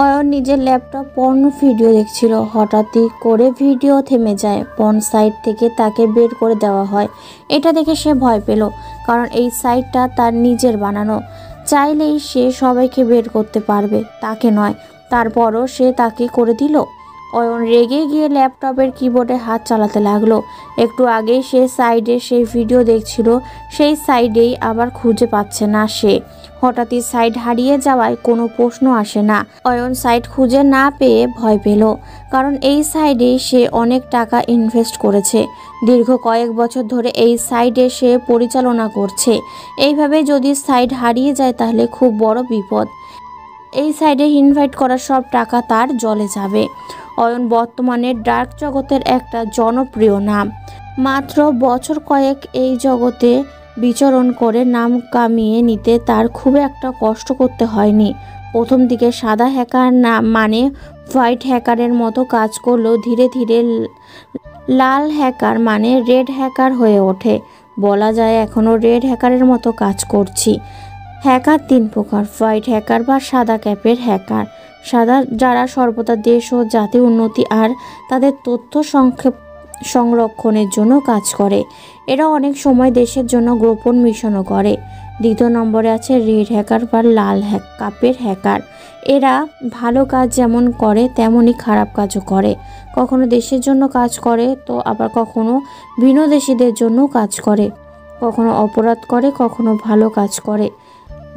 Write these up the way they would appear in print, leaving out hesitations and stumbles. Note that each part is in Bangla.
অয়ন নিজের ল্যাপটপ পর্ন ভিডিও দেখছিল। হঠাৎই করে ভিডিও থেমে যায়। পর্ন সাইট থেকে তাকে বের করে দেওয়া হয়। এটা দেখে সে ভয় পেল, কারণ এই সাইটটা তার নিজের বানানো। চাইলেই সে সবাইকে বের করতে পারবে, তাকে নয়। তারপরও সে তাকে করে দিল। অয়ন রেগে গিয়ে ল্যাপটপের কিবোর্ডে হাত চালাতে লাগলো। একটু আগেই সে সাইডে সেই ভিডিও দেখছিল, সেই সাইডেই আবার খুঁজে পাচ্ছে না সে। হঠাৎই সাইট হারিয়ে যাওয়ায় কোনো প্রশ্ন আসে না। অয়ন সাইট খুঁজে না পেয়ে ভয় পেল, কারণ এই সাইডে সে অনেক টাকা ইনভেস্ট করেছে। দীর্ঘ কয়েক বছর ধরে এই সাইডে সে পরিচালনা করছে। এইভাবে যদি সাইট হারিয়ে যায় তাহলে খুব বড় বিপদ। এই সাইডে ইনভাইট করা সব টাকা তার জলে যাবে। অয়ন বর্তমানে ডার্ক জগতের একটা জনপ্রিয় নাম। মাত্র বছর কয়েক এই জগতে বিচরণ করে নাম কামিয়ে নিতে তার খুব একটা কষ্ট করতে হয়নি। প্রথম দিকে সাদা হ্যাকার না মানে হোয়াইট হ্যাকারের মতো কাজ করলেও ধীরে ধীরে লাল হ্যাকার মানে রেড হ্যাকার হয়ে ওঠে। বলা যায় এখনও রেড হ্যাকারের মতো কাজ করছি। হ্যাকার তিন প্রকার: হোয়াইট হ্যাকার বা সাদা ক্যাপের হ্যাকার। সাদা যারা সর্বদা দেশ ও জাতির উন্নতি আর তাদের তথ্য সংরক্ষণের জন্য কাজ করে। এরা অনেক সময় দেশের জন্য গোপন মিশনও করে। দ্বিতীয় নম্বরে আছে রেড হ্যাকার বা লাল কাপের হ্যাকার। এরা ভালো কাজ যেমন করে তেমনই খারাপ কাজও করে। কখনো দেশের জন্য কাজ করে, তো আবার কখনো ভিনদেশীদের জন্য কাজ করে। কখনো অপরাধ করে, কখনো ভালো কাজ করে,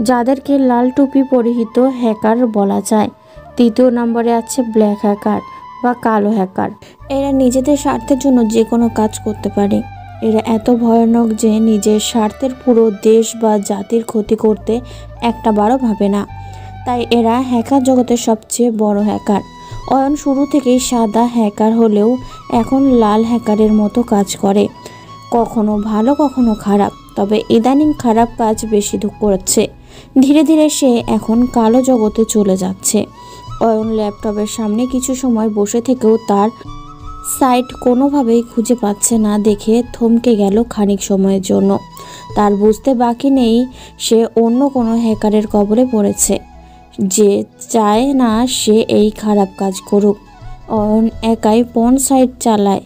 যাদেরকে লাল টুপি পরিহিত হ্যাকার বলা যায়। তৃতীয় নম্বরে আছে ব্ল্যাক হ্যাকার বা কালো হ্যাকার। এরা নিজেদের স্বার্থের জন্য যে কোনো কাজ করতে পারে। এরা এত ভয়ানক যে নিজের স্বার্থের পুরো দেশ বা জাতির ক্ষতি করতে একটাবারও ভাবে না। তাই এরা হ্যাকার জগতের সবচেয়ে বড় হ্যাকার। অয়ন শুরু থেকেই সাদা হ্যাকার হলেও এখন লাল হ্যাকারের মতো কাজ করে। কখনো ভালো কখনো খারাপ, তবে ইদানিং খারাপ কাজ বেশি করছে। ধীরে ধীরে সে এখন কালো জগতে চলে যাচ্ছে। অয়ন ল্যাপটপের সামনে কিছু সময় বসে থেকেও তার সাইট কোনোভাবেই খুঁজে পাচ্ছে না দেখে থমকে গেল খানিক সময়ের জন্য। তার বুঝতে বাকি নেই সে অন্য কোনো হ্যাকারের কবলে পড়েছে, যে চায় না সে এই খারাপ কাজ করুক। অয়ন একাই পর্ন সাইট চালায়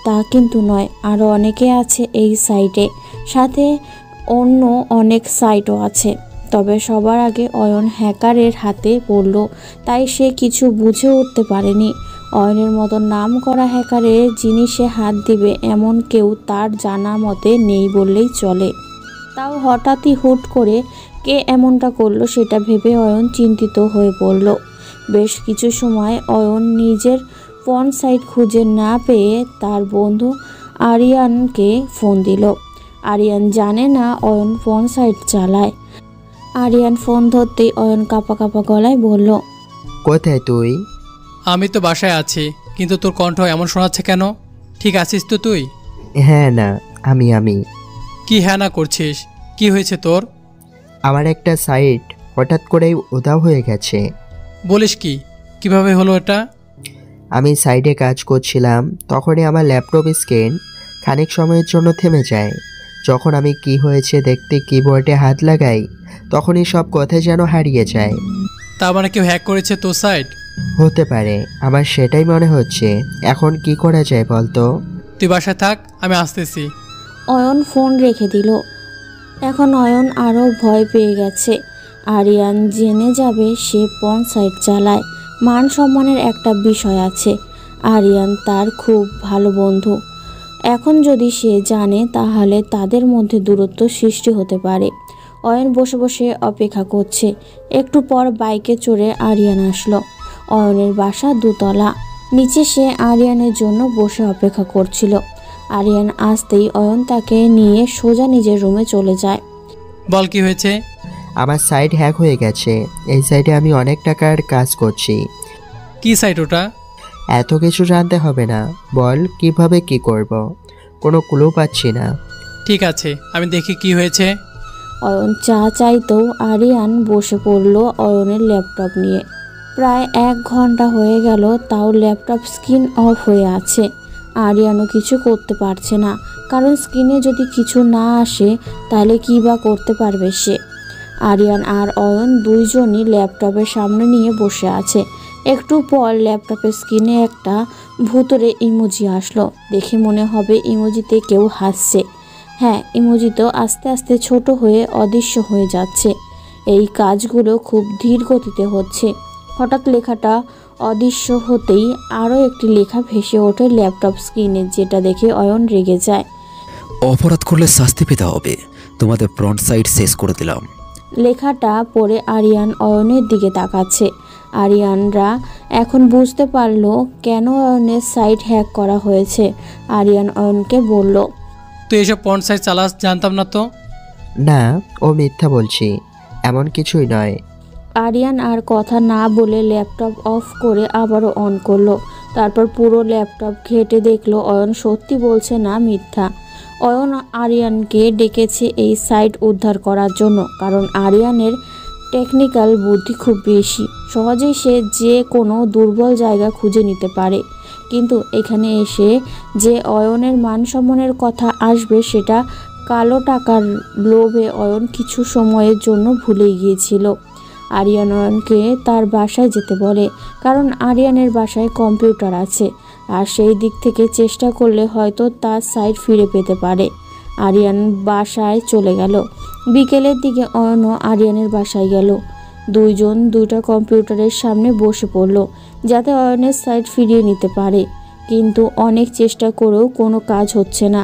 তা কিন্তু নয়, আরও অনেকে আছে এই সাইটে, সাথে অন্য অনেক সাইটও আছে। তবে সবার আগে অয়ন হ্যাকারের হাতে পড়ল, তাই সে কিছু বুঝে উঠতে পারেনি। অয়নের মতো নাম করা হ্যাকারের জিনিসে হাত দিবে এমন কেউ তার জানা মতে নেই বললেই চলে। তাও হঠাৎই হুট করে কে এমনটা করলো সেটা ভেবে অয়ন চিন্তিত হয়ে পড়ল। বেশ কিছু সময় অয়ন নিজের পর্ন সাইট খুঁজে না পেয়ে তার বন্ধু আরিয়ানকে ফোন দিল। আরিয়ান জানে না অয়ন পর্ন সাইট চালায়। আরিয়ান ফোন ধরতেই অয়ন কাঁপা কাঁপা গলায় বলল, কোথায় তুই? আমি তো বাসায় আছি, কিন্তু তোর কণ্ঠ এমন শোনাচ্ছে কেন? ঠিক আছিস তো তুই? হ্যাঁ না, আমি কি হ্যাঁ না করছিস? কি হয়েছে তোর? আমার একটা সাইট হঠাৎ করেই উধাও হয়ে গেছে। বলিস কি? কিভাবে হলো এটা? আমি সাইটে কাজ করছিলাম, তখনই আমার ল্যাপটপ স্ক্রিন খানিক সময়ের জন্য থেমে যায়। যখন আমি কি হয়েছে দেখতে কিবোর্ডে হাত লাগাই, তখনই সব কথা যেন হারিয়ে যায়। তার মানে কেউ হ্যাক করেছে তোর সাইট? হতে পারে, আমার সেটাই মনে হচ্ছে। এখন কি করা যায় বলতো? তুই বাসায় থাক, আমি আসতেছি। অয়ন ফোন রেখে দিল। এখন অয়ন আরও ভয় পেয়ে গেছে। আরিয়ান জেনে যাবে সে পর্ন সাইট চালায়। মান সম্মানের একটা বিষয় আছে। আরিয়ান তার খুব ভালো বন্ধু। এখন যদি সে জানে তাহলে তাদের মধ্যে দূরত্ব সৃষ্টি হতে পারে। অয়ন বসে বসে অপেক্ষা করছে। একটু পর বাইকে চড়ে আরিয়ান আসলো। অয়নের বাসা দোতলা। নিচে সে আরিয়ানের জন্য বসে অপেক্ষা করছিল। আরিয়ান আসতেই অয়ন তাকে নিয়ে সোজা নিজের রুমে চলে যায়। বল কি হয়েছে? আমার সাইট হ্যাক হয়ে গেছে। এই সাইটে আমি অনেক টাকার কাজ করছি। কি সাইট ওটা? এত কিছু জানতে হবে না, বল কিভাবে কি করব। কোনো ক্লু পাচ্ছি না। ঠিক আছে, আমি দেখি কি হয়েছে। অয়ন চা চাইতেও আরিয়ান বসে পড়ল অয়নের ল্যাপটপ নিয়ে। প্রায় 1 ঘন্টা হয়ে গেল, তাও ল্যাপটপ স্ক্রিন অফ হয়ে আছে। আরিয়ানও কিছু করতে পারছে না, কারণ স্ক্রিনে যদি কিছু না আসে তাহলে কী বা করতে পারবে সে। আরিয়ান আর অয়ন দুইজনই ল্যাপটপের সামনে নিয়ে বসে আছে। একটু পর ল্যাপটপের স্ক্রিনে একটা ভুতুরে ইমোজি আসলো। দেখে মনে হবে ইমোজিতে কেউ হাসছে। হ্যাঁ, ইমোজি তো আস্তে আস্তে ছোট হয়ে অদৃশ্য হয়ে যাচ্ছে। এই কাজগুলো খুব ধীর গতিতে হচ্ছে। হঠাৎ লেখাটা অদৃশ্য হতেই আরও একটি লেখা ভেসে ওঠে ল্যাপটপ স্ক্রিনে, যেটা দেখে অয়ন রেগে যায়। অপরাধ করলে শাস্তি পেতে হবে, তোমাদের ফ্রন্ট সাইড শেষ করে দিলাম। লেখাটা পড়ে আরিয়ান অয়নের দিকে তাকাচ্ছে। আরিয়ানরা এখন বুঝতে পারল কেন অয়নের সাইট হ্যাক করা হয়েছে। আরিয়ান অয়নকে বলল, তুই এসব পর্ন সাইট চালাস জানতাম না তো। না, ও মিথ্যা বলছি, এমন কিছুই নয়। আরিয়ান আর কথা না বলে ল্যাপটপ অফ করে আবারও অন করলো। তারপর পুরো ল্যাপটপ ঘেঁটে দেখলো অয়ন সত্যি বলছে না মিথ্যা। অয়ন আরিয়ানকে ডেকেছে এই সাইট উদ্ধার করার জন্য, কারণ আরিয়ানের টেকনিক্যাল বুদ্ধি খুব বেশি। সহজেই সে যে কোনো দুর্বল জায়গা খুঁজে নিতে পারে। কিন্তু এখানে এসে যে অয়নের মান সম্মানের কথা আসবে, সেটা কালো টাকার লোভে অয়ন কিছু সময়ের জন্য ভুলে গিয়েছিল। আরিয়ান অয়নকে তার বাসায় যেতে বলে, কারণ আরিয়ানের বাসায় কম্পিউটার আছে আর সেই দিক থেকে চেষ্টা করলে হয়তো তার সাইট ফিরে পেতে পারে। আরিয়ান বাসায় চলে গেল। বিকেলের দিকে অয়নও আরিয়ানের বাসায় গেল। দুইজন দুইটা কম্পিউটারের সামনে বসে পড়ল যাতে অয়নের সাইট ফিরিয়ে নিতে পারে। কিন্তু অনেক চেষ্টা করেও কোনো কাজ হচ্ছে না।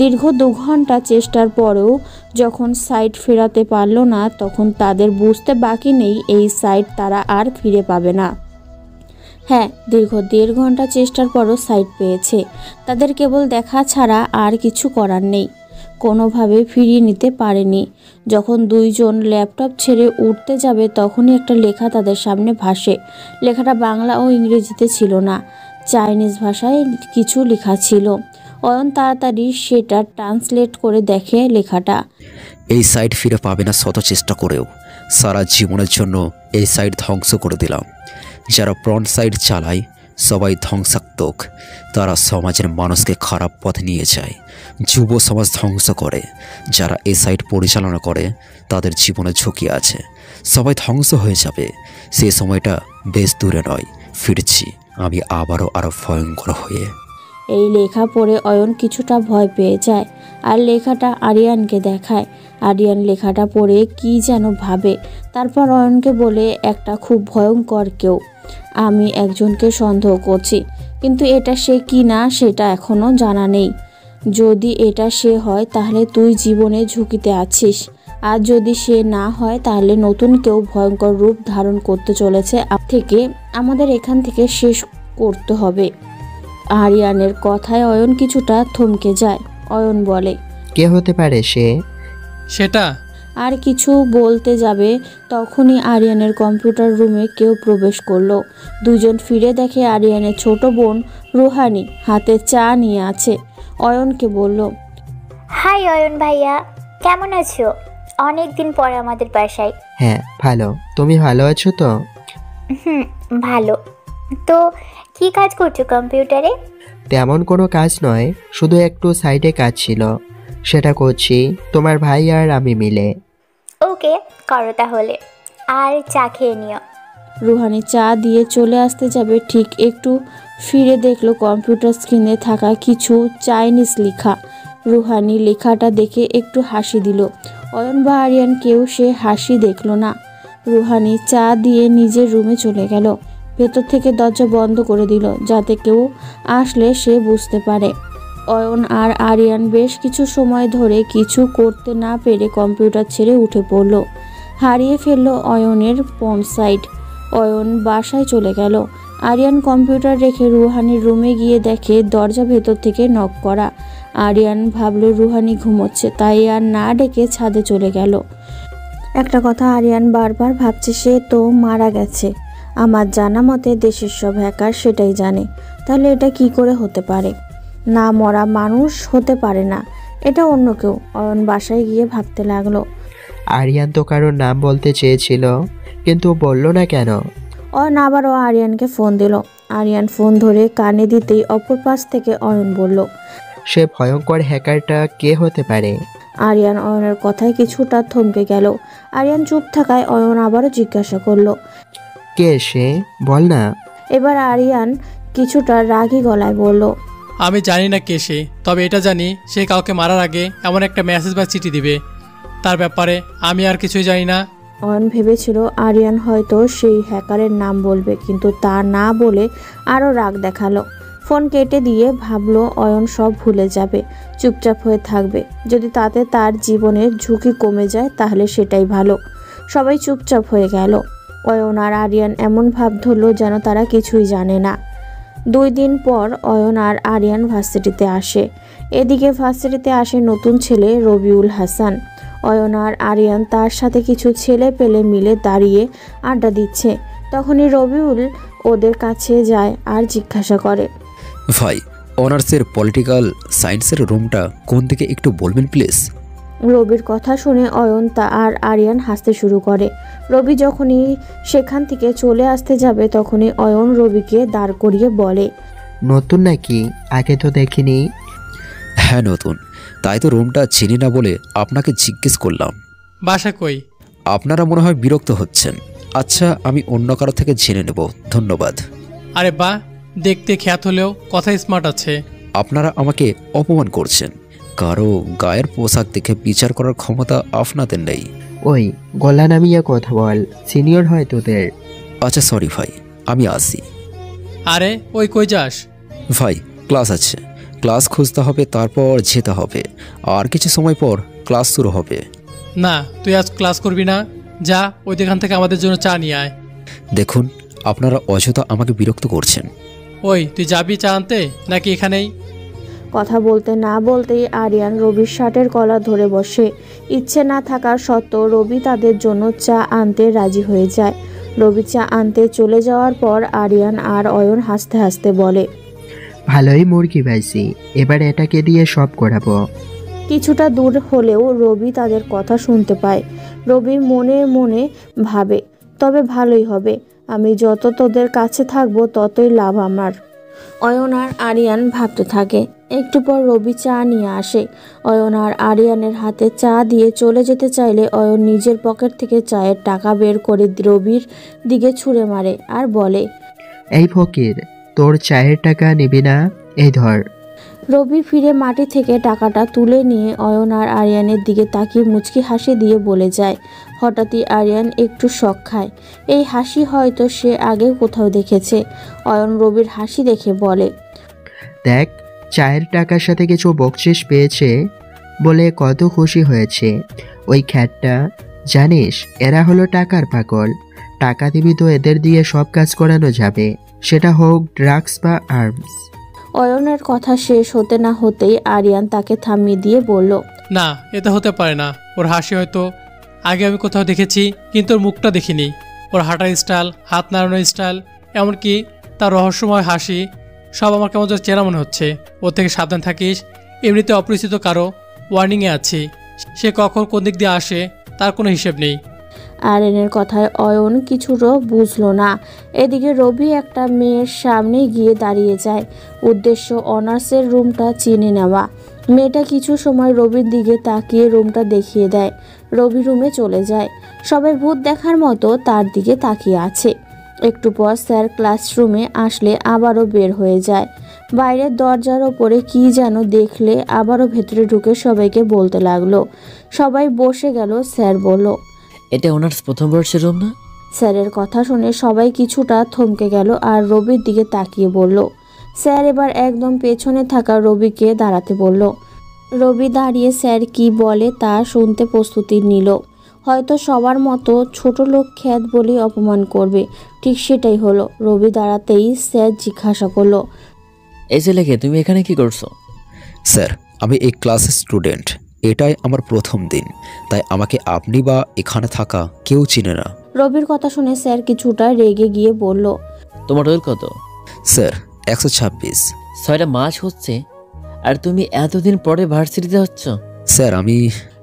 দীর্ঘ 2 ঘন্টা চেষ্টার পরেও যখন সাইট ফেরাতে পারল না, তখন তাদের বুঝতে বাকি নেই এই সাইট তারা আর ফিরে পাবে না। হ্যাঁ, দীর্ঘ 1.5 ঘন্টা চেষ্টার পরও সাইট পেয়েছে। তাদের কেবল দেখা ছাড়া আর কিছু করার নেই। কোনোভাবে ফিরিয়ে নিতে পারেনি। যখন দুইজন ল্যাপটপ ছেড়ে উঠতে যাবে, তখনই একটা লেখা তাদের সামনে ভাসে। লেখাটা বাংলা ও ইংরেজিতে ছিল না, চাইনিজ ভাষায় কিছু লেখা ছিল। অয়ন তাড়াতাড়ি সেটা ট্রান্সলেট করে দেখে লেখাটা। এই সাইট ফিরে পাবে না শত চেষ্টা করেও, সারা জীবনের জন্য এই সাইট ধ্বংস করে দিলাম। যারা ফ্রন্ট সাইড চালায় সবাই ধ্বংসাত্মক। তারা সমাজের মানুষকে খারাপ পথে নিয়ে যায়, যুব সমাজ ধ্বংস করে। যারা এই সাইট পরিচালনা করে তাদের জীবনে ঝুঁকি আছে, সবাই ধ্বংস হয়ে যাবে। সেই সময়টা বেশ দূরে নয়, ফিরছি আমি আরও ভয়ঙ্কর হয়ে। এই লেখা পড়ে অয়ন কিছুটা ভয় পেয়ে যায় আর লেখাটা আরিয়ানকে দেখায়। আরিয়ান লেখাটা পড়ে কি যেন ভাবে। তারপর অয়নকে বলে, একটা খুব ভয়ঙ্কর কেউ। আমি একজনকে সন্দেহ করছি, কিন্তু এটা সে কি না সেটা এখনও জানা নেই। যদি এটা সে হয় তাহলে তুই জীবনে ঝুঁকিতে আছিস, আর যদি সে না হয় তাহলে নতুন কেউ ভয়ঙ্কর রূপ ধারণ করতে চলেছে। থেকে আমাদের এখান থেকে শেষ করতে হবে। আরিয়ানের কথায় অয়ন কিছুটা থমকে যায়। অয়ন বলে, কে হতে পারে সে? সেটা আর কিছু বলতে যাবে, তখনই আরিয়ানের কম্পিউটার রুমে কেউ প্রবেশ করলো। দুজন ফিরে দেখে আরিয়ানের ছোট বোন রুহানি হাতে চা নিয়ে আছে। অয়নকে বলল, হাই অয়ন ভাইয়া, কেমন আছো? অনেক দিন পর আমাদের বাসায়। হ্যাঁ ভালো, তুমি ভালো আছো তো? ভালো। তো কি কাজ করছো কম্পিউটারে? তেমন কোনো কাজ নয়, শুধু একটু সাইডে কাজ ছিল, সেটা করছি তোমার ভাই আর আমি মিলে। ওকে, করো তাহলে। আর চা খেয়ে নিও। রুহানি চা দিয়ে চলে আসতে যাবে, ঠিক একটু ফিরে দেখলো কম্পিউটার স্ক্রিনে থাকা কিছু চাইনিজ লেখা। রুহানি লেখাটা দেখে একটু হাসি দিল। অয়ন বা আরিয়ান কেউ সে হাসি দেখল না। রুহানি চা দিয়ে নিজের রুমে চলে গেল। ভেতর থেকে দরজা বন্ধ করে দিল যাতে কেউ আসলে সে বুঝতে পারে। অয়ন আর আরিয়ান বেশ কিছু সময় ধরে কিছু করতে না পেরে কম্পিউটার ছেড়ে উঠে পড়ল। হারিয়ে ফেলল অয়নের পর্ন সাইট। অয়ন বাসায় চলে গেল। আরিয়ান কম্পিউটার রেখে রুহানির রুমে গিয়ে দেখে দরজা ভেতর থেকে নক করা। আরিয়ান ভাবল রুহানি ঘুমোচ্ছে, তাই আর না ডেকে ছাদে চলে গেল। একটা কথা আরিয়ান বারবার ভাবছে, সে তো মারা গেছে। আমার জানা মতে দেশের সব হ্যাকার সেটাই জানে। তাহলে এটা কি করে হতে পারে? না মরা মানুষ হতে পারে না, এটা অন্য কেউ। অয়ন বাসায় গিয়ে ভাবতে লাগলো। আরিয়ান তো কারোর নাম বলতে চেয়েছিল, কিন্তু বলল না কেন? অয়ন আবারও আরিয়ানকে ফোন দিল। আরিয়ান ফোন ধরে কানে দিতেই অপর পাশ থেকে অয়ন বলল, সে ভয়ঙ্কর হ্যাকারটা কে হতে পারে? আরিয়ান অয়নের কথায় কিছুটা থমকে গেল। আরিয়ান চুপ থাকায় অয়ন আবারও জিজ্ঞাসা করলো। কে সে, বল না। এবার আরিয়ান কিছুটা রাগী গলায় বলল, আমি জানি না কে সে, তবে এটা জানি সে কাউকে মারার আগে এমন একটা মেসেজ বা চিঠি দিবে। তার ব্যাপারে আমি আর কিছুই জানি না। অয়ন ভেবেছিল আরিয়ান হয়তো সেই হ্যাকারের নাম বলবে, কিন্তু তা না বলে আরও রাগ দেখালো। ফোন কেটে দিয়ে ভাবলো অয়ন সব ভুলে যাবে, চুপচাপ হয়ে থাকবে। যদি তাতে তার জীবনের ঝুঁকি কমে যায় তাহলে সেটাই ভালো। সবাই চুপচাপ হয়ে গেল। অয়ন আর আরিয়ান এমন ভাব ধরলো যেন তারা কিছুই জানে না। 2 দিন পর অয়ন আর আরিয়ান ভার্সিটিতে আসে। এদিকে ভার্সিটিতে আসে নতুন ছেলে রবিউল হাসান। অয়ন আর আরিয়ান তার সাথে কিছু ছেলে পেলে মিলে দাঁড়িয়ে আড্ডা দিচ্ছে। তখনই রবিউল ওদের কাছে যায় আর জিজ্ঞাসা করে, ভাই, অনার্সের পলিটিক্যাল সায়েন্সের রুমটা কোন দিকে একটু বলবেন প্লিজ? রবির কথা শুনে অয়ন আর আরিয়ান হাসতে শুরু করে। রবি যখনই সেখান থেকে চলে আসতে যাবে তখনই অয়ন রবিকে দাঁড় করিয়ে বলে, নতুন নাকি? আগে তো দেখিনি। হ্যাঁ নতুন, তাই তো রুমটা চিনি না বলে আপনাকে জিজ্ঞেস করলাম। বাসা কই? আপনারা মনে হয় বিরক্ত হচ্ছেন। আচ্ছা, আমি অন্য কারো থেকে জেনে নেব, ধন্যবাদ। আরে বাহ, দেখতে খ্যাত হলেও কথা স্মার্ট আছে। আপনারা আমাকে অপমান করছেন। কারো গায়ের পোশাক দেখে বিচার করার ক্ষমতা আপনাদের নেই। ওই গলা নামিয়ে কথা বল, সিনিয়র হয় তোদের। আচ্ছা সরি ভাই, আমি আসি। আরে ওই কই যাস? ভাই, ক্লাস আছে, ক্লাস খুঁজতে হবে, তারপর যেতে হবে। আর কিছু সময় পর ক্লাস শুরু হবে। না, তুই আজ ক্লাস করবি না। যা, ওই দোকান থেকে আমাদের জন্য চা নিয়ে আয়। দেখুন, আপনারা অযথা আমাকে বিরক্ত করছেন। ওই তুই যাবি চা আনতে নাকি এখানেই? কথা বলতে না বলতেই আরিয়ান রবির শার্টের কলার ধরে বসে। ইচ্ছে না থাকা সত্ত্বেও রবি তাদের জন্য চা আনতে রাজি হয়ে যায়। রবি চা আনতে চলে যাওয়ার পর আরিয়ান আর অয়ন হাসতে হাসতে বলে, ভালোই মুরগি পাইছি, এবার এটাকে দিয়ে সব করাবো। কিছুটা দূর হলেও রবি তাদের কথা শুনতে পায়। রবি মনে মনে ভাবে, তবে ভালোই হবে, আমি যত তোদের কাছে থাকবো ততই লাভ আমার। অয়ন আর আরিয়ান ভাবতে থাকে। একটু পর রবি চা নিয়ে আসে। অয়ন আর আরিয়ানের হাতে চা দিয়ে চলে যেতে চাইলে অয়ন নিজের পকেট থেকে চায়ের টাকা বের করে রবির দিকে ছুঁড়ে মারে আর বলে, এই ফকির, তোর চায়ের টাকা নিবি না? এই ধর। রবি ফিরে মাটি থেকে টাকাটা তুলে নিয়ে অয়ন আর আরিয়ানের দিকে তাকিয়ে মুচকি হাসি দিয়ে বলে যায়। হঠাৎই আরিয়ান একটু শক খায়। এই হাসি হয়তো সে আগেও কোথাও দেখেছে। অয়ন রবির হাসি দেখে বলে, দেখ, চায়ের টাকার সাথে কিছু বকশিস পেয়েছে বলে কত খুশি হয়েছে ওই খ্যাটটা। জানিস, এরা হলো টাকার পাগল। টাকা দিবি তো এদের দিয়ে সব কাজ করানো যাবে, সেটা হোক ড্রাগস বা আর্মস। অয়নের কথা শেষ হতে না হতেই আরিয়ান তাকে থামিয়ে দিয়ে বলল, না, এটা হতে পারে না। ওর হাসি হয়তো আগে আমি কোথাও দেখেছি, কিন্তু ওর মুখটা দেখিনি। ওর হাঁটার স্টাইল, হাত নাড়ানোর স্টাইল, এমনকি তার রহস্যময় হাসি, সব আমার কেমন যেন চেনা মনে হচ্ছে। ওর থেকে সাবধান থাকিস। এমনিতে অপরিচিত কারো ওয়ার্নিংয়ে আছি। সে কখন কোন দিক দিয়ে আসে তার কোনো হিসেব নেই। আরিয়ানের কথায় অয়ন কিছুটা বুঝলো না। এদিকে রবি একটা মেয়ের সামনে গিয়ে দাঁড়িয়ে যায়। উদ্দেশ্য অনার্সের রুমটা চিনে নেওয়া। মেয়েটা কিছু সময় রবির দিকে তাকিয়ে রুমটা দেখিয়ে দেয়। রবি রুমে চলে যায়। সবাই ভূত দেখার মতো তার দিকে তাকিয়ে আছে। একটু পর স্যার ক্লাসরুমে আসলে আবারও বের হয়ে যায়। বাইরের দরজার ওপরে কি যেন দেখলে আবারও ভেতরে ঢুকে সবাইকে বলতে লাগলো। সবাই বসে গেল। স্যার বলল, এটা অনার্স প্রথম বর্ষের রুম না? স্যারের কথা শুনে সবাই কিছুটা থমকে গেল আর রবির দিকে তাকিয়ে বলল। স্যার এবার একদম পেছনে থাকা রবিকে দাঁড়াতে বলল। রবি দাঁড়িয়ে স্যার কি বলে তা শুনতে প্রস্তুতি নিল। হয়তো সবার মতো ছোট লোক খ্যাত বলেই অপমান করবে। ঠিক সেটাই হলো। রবি দাঁড়াতেই স্যার জিজ্ঞাসা করলো, এই ছেলেকে তুমি এখানে কি করছো? স্যার, আমি এই ক্লাসের স্টুডেন্ট। এটাই আমার প্রথম দিন, তাই আমাকে আপনি বা এখানে থাকা কেউ চিনে না। রবির কথা শুনে স্যার কিছুটা রেগে গিয়ে বলল, তোমার রোল কত? স্যার, 126। 6টা মাস হচ্ছে আর তুমি এতদিন পরে ভার্সিটিতে হচ্ছ? স্যার, আমি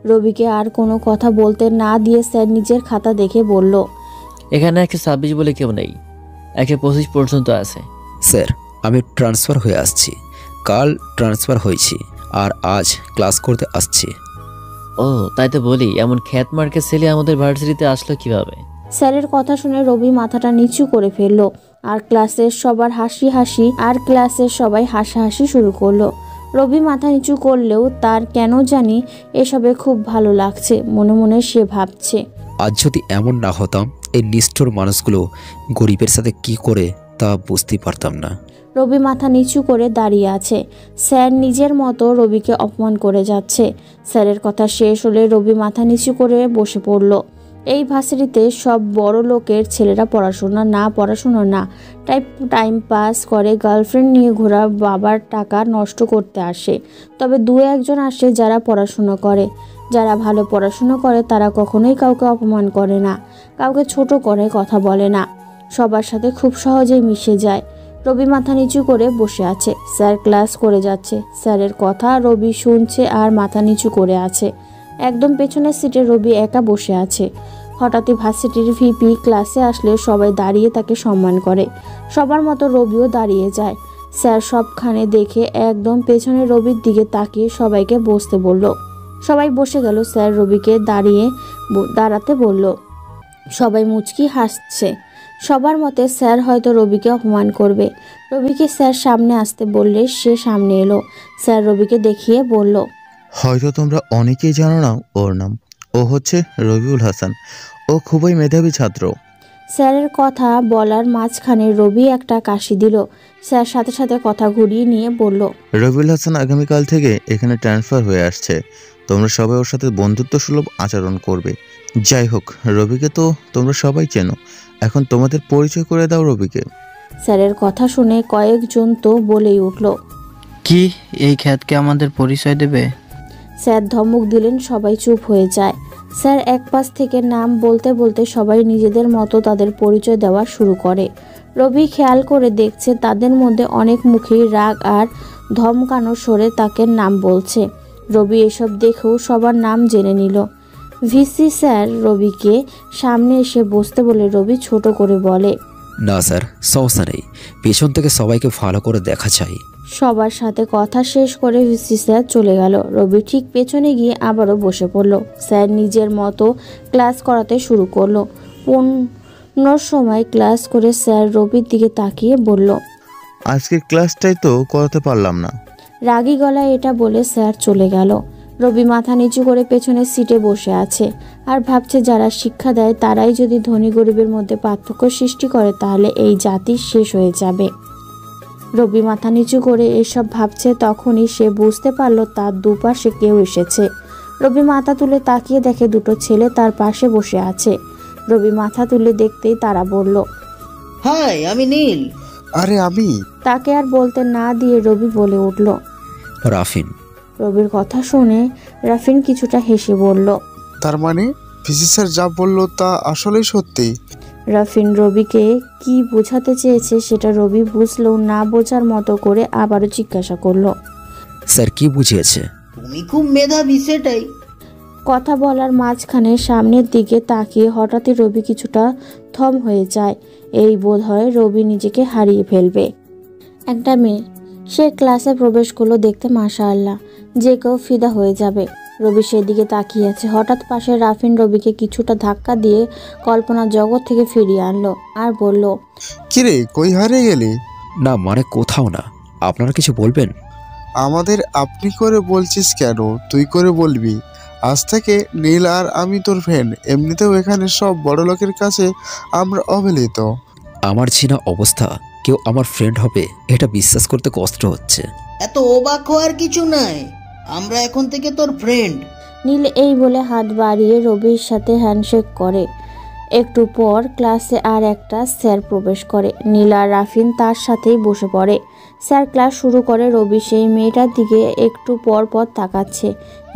রবিকে আর কোনো কথা বলতে না দিয়ে স্যার নিজের খাতা দেখে বলল, এখানে 126 বলে কেউ নেই, 125 পর্যন্ত আছে। স্যার, আমি ট্রান্সফার হয়ে আসছি। কাল ট্রান্সফার হয়েছি আর আজ ক্লাস করতে আসছি। ও তাই তো বলি, এমন খ্যাত মার্কে ছেলে আমাদের ভার্সিটিতে আসলো কিভাবে? স্যারের কথা শুনে রবি মাথাটা নিচু করে ফেললো আর ক্লাসের সবাই হাসাহাসি শুরু করলো। রবি মাথা নিচু করলেও তার কেন জানি এসবে খুব ভালো লাগছে। মনে মনে সে ভাবছে, আজ যদি এমন না হতাম, এই নিষ্ঠুর মানুষগুলো গরিবের সাথে কি করে তা বুঝতেই পারতাম না। রবি মাথা নিচু করে দাঁড়িয়ে আছে। স্যার নিজের মতো রবিকে অপমান করে যাচ্ছে। স্যারের কথা শেষ হলে রবি মাথা নিচু করে বসে পড়ল। এই ভার্সিটিতে সব বড় লোকের ছেলেরা পড়াশোনা না টাইম পাস করে, গার্লফ্রেন্ড নিয়ে ঘোরা, বাবার টাকা নষ্ট করতে আসে। তবে দু একজন আসে যারা পড়াশোনা করে। যারা ভালো পড়াশোনা করে তারা কখনোই কাউকে অপমান করে না, কাউকে ছোট করে কথা বলে না, সবার সাথে খুব সহজেই মিশে যায়। রবি মাথা নিচু করে বসে আছে। স্যার ক্লাস করে যাচ্ছে। স্যারের কথা রবি শুনছে আর মাথা নিচু করে আছে। একদম পেছনের সিটে রবি একা বসে আছে। হঠাৎই ভার্সিটির ভিপি ক্লাসে আসলে সবাই দাঁড়িয়ে তাকে সম্মান করে। সবার মতো রবিও দাঁড়িয়ে যায়। স্যার সবখানে দেখে একদম পেছনে রবির দিকে তাকিয়ে সবাইকে বসতে বলল। সবাই বসে গেল। স্যার রবিকে দাঁড়াতে বলল। সবাই মুচকি হাসছে। সবার মতে স্যার হয়তো রবিকে অপমান করবে। রবিকে স্যার সামনে আসতে বললে সে সামনে এলো। স্যার রবিকে দেখিয়ে বলল, হয়তো তোমরা অনেকেই জানো না ওর নাম। ও হচ্ছে রবিউল হাসান। ও খুবই মেধাবী ছাত্র। স্যারের কথা বলার মাঝখানে রবি একটা কাশি দিল। স্যার সাথে সাথে কথা ঘুরিয়ে নিয়ে বলল, রবিউল হাসান আগামীকাল থেকে এখানে ট্রান্সফার হয়ে আসছে। তোমরা সবাই ওর সাথে বন্ধুত্ব সুলভ আচরণ করবে। যাই হোক, রবিকে তো তোমরা সবাই চেনো। এখন তোমাদের পরিচয় করে দাও রবিকে। স্যারের কথা শুনে কয়েকজন তো বলেই উঠল, কি এই খ্যাতকে আমাদের পরিচয় দেবে? স্যার ধমক দিলেন। সবাই চুপ হয়ে যায়। স্যার এক পাশ থেকে নাম বলতে বলতে সবাই নিজেদের মতো তাদের পরিচয় দেওয়া শুরু করে। রবি খেয়াল করে দেখছে তাদের মধ্যে অনেক মুখেই রাগ আর ধমকানো সরে তাকে নাম বলছে। রবি এসব দেখেও সবার নাম জেনে নিল। ভিসি স্যার রবিকে সামনে এসে বসতে বলে রবি ছোট করে বলে, না স্যার, সমস্যা নেই, পেছন থেকে সবাইকে ভালো করে দেখা চাই। সবার সাথে কথা শেষ করে ভিসি স্যার চলে গেল। রবি ঠিক পেছনে গিয়ে আবারও বসে পড়ল। স্যার নিজের মতো ক্লাস করাতে শুরু করলো। 15 সময় ক্লাস করে স্যার রবির দিকে তাকিয়ে বলল, আজকের ক্লাসটাই তো করাতে পারলাম না। রাগী গলায় এটা বলে স্যার চলে গেল। রবি মাথা নিচু করে পেছনের সিটে বসে আছে আর ভাবছে যারা শিক্ষা দেয় তারাই যদি ধনী গরিবের মধ্যে পার্থক্য সৃষ্টি করে তাহলে এই জাতি শেষ হয়ে যাবে। রবি মাথা নিচু করে এসব ভাবছে, তখনই সে বুঝতে পারল তার দুপাশে কেউ এসেছে। রবি মাথা তুলে তাকিয়ে দেখে দুটো ছেলে তার পাশে বসে আছে। রবি মাথা তুলে দেখতেই তারা বলল, হাই, আমি নীল। আরে আমি। তাকে আর বলতে না দিয়ে রবি বলে উঠল, রাফিন। রবির কথা শুনে রাফিন কিছুটা হেসে বলল, তার মানে ভিসি স্যার যা বললো তা আসলেই সত্যি? রাফিন রবিকে কি বোঝাতে চেয়েছে সেটা রবি বুঝলেও না বোঝার মতো করে আবারও জিজ্ঞাসা করলো, স্যার কি বুঝিয়েছে? তুমি খুব মেধাবী, সেটাই। কথা বলার মাঝখানে সামনের দিকে তাকিয়ে হঠাৎই রবি কিছুটা থম হয়ে যায়। এই বোধ হয় রবি নিজেকে হারিয়ে ফেলবে। একটা মেয়ে, সে ক্লাসে প্রবেশ করলো। দেখতে মাশাআল্লাহ, যে কেউ ফিদা হয়ে যাবে। রবি সেদিকে তাকিয়ে আছে। হঠাৎ পাশে রাফিন রবিকে কিছুটা ধাক্কা দিয়ে কল্পনার জগৎ থেকে ফিরিয়ে আনলো আর বলল, কিরে, কই হারিয়ে গেলি? না মানে কোথাও না, আপনারা কিছু বলবেন? আমাদের আপনি করে বলছিস কেন? তুই করে বলবি। আজ থেকে নীল আর আমি তোর ফ্রেন্ড। এমনিতেও এখানে সব বড় লোকের কাছে আমরা অবহেলিত। আমার চেনা অবস্থা কেউ আমার ফ্রেন্ড হবে এটা বিশ্বাস করতে কষ্ট হচ্ছে। এত অবাক হওয়ার কিছু নাই, আমরা এখন থেকে তোর ফ্রেন্ড। নীল এই বলে হাত বাড়িয়ে রবির সাথে হ্যান্ডশেক করে। একটু পর ক্লাসে আর একটা স্যার প্রবেশ করে। নীল আর রাফিন তার সাথেই বসে পড়ে। স্যার ক্লাস শুরু করে। রবি সেই মেয়েটার দিকে একটু পর পর তাকাচ্ছে।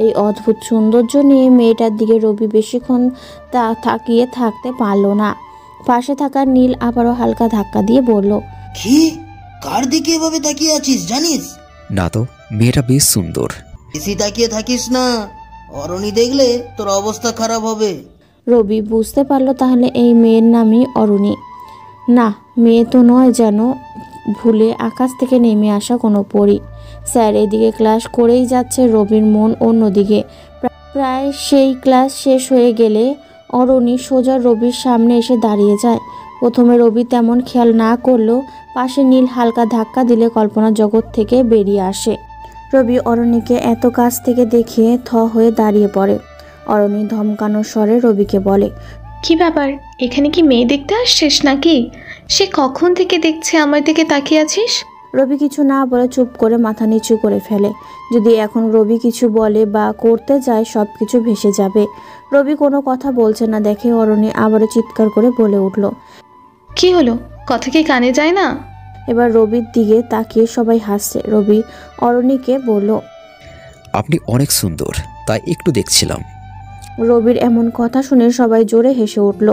এই অদ্ভুত সৌন্দর্য নিয়ে মেয়েটার দিকে রবি বেশিক্ষণ তাকিয়ে থাকতে পারল না। পাশে থাকা নীল আবারও হালকা ধাক্কা দিয়ে বলল, কি, কার দিকে এভাবে তাকিয়ে আছিস জানিস? না তো, মেয়েটা বেশ সুন্দর। বেশি তাকিয়ে থাকিস না, অরণি দেখলে তোর অবস্থা খারাপ হবে। রবি বুঝতে পারলো তাহলে এই মেয়ের নামই অরুণী। না, মেয়ে তো নয়, যেন ভুলে আকাশ থেকে নেমে আসা কোনো পরী। স্যার এদিকে ক্লাস করেই যাচ্ছে, রবির মন অন্যদিকে। প্রায় সেই ক্লাস শেষ হয়ে গেলে অরণি সোজা রবির সামনে এসে দাঁড়িয়ে যায়। প্রথমে রবি তেমন খেয়াল না করলেও পাশে নীল হালকা ধাক্কা দিলে কল্পনা জগৎ থেকে বেরিয়ে আসে। রবি অরণিকে এত কাছ থেকে দেখে থ হয়ে দাঁড়িয়ে পড়ে। অরণি ধমকানোর স্বরে রবিকে বলে, কি ব্যাপার, এখানে কি মেয়ে দেখতে আসছিস নাকি? সে কখন থেকে দেখছে আমার দিকে তাকিয়ে আছিস? রবি কিছু না বলে চুপ করে মাথা নিচু করে ফেলে। যদি এখন রবি কিছু বলে বা করতে যায় সব কিছু ভেসে যাবে। রবি কোনো কথা বলছে না দেখে অরণি আবারও চিৎকার করে বলে উঠল, কি হলো, কথা কি কানে যায় না? এবার রবির দিকে তাকিয়ে সবাই হাসছে। রবি অরণিকে বলল, আপনি অনেক সুন্দর, তাই একটু দেখছিলাম। রবির এমন কথা শুনে সবাই জোরে হেসে উঠল।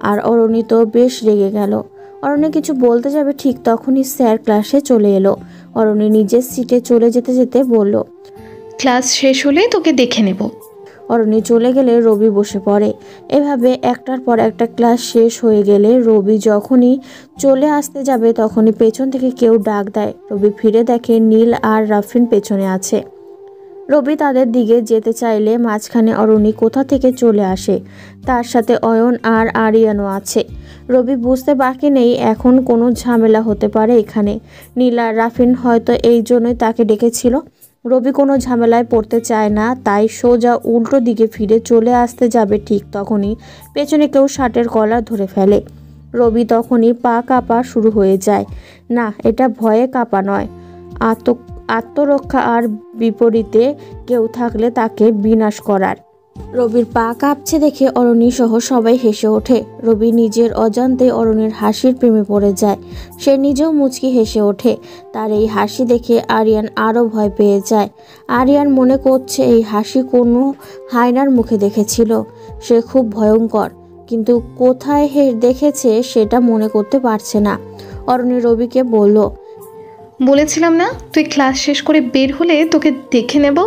আর অরণি তো বেশ রেগে গেল। অরণি কিছু বলতে যাবে ঠিক তখনই স্যার ক্লাসে চলে এলো। অরণি নিজের সিটে চলে যেতে যেতে বলল, ক্লাস শেষ হলে তোকে দেখে নেব। অরণি চলে গেলে রবি বসে পড়ে। এভাবে একটার পর একটা ক্লাস শেষ হয়ে গেলে রবি যখনই চলে আসতে যাবে তখনই পেছন থেকে কেউ ডাক দেয়। রবি ফিরে দেখে নীল আর রাফিন পেছনে আছে। রবি তাদের দিকে যেতে চাইলে মাঝখানে অরণি কোথা থেকে চলে আসে। তার সাথে অয়ন আর আরিয়ানও আছে। রবি বুঝতে বাকি নেই এখন কোনো ঝামেলা হতে পারে এখানে। নীল আর রাফিন হয়তো এই জন্যই তাকে ডেকেছিল। রবি কোনো ঝামেলায় পড়তে চায় না, তাই সোজা উল্টো দিকে ফিরে চলে আসতে যাবে ঠিক তখনই পেছনে কেউ শার্টের কলার ধরে ফেলে। রবি তখনই পা কাঁপা শুরু হয়ে যায়। না, এটা ভয়ে কাঁপা নয়, আত্মরক্ষা আর বিপরীতে কেউ থাকলে তাকে বিনাশ করার। রবির পা কাঁপছে দেখে অরণি সহ সবাই হেসে ওঠে। রবি নিজের অজান্তে অরণির হাসির প্রেমে পড়ে যায়। সে নিজেও মুচকি হেসে ওঠে। তার এই হাসি দেখে আরিয়ান আরও ভয় পেয়ে যায়। আরিয়ান মনে করছে এই হাসি কোনো হায়নার মুখে দেখেছিল। সে খুব ভয়ঙ্কর, কিন্তু কোথায় দেখেছে সেটা মনে করতে পারছে না। অরণি রবিকে বলল, বলেছিলাম না তুই ক্লাস শেষ করে বের হলে তোকে দেখে নেব।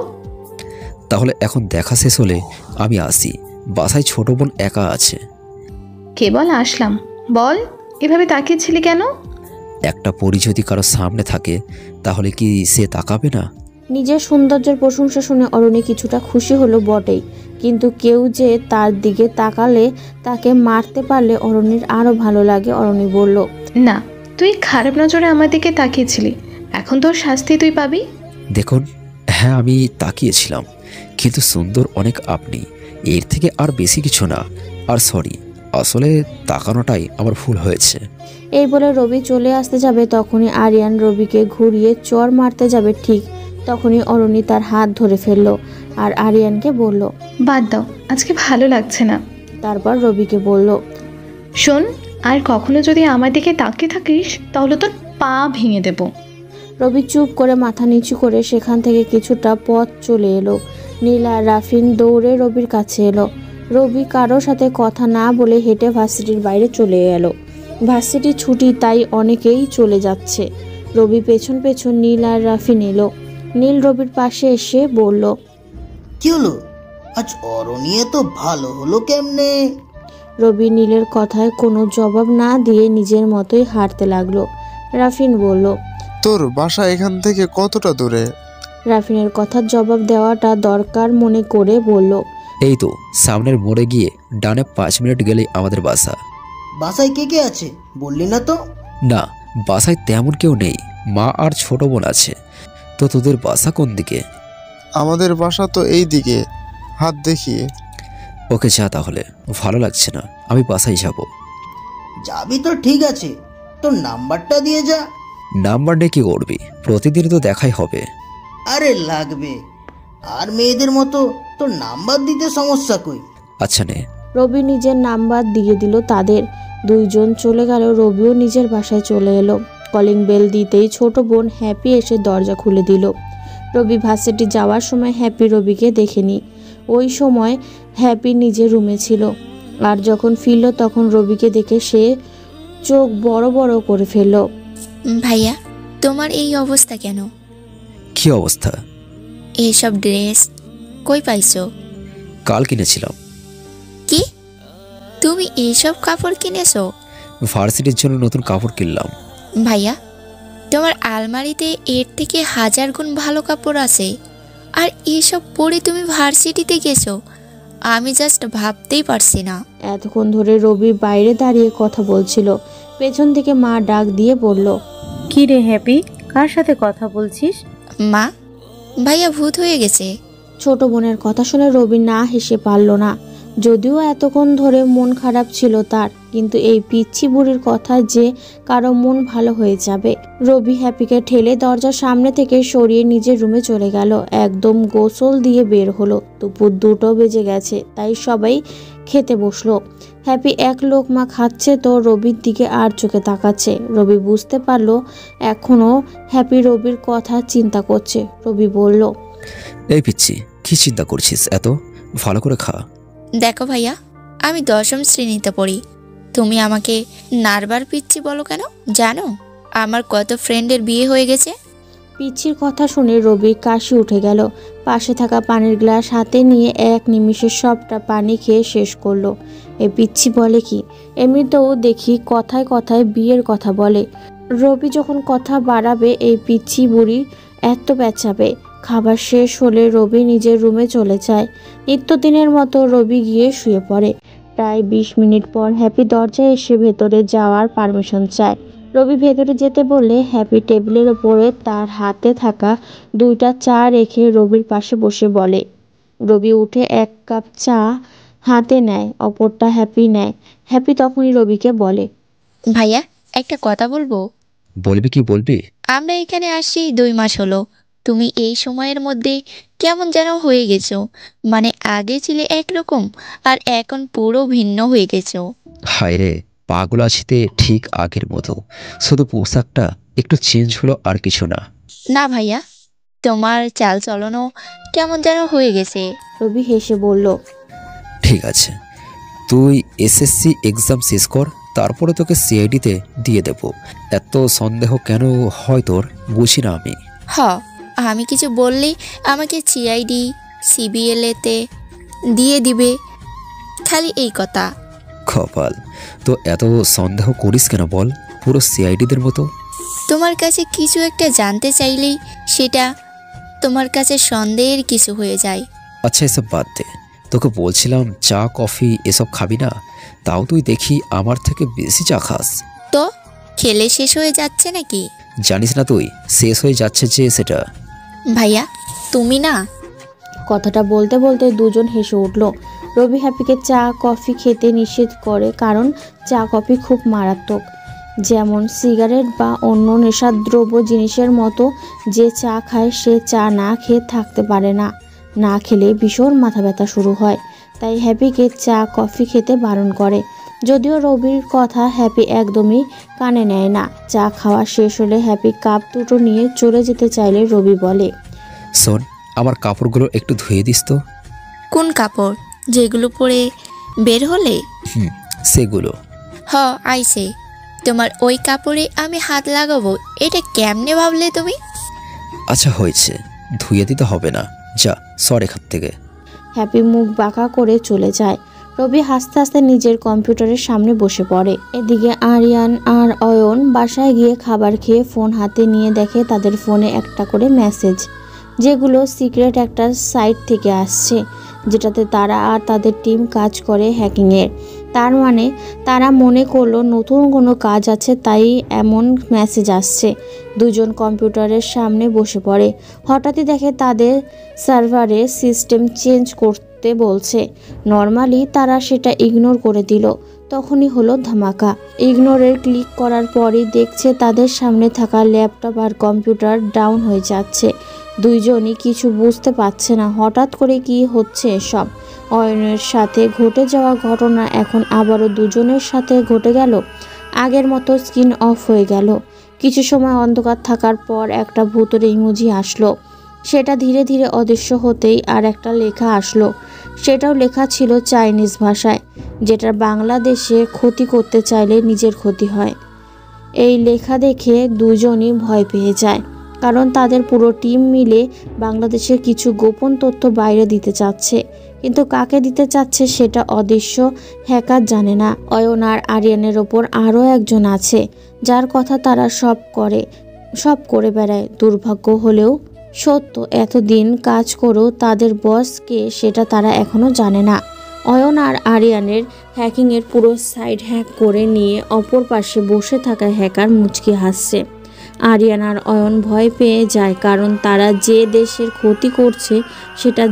তাহলে এখন দেখা শেষ হলে আমি আসি, বাসায় ছোট বোন একা আছে। কেবল আসলাম, বল এভাবে তাকিয়েছিলি কেন? একটা পরি যদি কারো সামনে থাকে তাহলে কি সে তাকাবে না? নিজের সৌন্দর্যের প্রশংসা শুনে অরণি কিছুটা খুশি হলো বটেই, কিন্তু কেউ যে তার দিকে তাকালে তাকে মারতে পারলে অরণির আরও ভালো লাগে। অরণি বলল, না, তুই খারাপ নজরে আমার দিকে তাকিয়েছিলি, এখন তোর শাস্তি তুই পাবি। দেখুন, হ্যাঁ আমি তাকিয়েছিলাম, কিন্তু সুন্দর অনেক আপনি, এর থেকে আর বেশি কিছু না। আর সরি, আসলে তাকানোটাই আমার ভুল হয়েছে। এই বলে রবি চলে আসতে যাবে তখনই আরিয়ান রবিকে ঘুরিয়ে চর মারতে যাবে ঠিক তখনই অরণি তার হাত ধরে ফেলল আর আরিয়ানকে বলল, বাদ দাও, আজকে ভালো লাগছে না। তারপর রবিকে বলল, শোন, আর কখনো যদি আমার দিকে তাকিয়ে থাকিস তাহলে তোর পা ভেঙে দেব। রবি চুপ করে মাথা নিচু করে সেখান থেকে কিছুটা পথ চলে এলো। নীল আর রাফিন দৌড়ে রবির কাছে এলো। রবি কারোর সাথে কথা না বলে হেঁটে ভার্সিটির বাইরে চলে এলো। ভার্সিটি ছুটি, তাই অনেকেই চলে যাচ্ছে। রবি পেছন পেছন নীল আর রাফিন এলো। নীল রবির পাশে এসে বলল, কি হলো আজ অরণি তো ভালো হলো কেমনে? রবি নীলের কথায় কোনো জবাব না দিয়ে নিজের মতোই হাঁটতে লাগলো। রাফিন বলল, তোর বাসা এখান থেকে কতটা দূরে? রাফিনের কথার জবাব দেওয়াটা দরকার মনে করে বলল, এই তো সামনের মোড়ে গিয়ে ডানে 5 মিনিট গেলেই আমাদের বাসা। বাসায় কে কে আছে বললি না তো? না, বাসায় তেমন কেউ নেই, মা আর ছোট বোন আছে। তো তোদের বাসা কোন দিকে? আমাদের বাসা তো এই দিকে, হাত দেখিয়ে। ওকে যা, তাহলে ভালো লাগছে না, আমি বাসায় যাব। যাবি তো ঠিক আছে, তোর নাম্বারটা দিয়ে যা। নাম্বার নিয়ে কি করবি? প্রতিদিন তো দেখাই হবে। আরে লাগবে, আর মেয়েদের মতো তোর নাম্বার দিতে সমস্যা কই? আচ্ছা নে। রবি নিজের নাম্বার দিয়ে দিল তাদের। দুইজন চলে গেল। রবিও নিজের বাসায় চলে এলো। কলিং বেল দিতেই ছোট বোন হ্যাপি এসে দরজা খুলে দিল। রবি ভার্সিটি যাওয়ার সময় হ্যাপি রবিকে দেখেনি। ওই সময় হ্যাপি নিজের রুমে ছিল। আর যখন ফিরল তখন রবিকে দেখে সে চোখ বড় বড় করে ফেলল। ভাইয়া, তোমার এই অবস্থা কেন? কি অবস্থা? এইসব ড্রেস কই পাইছো? কাল কিনেছিলাম। কি, তুমি এইসব কাপড় কিনেছো? ভার্সিটির জন্য নতুন কাপড় কিনলাম। ভাইয়া, তোমার আলমারিতে এর থেকে 1000 গুণ ভালো কাপড় আছে, আর এসব পড়ে তুমি ভার্সিটিতে গেছো, আমি জাস্ট ভাবতেই পারছি না। এতক্ষণ ধরে রবি বাইরে দাঁড়িয়ে কথা বলছিল। পেছন থেকে মা ডাক দিয়ে বলল, কি রে হ্যাপি, কার সাথে কথা বলছিস? মা, ভাইয়া ভূত হয়ে গেছে। ছোট বোনের কথা শুনে রবি না হেসে পারল না। যদিও এতক্ষণ ধরে মন খারাপ ছিল তার, কিন্তু এই পিচ্ছি বুড়ির কথা যে কারো মন ভালো হয়ে যাবে। রবি হ্যাপিকে ঠেলে দরজার সামনে থেকে সরিয়ে নিজের রুমে চলে গেল। একদম গোসল দিয়ে বের হলো। দুপুর 2টো বেজে গেছে, তাই সবাই খেতে বসলো। হ্যাপি এক লোকমা খাচ্ছে তো রবির দিকে আর চোখে তাকাচ্ছে। রবি বুঝতে পারলো এখনো হ্যাপি রবির কথা চিন্তা করছে। রবি বলল, এই পিচ্ছি, কি চিন্তা করছিস এত? ভালো করে খা। দেখো ভাইয়া, আমি 10ম শ্রেণীতে পড়ি, তুমি আমাকে নারবার পিচ্ছি বলো কেন? জানো আমার কত ফ্রেন্ডের বিয়ে হয়ে গেছে? পিচ্ছির কথা শুনে রবির কাশি উঠে গেল। পাশে থাকা পানির গ্লাস হাতে নিয়ে এক নিমিষে সবটা পানি খেয়ে শেষ করলো। এ পিচ্ছি বলে কি? এমনিতেও দেখি কথায় কথায় বিয়ের কথা বলে। রবি যখন কথা বাড়াবে এই পিচ্ছি বুড়ি এত পেঁচাবে। খাবার শেষ হলে রবি নিজের রুমে চলে যায়। নিত্যদিনের মতো রবি গিয়ে শুয়ে পড়ে। প্রায় 20 মিনিট পর হ্যাপি দরজায় এসে ভেতরে যাওয়ার পারমিশন চায়। রবি ভেতরে যেতে বললে হ্যাপি টেবিলের ওপরে তার হাতে থাকা 2টা চা রেখে রবির পাশে বসে বলে। রবি উঠে 1 কাপ চা হাতে নেয়, অপরটা হ্যাপি নেয়। হ্যাপি তখনই রবিকে বলে, ভাইয়া একটা কথা বলবো? বলবি কি বলবি? আমরা এখানে আসছি 2 মাস হলো, তুমি এই সময়ের মধ্যে কেমন যেন হয়ে গেছো। মানে আগে ছিলে একরকম আর এখন পুরো ভিন্ন হয়ে গেছো। হায় রে, পাগলাছিতে ঠিক আগের মতো, শুধু পোশাকটা একটু চেঞ্জ হলো আর কিছু না। না ভাইয়া, তোমার চাল চলনও কেমন যেন হয়ে গেছে। রবি হেসে বলল, ঠিক আছে, তুই এসএসসি এক্সাম শেষ কর, তারপরে তোকে সিআইডিতে দিয়ে দেব। এত সন্দেহ কেন হয় তোর, বুঝি না আমি। আমি কিছু বললেই আমাকে সিআইডি সিবিএলএতে দিয়ে দিবে, খালি এই কথা। কপাল, তো এত সন্দেহ করিস কেন বল, পুরো সিআইডিদের মতো। তোমার কাছে কিছু একটা জানতে চাইলেই সেটা তোমার কাছে সন্দেহের কিছু হয়ে যায়। আচ্ছা এসব বাদ দে, তোকে বলছিলাম চা কফি এসব খাবি না, তাও তুই দেখি আমার থেকে বেশি চা খাস। তো খেলে শেষ হয়ে যাচ্ছে নাকি? জানিস না তুই শেষ হয়ে যাচ্ছে যে সেটা। ভাইয়া তুমি না। কথাটা বলতে বলতে দুজন হেসে উঠল। রবি হ্যাপিকে চা কফি খেতে নিষেধ করে, কারণ চা কফি খুব মারাত্মক। যেমন সিগারেট বা অন্য নেশাদ্রব্য জিনিসের মতো। যে চা খায় সে চা না খেয়ে থাকতে পারে না, না খেলে ভীষণ মাথা ব্যথা শুরু হয়। তাই হ্যাপিকে চা কফি খেতে বারণ করে। যদিও রবির কথা হ্যাপি একদমই কানে নেয় না। চা খাওয়া শেষ হলে হ্যাপি কাপ দুটো নিয়ে চলে যেতে চাইলে রবি বলে, শোন, আমার কাপড়গুলো একটু ধুয়ে দিস তো। কোন কাপড়? যেগুলো পরে বের হলে? সেগুলো। আইসে, তোমার ওই কাপড়ে আমি হাত লাগাবো, এটা কেমনে ভাবলে তুমি? আচ্ছা হয়েছে, ধুয়ে দিতে হবে না, যা সর এখান থেকে। হ্যাপি মুখ বাঁকা করে চলে যায়। রবি হাসতে হাসতে নিজের কম্পিউটারের সামনে বসে পড়ে। এদিকে আরিয়ান আর অয়ন বাসায় গিয়ে খাবার খেয়ে ফোন হাতে নিয়ে দেখে তাদের ফোনে একটা করে মেসেজ, যেগুলো সিক্রেট একটা সাইট থেকে আসছে, যেটাতে তারা আর তাদের টিম কাজ করে হ্যাকিংয়ের। তার মানে তারা মনে করলো নতুন কোনো কাজ আছে, তাই এমন মেসেজ আসছে। দুজন কম্পিউটারের সামনে বসে পড়ে। হঠাৎই দেখে তাদের সার্ভারে সিস্টেম চেঞ্জ করতে বলছে। নর্মালি তারা সেটা ইগনোর করে দিল। তখনই হলো ধামাকা। ইগনোরের ক্লিক করার পরই দেখছে তাদের সামনে থাকা ল্যাপটপ আর কম্পিউটার ডাউন হয়ে যাচ্ছে। দুইজনই কিছু বুঝতে পারছে না হঠাৎ করে কি হচ্ছে সব। অয়নের সাথে ঘটে যাওয়া ঘটনা এখন আবারও দুজনের সাথে ঘটে গেল। আগের মতো স্ক্রিন অফ হয়ে গেল। কিছু সময় অন্ধকার থাকার পর একটা ভূতের ইমোজি আসলো। সেটা ধীরে ধীরে অদৃশ্য হতেই আর একটা লেখা আসলো। সেটাও লেখা ছিল চাইনিজ ভাষায়, যেটার বাংলাদেশে ক্ষতি করতে চাইলে নিজের ক্ষতি হয়। এই লেখা দেখে দুজনই ভয় পেয়ে যায়, কারণ তাদের পুরো টিম মিলে বাংলাদেশের কিছু গোপন তথ্য বাইরে দিতে চাচ্ছে, কিন্তু কাকে দিতে চাচ্ছে সেটা অদৃশ্য হ্যাকার জানে না। অয়ন আর আরিয়ানের ওপর আরও একজন আছে, যার কথা তারা সব করে বেড়ায়। দুর্ভাগ্য হলেও সত্য, এতদিন কাজ করেও তাদের বস কে সেটা তারা এখনও জানে না। অয়ন আর আরিয়ানের হ্যাকিংয়ের পুরো সাইট হ্যাক করে নিয়ে অপর পাশে বসে থাকা হ্যাকার মুচকি হাসছে। আরিয়ান আর অয়ন ভয় পেয়ে যায়, কারণ তারা যে দেশের ক্ষতি করছে সেটা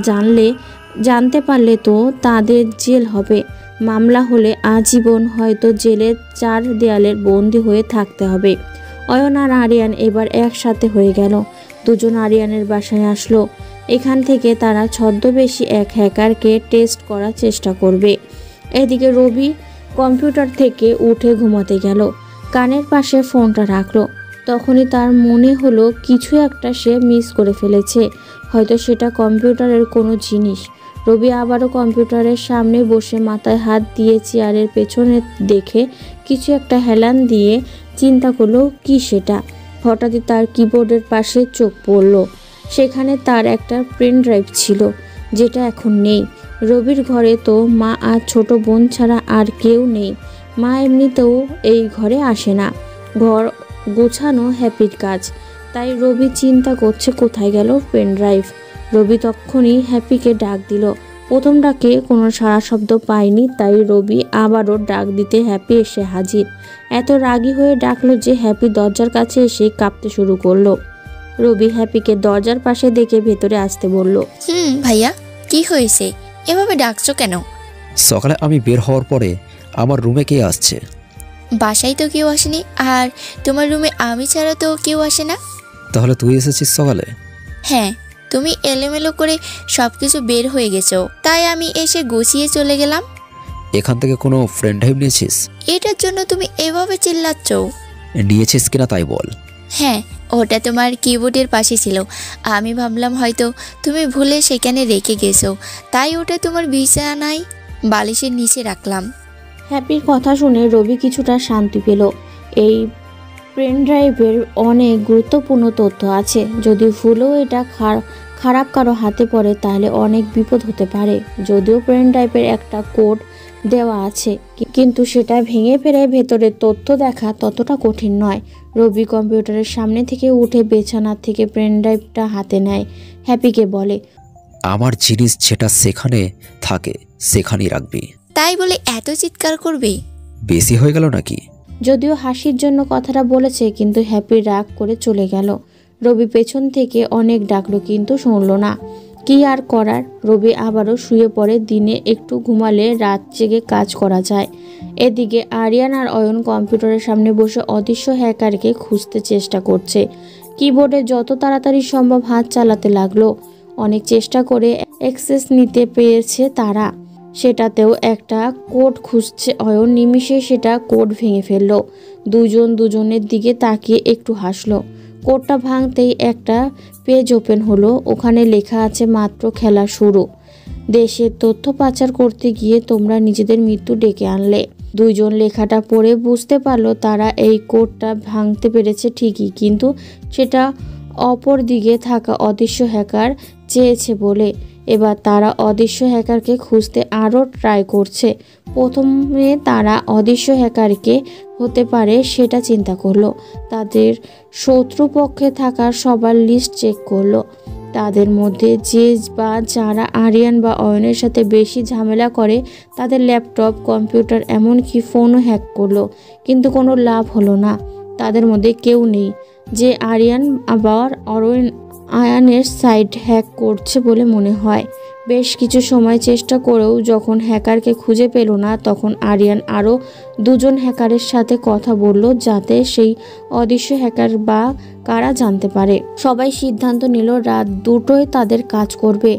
জানতে পারলে তো তাদের জেল হবে। মামলা হলে আজীবন হয়তো জেলের 4 দেয়ালের বন্দি হয়ে থাকতে হবে। অয়ন আর আরিয়ান এবার একসাথে হয়ে গেল। দুজন আরিয়ানের বাসায় আসলো। এখান থেকে তারা ছদ্মবেশী এক হ্যাকারকে টেস্ট করার চেষ্টা করবে। এদিকে রবি কম্পিউটার থেকে উঠে ঘুমাতে গেল। কানের পাশে ফোনটা রাখলো। তখনই তার মনে হলো কিছু একটা সে মিস করে ফেলেছে, হয়তো সেটা কম্পিউটারের কোনো জিনিস। রবি আবারও কম্পিউটারের সামনে বসে মাথায় হাত দিয়ে চেয়ারের পেছনে দেখে কিছু একটা হেলান দিয়ে চিন্তা করলো কি সেটা। হঠাৎই তার কিবোর্ডের পাশে চোখ পড়ল। সেখানে তার একটা পেন ড্রাইভ ছিল, যেটা এখন নেই। রবির ঘরে তো মা আর ছোট বোন ছাড়া আর কেউ নেই। মা এমনিতেও এই ঘরে আসে না। ঘর গোছানো হ্যাপির কাজ, তাই রবি চিন্তা করছে কোথায় গেল পেন ড্রাইভ। রবি তখনই হ্যাপিকে ডাক দিল। প্রথম ডাকে কোনো সাড়া শব্দ পায়নি, তাই রবি আবারও ডাক দিতে হ্যাপি এসে হাজির। এত রাগী হয়ে ডাকলো যে হ্যাপি দরজার কাছে এসে কাঁপতে শুরু করলো। রবি হ্যাপিকে দরজার পাশে দেখে ভেতরে আসতে বলল। ভাইয়া, কি হয়েছে? এভাবে ডাকছো কেন? সকালে আমি বের হওয়ার পরে আমার রুমে কে আসছে? বাসায় তো কেউ আসেনি, আর তোমার রুমে আমি ছাড়া তো কেউ আসে না। তাহলে তুই এসেছিস সকালে? হ্যাঁ, তুমি এলোমেলো করে সবকিছু বের হয়ে গেছো, তাই আমি এসে গুছিয়ে চলে গেলাম। এখান থেকে কোনো ফ্রেন্ড টাইপ নিয়েছিস? এটার জন্য তুমি এভাবে চিল্লাচ্ছ? নিয়েছিস কিনা তাই বল। হ্যাঁ, ওটা তোমার কিবোর্ডের পাশে ছিল। আমি ভাবলাম হয়তো তুমি ভুলে সেখানে রেখে গেছো, তাই ওটা তোমার বিছানায় বালিশের নিচে রাখলাম। হ্যাপির কথা শুনে রবি কিছুটা শান্তি পেল। এই পেন ড্রাইভের অনেক গুরুত্বপূর্ণ তথ্য আছে। যদি ভুলেও এটা খারাপ কারো হাতে পড়ে তাহলে অনেক বিপদ হতে পারে। যদিও পেন ড্রাইভের একটা কোড দেওয়া আছে, কিন্তু সেটা ভেঙে ফেলে ভেতরের তথ্য দেখা ততটা কঠিন নয়। রবি কম্পিউটারের সামনে থেকে উঠে বিছানা থেকে পেন ড্রাইভটা হাতে নেয়। হ্যাপিকে বলে, আমার জিনিস যেটা সেখানে থাকে সেখানেই রাখবি। তাই বলে এত চিৎকার করবে? বেশি হয়ে গেল নাকি? যদিও হাসির জন্য কথাটা বলেছে, কিন্তু হ্যাপি রাগ করে চলে গেল। রবি পেছন থেকে অনেক ডাকলো, কিন্তু শুনল না। কি আর করার, রবি আবারও শুয়ে পড়ে। দিনে একটু ঘুমালে রাত জেগে কাজ করা যায়। এদিকে আরিয়ান আর অয়ন কম্পিউটারের সামনে বসে অদৃশ্য হ্যাকারকে খুঁজতে চেষ্টা করছে। কিবোর্ডে যত তাড়াতাড়ি সম্ভব হাত চালাতে লাগলো। অনেক চেষ্টা করে অ্যাক্সেস নিতে পেরেছে তারা। সেটাতেও একটা কোড খুঁজছে অয়ন। নিমিষে সেটা কোড ভেঙে ফেললো। দুজন দুজনের দিকে তাকিয়ে একটু হাসলো। কোডটা ভাঙতেই একটা পেজ ওপেন হলো। ওখানে লেখা আছে, মাত্র খেলা শুরু। দেশের তথ্য পাচার করতে গিয়ে তোমরা নিজেদের মৃত্যু ডেকে আনলে। দুইজন লেখাটা পড়ে বুঝতে পারলো তারা এই কোডটা ভাঙতে পেরেছে ঠিকই, কিন্তু সেটা অপর দিকে থাকা অদৃশ্য হ্যাকার চেয়েছে বলে। এবার তারা অদৃশ্য হ্যাকারকে খুঁজতে আরও ট্রাই করছে। প্রথমে তারা অদৃশ্য হ্যাকারকে হতে পারে সেটা চিন্তা করলো। তাদের শত্রুপক্ষে থাকা সবার লিস্ট চেক করলো। তাদের মধ্যে যে বা যারা আরিয়ান বা অয়নের সাথে বেশি ঝামেলা করে তাদের ল্যাপটপ, কম্পিউটার, এমনকি ফোনও হ্যাক করলো, কিন্তু কোনো লাভ হলো না। তাদের মধ্যে কেউ নেই যে আরিয়ান আবার আয়ানের সাইট হ্যাক করছে বলে মনে হয়। বেশ কিছু সময় চেষ্টা করেও যখন হ্যাকারকে খুঁজে পেল না, তখন আরিয়ান আরও দুজন হ্যাকারের সাথে কথা বলল, যাতে সেই অদৃশ্য হ্যাকার বা কারা জানতে পারে। সবাই সিদ্ধান্ত নিল রাত 2টোয় তাদের কাজ করবে।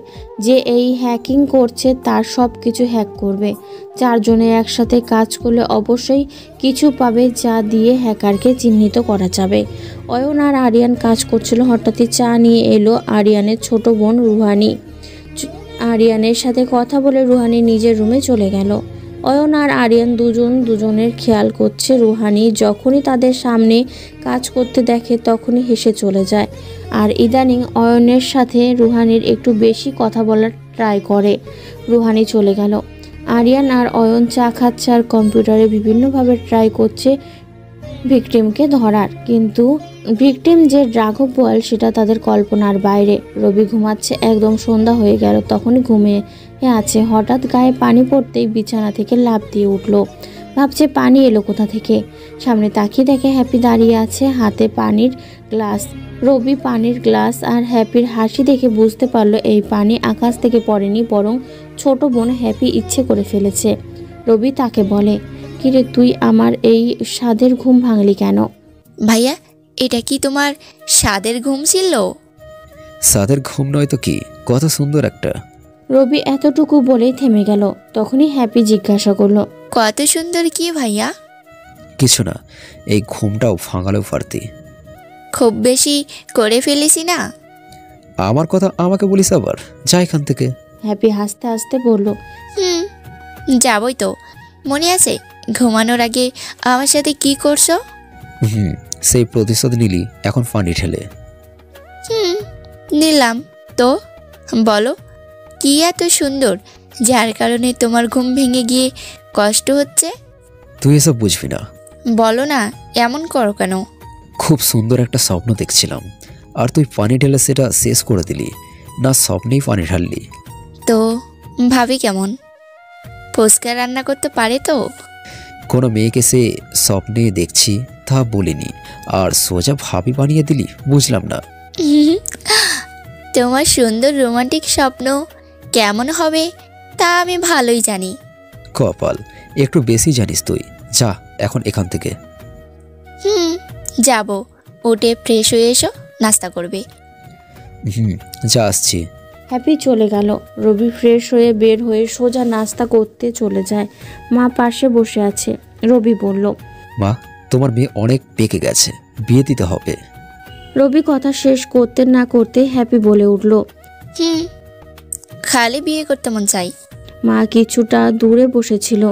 যে এই হ্যাকিং করছে তার সব কিছু হ্যাক করবে। 4 জনে একসাথে কাজ করলে অবশ্যই কিছু পাবে, যা দিয়ে হ্যাকারকে চিহ্নিত করা যাবে। অয়ন আর আরিয়ান কাজ করছিল। হঠাৎই চা নিয়ে এলো আরিয়ানের ছোট বোন রুহানি। আরিয়ানের সাথে কথা বলে রুহানি নিজের রুমে চলে গেল। অয়ন আর আরিয়ান দুজনের খেয়াল করছে। রুহানি যখনই তাদের সামনে কাজ করতে দেখে তখনই হেসে চলে যায়। আর ইদানিং অয়নের সাথে রুহানির একটু বেশি কথা বলার ট্রাই করে। রুহানি চলে গেল। আরিয়ান আর অয়ন চা খাচ্ছে আর কম্পিউটারে বিভিন্নভাবে ট্রাই করছে ভিকটিমকে ধরার, কিন্তু ভিকটিম যে রাঘব বোয়াল সেটা তাদের কল্পনার বাইরে। রবি ঘুমাচ্ছে, একদম সন্ধ্যা হয়ে গেল, তখনই ঘুমিয়ে আছে। হঠাৎ গায়ে পানি পড়তেই বিছানা থেকে লাফ দিয়ে উঠল। ভাবছে পানি এলো কোথা থেকে। সামনে তাকিয়ে দেখে হ্যাপি দাঁড়িয়ে আছে, হাতে পানির গ্লাস। রবি পানির গ্লাস আর হ্যাপির হাসি দেখে বুঝতে পারলো এই পানি আকাশ থেকে পড়েনি, বরং ছোট বোন হ্যাপি ইচ্ছে করে ফেলেছে। রবি তাকে বলে, কিরে তুই আমার এই স্বাদের ঘুম ভাঙলি কেন? ভাইয়া, এটা কি তোমার স্বাদের ঘুম ছিল? স্বাদের ঘুম নয় তো কি, কত সুন্দর একটা। রবি এতটুকু বলেই থেমে গেল। তখনই হ্যাপি জিজ্ঞাসা করলো, কত সুন্দর কি ভাইয়া? কিছু না, এই ঘুমটাও ভাঙালেও পারতি। খুব বেশি করে ফেলেছি না? আমার কথা আমাকে বলিস আবার, যা এখান থেকে। হ্যাপি হাসতে হাসতে বলল, যাবই তো। মনে আছে ঘুমানোর আগে আমার সাথে কি করছো? সেই প্রতিশোধ নিলি এখন পানি ঠেলে। নিলাম তো। বলো কি এত সুন্দর যার কারণে তোমার ঘুম ভেঙে গিয়ে কষ্ট হচ্ছে? তুই এসব বুঝবি না। বলো না, এমন করো কেন? খুব সুন্দর একটা স্বপ্ন দেখছিলাম, আর তুই পানি ঢেলে সেটা শেষ করে দিলি। না স্বপ্নেই পানি ঢাললি। তো ভাবি কেমন? ফুচকা রান্না করতে পারে তো? কোনো মেয়েকে সে স্বপ্নে দেখছি তা বলিনি, আর সোজা ভাবি বানিয়ে দিলি, বুঝলাম না। তোমার সুন্দর রোমান্টিক স্বপ্ন কেমন হবে তা আমি ভালোই জানি। কপাল, একটু বেশি জানিস তুই। যা এখন এখান থেকে। যাব। উঠে ফ্রেশ হয়ে এসো, নাস্তা করবে। যা আসছি। হ্যাপি চলে গেল। রবি ফ্রেশ হয়ে বের হয়ে সোজা নাস্তা করতে চলে যায়। মা পাশে বসে আছে। রবি বলল, মা, তোমার মেয়ে অনেক পেকে গেছে, বিয়ে দিতে হবে। রবি কথা শেষ করতে না করতে হ্যাপি বলে উঠল, খালি বিয়ে করতে মন চাই। মা কিছুটা দূরে বসেছিল,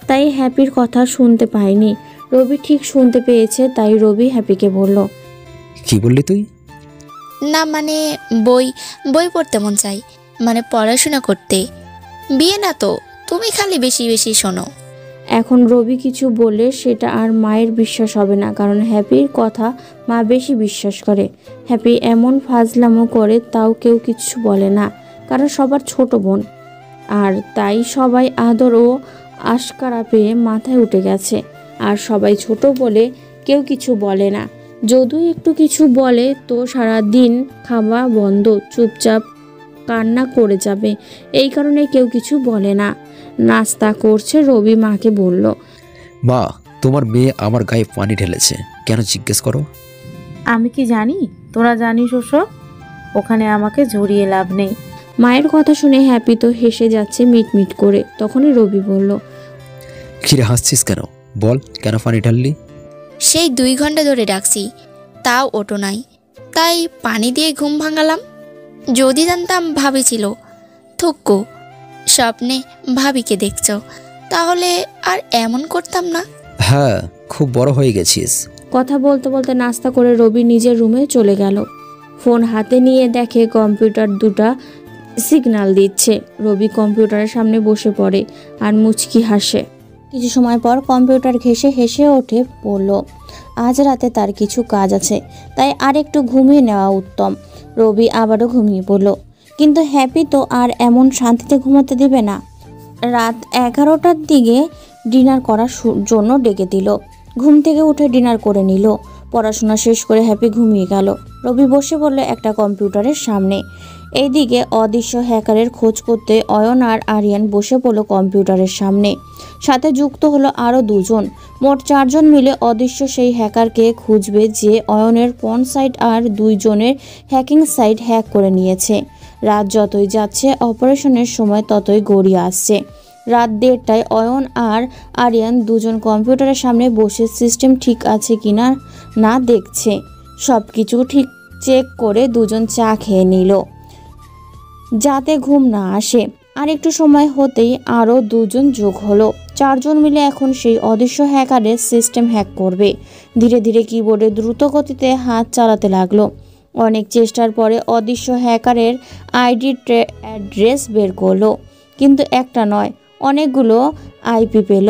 তাই হ্যাপির কথা শুনতে পায়নি। রবি ঠিক শুনতে পেয়েছে, তাই রবি হ্যাপিকে বলল, কি বললি তুই? না মানে বই বই পড়তে মন চাই, মানে পড়াশোনা করতে। বিয়ে না তো, তুমি খালি বেশি বেশি শোনো। এখন রবি কিছু বললে সেটা আর মায়ের বিশ্বাস হবে না, কারণ হ্যাপির কথা মা বেশি বিশ্বাস করে। হ্যাপি এমন ফাজলামো করে তাও কেউ কিছু বলে না, কারণ সবার ছোট বোন। আর তাই সবাই আদর ও আশকারা পেয়ে মাথায় উঠে গেছে। আর সবাই ছোট বলে কেউ কিছু বলে না। যদিও একটু কিছু বলে তো সারা দিন খাওয়া বন্ধ, চুপচাপ কান্না করে যাবে। এই কারণে কেউ কিছু বলে না। নাস্তা করছে রবি মাকে বলল, মা, তোমার মেয়ে আমার গায়ে পানি ঢেলেছে কেন জিজ্ঞেস করো। আমি কি জানি? তোরা জানিস ওসব? ওখানে আমাকে জড়িয়ে লাভ নেই। মায়ের কথা শুনে হ্যাপি তো হেসে যাচ্ছে মিটমিট করে। তখনই রবি বলল, খিরে হাসছিস কেন? বল, কেন পানি ঢাললি? সেই 2 ঘন্টা ধরে ডাকছি, তাও ওঠো নাই, তাই পানি দিয়ে ঘুম ভাঙালাম। যদি জানতাম ভাবি ছিল, থুক্কু স্বপ্নে ভাবিকে দেখছ, তাহলে আর এমন করতাম না। হ্যাঁ, খুব বড় হয়ে গেছিস। কথা বলতে বলতে নাস্তা করে রবি নিজের রুমে চলে গেল। ফোন হাতে নিয়ে দেখে কম্পিউটার দুটা সিগন্যাল দিচ্ছে। রবি কম্পিউটারের সামনে বসে পড়ে আর মুচকি হাসে। কিছু সময় পর কম্পিউটার ঘেঁষে হেসে ওঠে পড়ল, আজ রাতে তার কিছু কাজ আছে, তাই আর একটু ঘুমিয়ে নেওয়া উত্তম। রবি আবারও ঘুমিয়ে পড়ল, কিন্তু হ্যাপি তো আর এমন শান্তিতে ঘুমোতে দেবে না। রাত 11টার দিকে ডিনার করার জন্য ডেকে দিল। ঘুম থেকে উঠে ডিনার করে নিল। পড়াশোনা শেষ করে হ্যাপি ঘুমিয়ে গেল। রবি বসে পড়ল একটা কম্পিউটারের সামনে। এইদিকে অদৃশ্য হ্যাকারের খোঁজ করতে অয়ন আর আরিয়ান বসে পড়ল কম্পিউটারের সামনে। সাথে যুক্ত হলো আরও 2 জন। মোট 4 জন মিলে অদৃশ্য সেই হ্যাকারকে খুঁজবে যে অয়নের পর্ন সাইট আর 2 জনের হ্যাকিং সাইট হ্যাক করে নিয়েছে। রাত যতই যাচ্ছে অপারেশনের সময় ততই গড়িয়ে আসছে। রাত 1:30টায় অয়ন আর আরিয়ান 2 জন কম্পিউটারের সামনে বসে সিস্টেম ঠিক আছে কিনা না দেখছে। সব কিছু ঠিক চেক করে 2 জন চা খেয়ে নিল যাতে ঘুম না আসে। আর একটু সময় হতেই আরও 2 জন যোগ হলো। 4 জন মিলে এখন সেই অদৃশ্য হ্যাকারের সিস্টেম হ্যাক করবে। ধীরে ধীরে কিবোর্ডে দ্রুত গতিতে হাত চালাতে লাগলো। অনেক চেষ্টার পরে অদৃশ্য হ্যাকারের আইডি অ্যাড্রেস বের করলো, কিন্তু একটা নয় অনেকগুলো আইপি পেল।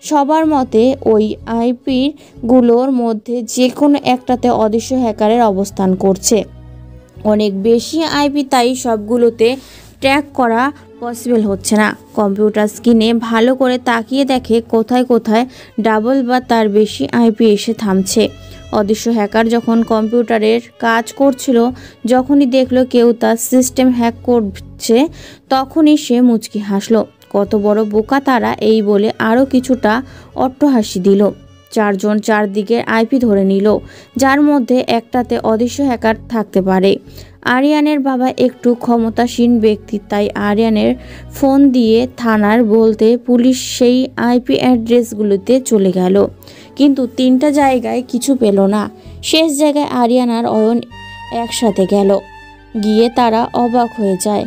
সবার মতে ওই আইপিগুলোর মধ্যে যে কোনো একটাতে অদৃশ্য হ্যাকারের অবস্থান করছে। অনেক বেশি আইপি, তাই সবগুলোতে ট্র্যাক করা পসিবল হচ্ছে না। কম্পিউটার স্ক্রিনে ভালো করে তাকিয়ে দেখে কোথায় কোথায় ডাবল বা তার বেশি আইপি এসে থামছে। অদৃশ্য হ্যাকার যখন কম্পিউটারের কাজ করছিল, যখনই দেখলো কেউ তার সিস্টেম হ্যাক করছে, তখনই সে মুচকি হাসলো। কত বড় বোকা তারা, এই বলে আরও কিছুটা অট্টহাসি দিল। 4 জন 4 দিকের আইপি ধরে নিল, যার মধ্যে একটাতে অদৃশ্য হ্যাকার থাকতে পারে। আরিয়ানের বাবা একটু ক্ষমতাসীন ব্যক্তি, তাই আরিয়ানের ফোন দিয়ে থানার বলতে পুলিশ সেই আইপি অ্যাড্রেসগুলোতে চলে গেল, কিন্তু 3টা জায়গায় কিছু পেল না। শেষ জায়গায় আরিয়ান আর অয়ন একসাথে গেল। গিয়ে তারা অবাক হয়ে যায়।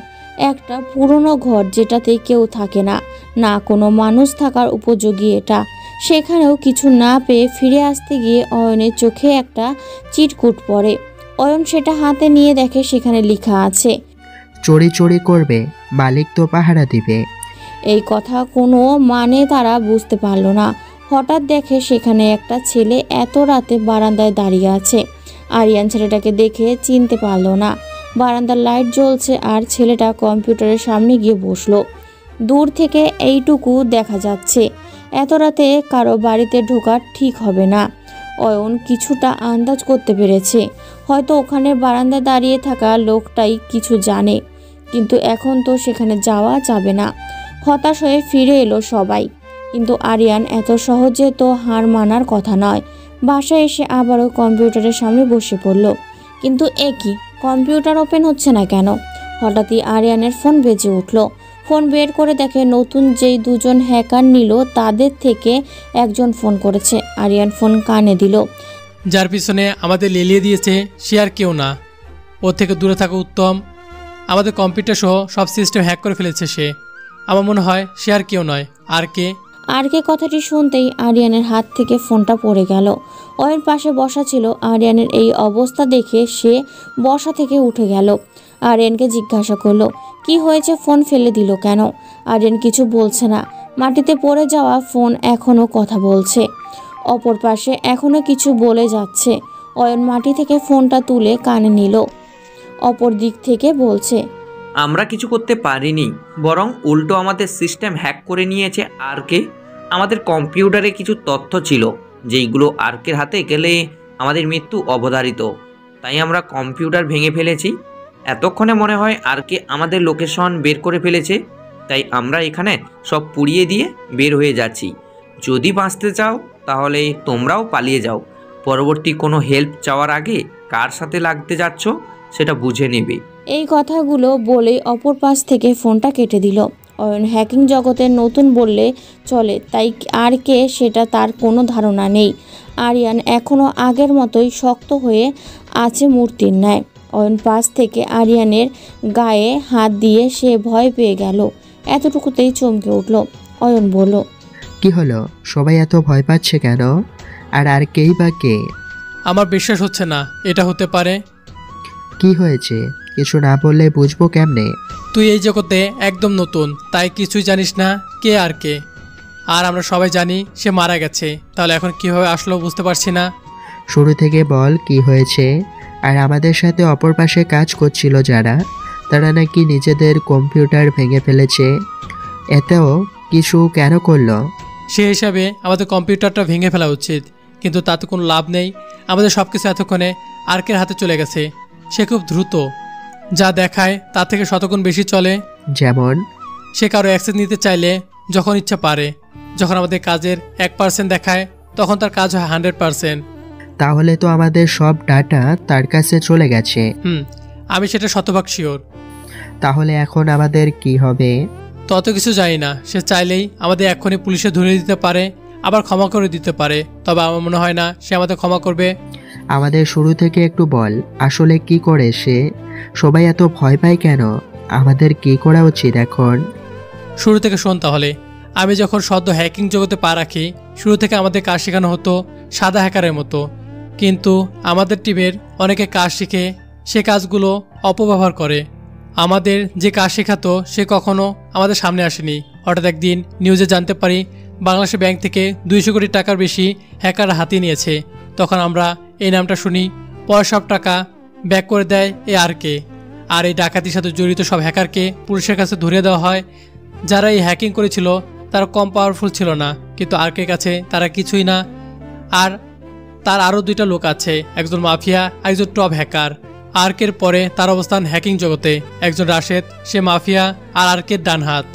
একটা পুরনো ঘর, যেটাতে কেউ থাকে না, না কোনো মানুষ থাকার উপযোগী এটা। সেখানেও কিছু না পেয়ে ফিরে আসতে গিয়ে অয়নের চোখে একটা চিটকুট পড়ে। অয়ন সেটা হাতে নিয়ে দেখে সেখানে লেখা আছে, চোরি চোরি করবে, মালিক তো পাহারা দিবে। এই কথা কোনো মানে তারা বুঝতে পারল না। হঠাৎ দেখে সেখানে একটা ছেলে এত রাতে বারান্দায় দাঁড়িয়ে আছে। আরিয়ান ছেলেটাকে দেখে চিনতে পারল না। বারান্দার লাইট জ্বলছে আর ছেলেটা কম্পিউটারের সামনে গিয়ে বসলো। দূর থেকে এইটুকু দেখা যাচ্ছে, এত রাতে কারো বাড়িতে ঢোকা ঠিক হবে না। অয়ন কিছুটা আন্দাজ করতে পেরেছে, হয়তো ওখানে বারান্দায় দাঁড়িয়ে থাকা লোকটাই কিছু জানে, কিন্তু এখন তো সেখানে যাওয়া যাবে না। হতাশ হয়ে ফিরে এলো সবাই, কিন্তু আরিয়ান এত সহজে তো হার মানার কথা নয়। বাসায় এসে আবারও কম্পিউটারের সামনে বসে পড়ল, কিন্তু একই কম্পিউটার ওপেন হচ্ছে না কেন? হঠাৎই আরিয়ানের ফোন বেজে উঠল। ফোন বের করে দেখে নতুন যেই 2 জন হ্যাকার নিল, তাদের থেকে একজন ফোন করেছে। আরিয়ান ফোন কানে দিল। যার পিছনে আমাদের লেলিয়ে দিয়েছে সে আর কেউ না, ওর থেকে দূরে থাকা উত্তম। আমাদের কম্পিউটার সহ সব সিস্টেম হ্যাক করে ফেলেছে সে। আমার মনে হয় সে আর কেউ নয়। আর কে কথাটি শুনতেই আরিয়ানের হাত থেকে ফোনটা পড়ে গেল। অয়ন পাশে বসা ছিল। আরিয়ানের এই অবস্থা দেখে সে বসা থেকে উঠে গেল। আরিয়ানকে জিজ্ঞাসা করলো, কি হয়েছে, ফোন ফেলে দিল কেন? আরিয়ান কিছু বলছে না। মাটিতে পড়ে যাওয়া ফোন এখনও কথা বলছে। অপর পাশে এখনও কিছু বলে যাচ্ছে। অয়ন মাটি থেকে ফোনটা তুলে কানে নিল। অপর দিক থেকে বলছে, আমরা কিছু করতে পারিনি, বরং উল্টো আমাদের সিস্টেম হ্যাক করে নিয়েছে আরকে। আমাদের কম্পিউটারে কিছু তথ্য ছিল, যেইগুলো আরকের হাতে গেলে আমাদের মৃত্যু অবধারিত। তাই আমরা কম্পিউটার ভেঙে ফেলেছি। এতক্ষণে মনে হয় আরকে আমাদের লোকেশন বের করে ফেলেছে, তাই আমরা এখানে সব পুড়িয়ে দিয়ে বের হয়ে যাচ্ছি। যদি বাঁচতে চাও তাহলে তোমরাও পালিয়ে যাও। পরবর্তী কোনো হেল্প চাওয়ার আগে কার সাথে লাগতে যাচ্ছ সেটা বুঝে নেবে। এই কথাগুলো বলেই অপর পাশ থেকে ফোনটা কেটে দিল। অয়ন হ্যাকিং জগতে নতুন বললে চলে, তাই আর কে সেটা তার কোনো ধারণা নেই। আরিয়ান এখনও আগের মতোই শক্ত হয়ে আছে মূর্তির ন্যায়। অয়ন পাশ থেকে আরিয়ানের গায়ে হাত দিয়ে সে ভয় পেয়ে গেল। এতটুকুতেই চমকে উঠল। অয়ন বলল, কি হলো, সবাই এত ভয় পাচ্ছে কেন? আর কেই বা কে? আমার বিশ্বাস হচ্ছে না এটা হতে পারে। কি হয়েছে? কিছু না বললে বুঝবো কেমনে? তুই এই জগতে একদম নতুন, তাই কিছুই জানিস না কে আর কে। আর আমরা সবাই জানি সে মারা গেছে, তাহলে এখন কিভাবে আসলো বুঝতে পারছি না। শুরু থেকে বল কি হয়েছে। আর আমাদের সাথে অপর পাশে কাজ করছিল যারা, তারা নাকি নিজেদের কম্পিউটার ভেঙে ফেলেছে। এতেও কিছু কেন করলো? সে হিসাবে আমাদের কম্পিউটারটা ভেঙে ফেলা উচিত, কিন্তু তাতে কোনো লাভ নেই। আমাদের সব কিছু এতক্ষণে আরকের হাতে চলে গেছে। সে খুব দ্রুত, যা দেখায় তার থেকে শতগুণ বেশি চলে। যেমন সে কারো অ্যাক্সেস নিতে চাইলে যখন ইচ্ছা পারে। যখন আমাদের কাজের 1% দেখায়, তখন তার কাজ হয় 100%। তাহলে তো আমাদের সব ডাটা তার কাছে চলে গেছে। আমি সেটা শতভাগ শিওর। তাহলে এখন আমাদের কি হবে? তত কিছু জানি না। সে চাইলেই আমাদের এক্ষুনি পুলিশে ধরে দিতে পারে, আবার ক্ষমা করে দিতে পারে। তবে আমার মনে হয় না সে আমাদের ক্ষমা করবে। আমাদের শুরু থেকে একটু বল, আসলে কি করে সে? সবাই এত ভয় পায় কেন? আমাদের কি করা উচিত এখন? শুরু থেকে শোন তাহলে। আমি যখন সদ্য হ্যাকিং জগতে পা রাখি, শুরু থেকে আমাদের কাজ শেখানো হতো সাদা হ্যাকারের মতো। কিন্তু আমাদের টিমের অনেকে কাজ শিখে সে কাজগুলো অপব্যবহার করে। আমাদের যে কাজ শেখাতো সে কখনো আমাদের সামনে আসেনি। হঠাৎ একদিন নিউজে জানতে পারি বাংলাদেশ ব্যাংক থেকে 200 কোটি টাকার বেশি হ্যাকার হাতিয়ে নিয়েছে। তখন আমরা এই নামটা শুনি, পরে সব টাকা ব্যাক করে দেয় এই আরকে। আর এই ডাকাতির সাথে জড়িত সব হ্যাকারকে পুলিশের কাছে ধরিয়ে দেওয়া হয়। যারা এই হ্যাকিং করেছিল তারা কম পাওয়ারফুল ছিল না, কিন্তু আরকের কাছে তারা কিছুই না। আর তার আরও 2টা লোক আছে, একজন মাফিয়া, একজন টপ হ্যাকার। আরকের পরে তার অবস্থান হ্যাকিং জগতে। একজন রাশেদ, সে মাফিয়া আর আরকের ডান হাত।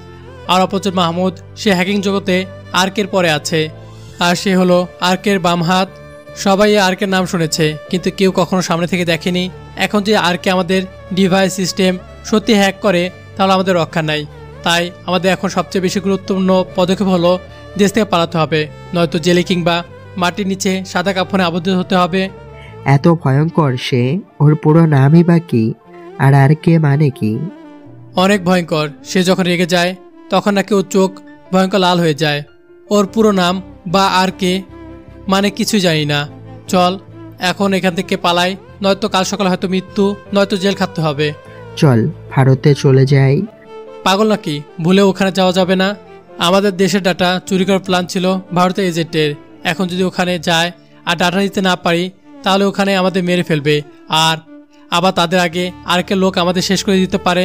আর অপরজন মাহমুদ, সে হ্যাকিং জগতে আরকের পরে আছে। আর সে হলো আরকের বাম হাত। সবাই আরকের নাম শুনেছে, কিন্তু কেউ কখনো সামনে থেকে দেখেনি। এখন যে আরকে আমাদের ডিভাইস সিস্টেম সত্যি হ্যাক করে, তাহলে আমাদের রক্ষা নাই। তাই আমাদের এখন সবচেয়ে বেশি গুরুত্বপূর্ণ পদক্ষেপ হলো দেশ থেকে পালাতে হবে, নয়তো জেলে কিংবা মাটির নিচে সাদা কাফনে আবদ্ধ হতে হবে। এত ভয়ঙ্কর সে? ওর পুরো নামই বা কি? আর আরকে মানে কি? অনেক ভয়ঙ্কর। সে যখন রেগে যায় তখন নাকি ওর চোখ ভয়ঙ্কর লাল হয়ে যায়। ওর পুরো নাম বা আরকে মানে কিছুই জানি না। চল এখন এখান থেকে পালাই, নয়তো কাল সকালে হয়তো মৃত্যু, নয়তো জেল খাটতে হবে। চল ভারতে চলে যাই। পাগল নাকি? ভুলে ওখানে যাওয়া যাবে না। আমাদের দেশের ডাটা চুরি করার প্ল্যান ছিল ভারতের এজেন্টের। এখন যদি ওখানে যায় আর ডাটা দিতে না পারি, তাহলে ওখানে আমাদের মেরে ফেলবে। আর আবার তাদের আগে আরেকের লোক আমাদের শেষ করে দিতে পারে।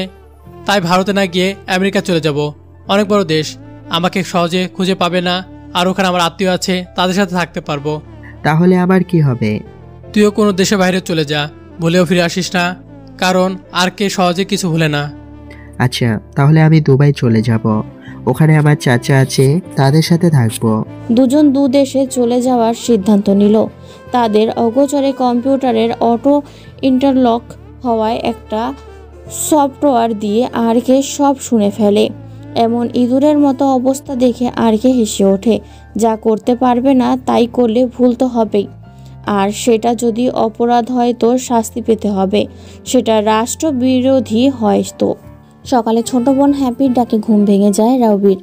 তাই ভারতে না গিয়ে আমেরিকা চলে যাব। অনেক বড় দেশ, আমাকে সহজে খুঁজে পাবে না। আর ওখানে আমার আত্মীয় আছে, তাদের সাথে থাকতে পারবো। তাহলে আমার কি হবে? তুইও কোনো দেশের বাইরে চলে যা, ভুলেও ফিরে আসিস না, কারণ আর কে সহজে কিছু ভুলে না। আচ্ছা, তাহলে আমি দুবাই চলে যাব। ওখানে আমার চাচা আছে, তাদের সাথে থাকবো। দুজন দু দেশে চলে যাওয়ার সিদ্ধান্ত নিল। তাদের অগোচরে কম্পিউটারের অটো ইন্টারলক হওয়ায় একটা সফটওয়্যার দিয়ে আরকে সব শুনে ফেলে। এমন ইঁদুরের মতো অবস্থা দেখে আরকে হেসে ওঠে। যা করতে পারবে না তাই করলে ভুল তো হবেই, আর সেটা যদি অপরাধ হয় তো শাস্তি পেতে হবে, সেটা রাষ্ট্রবিরোধী হয় তো। সকালে ছোট বোন হ্যাপির ডাকে ঘুম ভেঙে যায় রবির।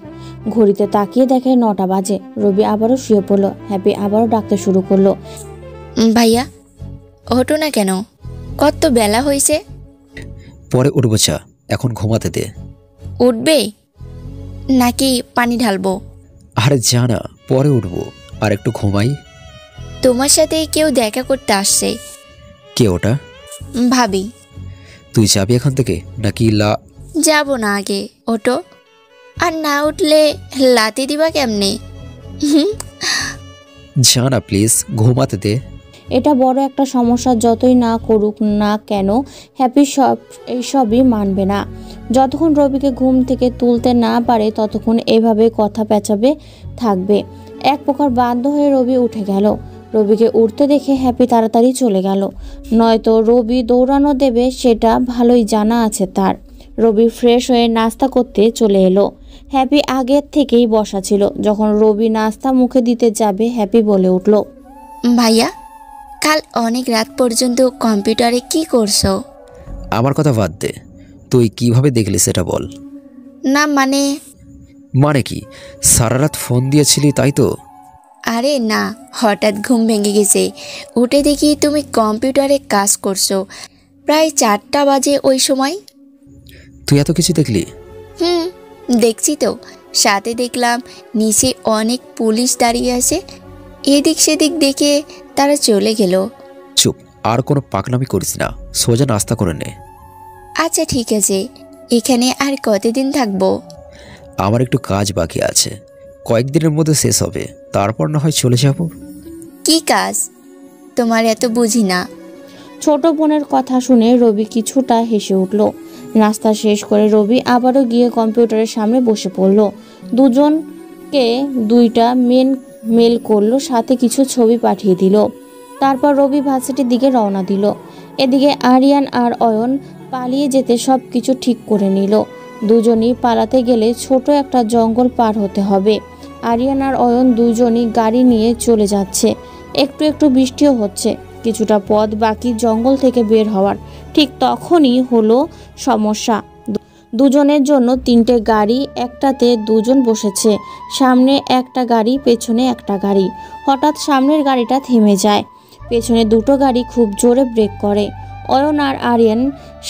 ঘড়িতে তাকিয়ে দেখে 9টা বাজে। রবি আবারও শুয়ে পড়লো। হ্যাপি আবারও ডাকতে শুরু করলো, ভাইয়া ওঠো না কেন, কত বেলা হয়েছে? পরে উঠবো চা, এখন ঘুমাতে দে। উঠবে নাকি পানি ঢালবো? আরে জানা, পরে উঠবো, আর একটু ঘুমাই। তোমার সাথে কেউ দেখা করতে আসছে। কে ওটা? ভাবি। তুই যাবি এখান থেকে নাকি যাব না, আগে ওঠো। আর না উঠলে লাথি দিবা কেমনে? জানা প্লিজ, ঘুমাতে দে। এটা বড় একটা সমস্যা। যতই না করুক না কেন হ্যাপি এইসবই মানবে না। যতক্ষণ রবিকে ঘুম থেকে তুলতে না পারে ততক্ষণ এভাবে কথা পেঁচাবে থাকবে। এক প্রকার বাধ্য হয়ে রবি উঠে গেল। রবিকে উঠতে দেখে হ্যাপি তাড়াতাড়ি চলে গেল, নয়তো রবি দৌড়ানো দেবে সেটা ভালোই জানা আছে তার। রবি ফ্রেশ হয়ে নাস্তা করতে চলে এলো। হ্যাপি আগের থেকেই বসা ছিল। যখন রবি নাস্তা মুখে দিতে যাবে হ্যাপি বলে উঠল, ভাইয়া কাল অনেক রাত পর্যন্ত কম্পিউটারে কি করছো? আমার কথা বাদ দে, তুই কিভাবে দেখলি সেটা বল। না মানে কি, সারা রাত ফোন দিয়েছিলি তাই তো? আরে না, হঠাৎ ঘুম ভেঙে গেছে। উঠে দেখি তুমি কম্পিউটারে কাজ করছো। প্রায় 4টা বাজে ওই সময়। তুই এত কিছু দেখলি? দেখছি তো। সাথে দেখলাম নিচে অনেক পুলিশ দাঁড়িয়ে আছে। এদিক সেদিক দেখে তারা চলে গেল। চুপ, আর কোনো পাকনামি করিস না, সোজা নাস্তা করে নে। আচ্ছা ঠিক আছে। এখানে আর কতদিন থাকবো? আমার একটু কাজ বাকি আছে, কয়েকদিনের মধ্যে শেষ হবে, তারপর না হয় চলে যাব। কি কাজ? তোমার এত বুঝি না। ছোট বোনের কথা শুনে রবি কিছুটা হেসে উঠল। নাস্তা শেষ করে রবি আবারও গিয়ে কম্পিউটারের সামনে বসে পড়ল। দুজনকে 2টা মেল করলো, সাথে কিছু ছবি পাঠিয়ে দিল। তারপর রবি ভার্সিটির দিকে রওনা দিল। এদিকে আরিয়ান আর অয়ন পালিয়ে যেতে সব কিছু ঠিক করে নিল। দুজনই পালাতে গেলে ছোট একটা জঙ্গল পার হতে হবে। আরিয়ান আর অয়ন দুজনই গাড়ি নিয়ে চলে যাচ্ছে। একটু একটু বৃষ্টিও হচ্ছে। কিছুটা পথ বাকি জঙ্গল থেকে বের হওয়ার। ঠিক তখনই হলো সমস্যা। দুজনের জন্য 3টে গাড়ি, একটাতে দুজন বসেছে। সামনে একটা গাড়ি, পেছনে একটা গাড়ি। হঠাৎ সামনের গাড়িটা থেমে যায়। পেছনে 2টো গাড়ি খুব জোরে ব্রেক করে। অয়ন আর আরিয়ান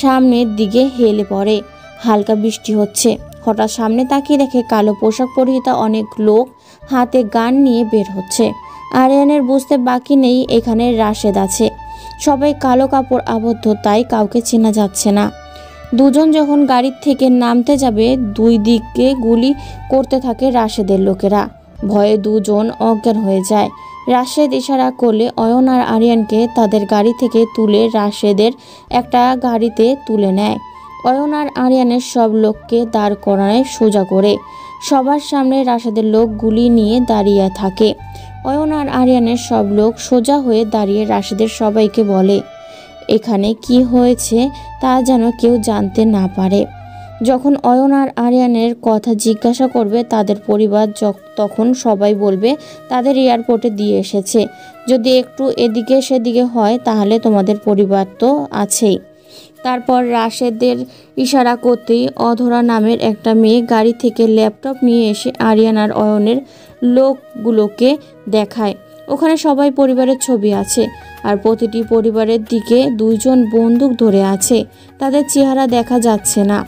সামনের দিকে হেলে পড়ে। হালকা বৃষ্টি হচ্ছে। হঠাৎ সামনে তাকিয়ে দেখে কালো পোশাক পরিহিতা অনেক লোক হাতে গান নিয়ে বের হচ্ছে। আরিয়ানের বুঝতে বাকি নেই এখানে রাশেদ আছে। সবাই কালো কাপড় আবদ্ধ, তাই কাউকে চেনা যাচ্ছে না। দুজন যখন গাড়ির থেকে নামতে যাবে, দুই দিকে গুলি করতে থাকে রাশেদের লোকেরা। ভয়ে দুজন অজ্ঞান হয়ে যায়। রাশেদ ইশারা করলে অয়ন আর আরিয়ানকে তাদের গাড়ি থেকে তুলে রাশেদের একটা গাড়িতে তুলে নেয়। অয়ন আর আরিয়ানের সব লোককে দাঁড় করায় সোজা করে। সবার সামনে রাশেদের লোক গুলি নিয়ে দাঁড়িয়ে থাকে। অয়ন আর আরিয়ানের সব লোক সোজা হয়ে দাঁড়িয়ে রাশেদের সবাইকে বলে এখানে কি হয়েছে তা যেন কেউ জানতে না পারে। যখন অয়ন আর আরিয়ানের কথা জিজ্ঞাসা করবে তাদের পরিবার, তখন সবাই বলবে তাদের এয়ারপোর্টে দিয়ে এসেছে। যদি একটু এদিকে সেদিকে হয় তাহলে তোমাদের পরিবার তো আছেই। তারপর রাশেদের ইশারা করতেই অধরা নামের একটা মেয়ে গাড়ি থেকে ল্যাপটপ নিয়ে এসে আরিয়ান আর অয়নের লোকগুলোকে দেখায়। ওখানে সবাই পরিবারের ছবি আছে, আর প্রতিটি পরিবারের দিকে দুইজন বন্দুক ধরে আছে। তাদের চেহারা দেখা যাচ্ছে না।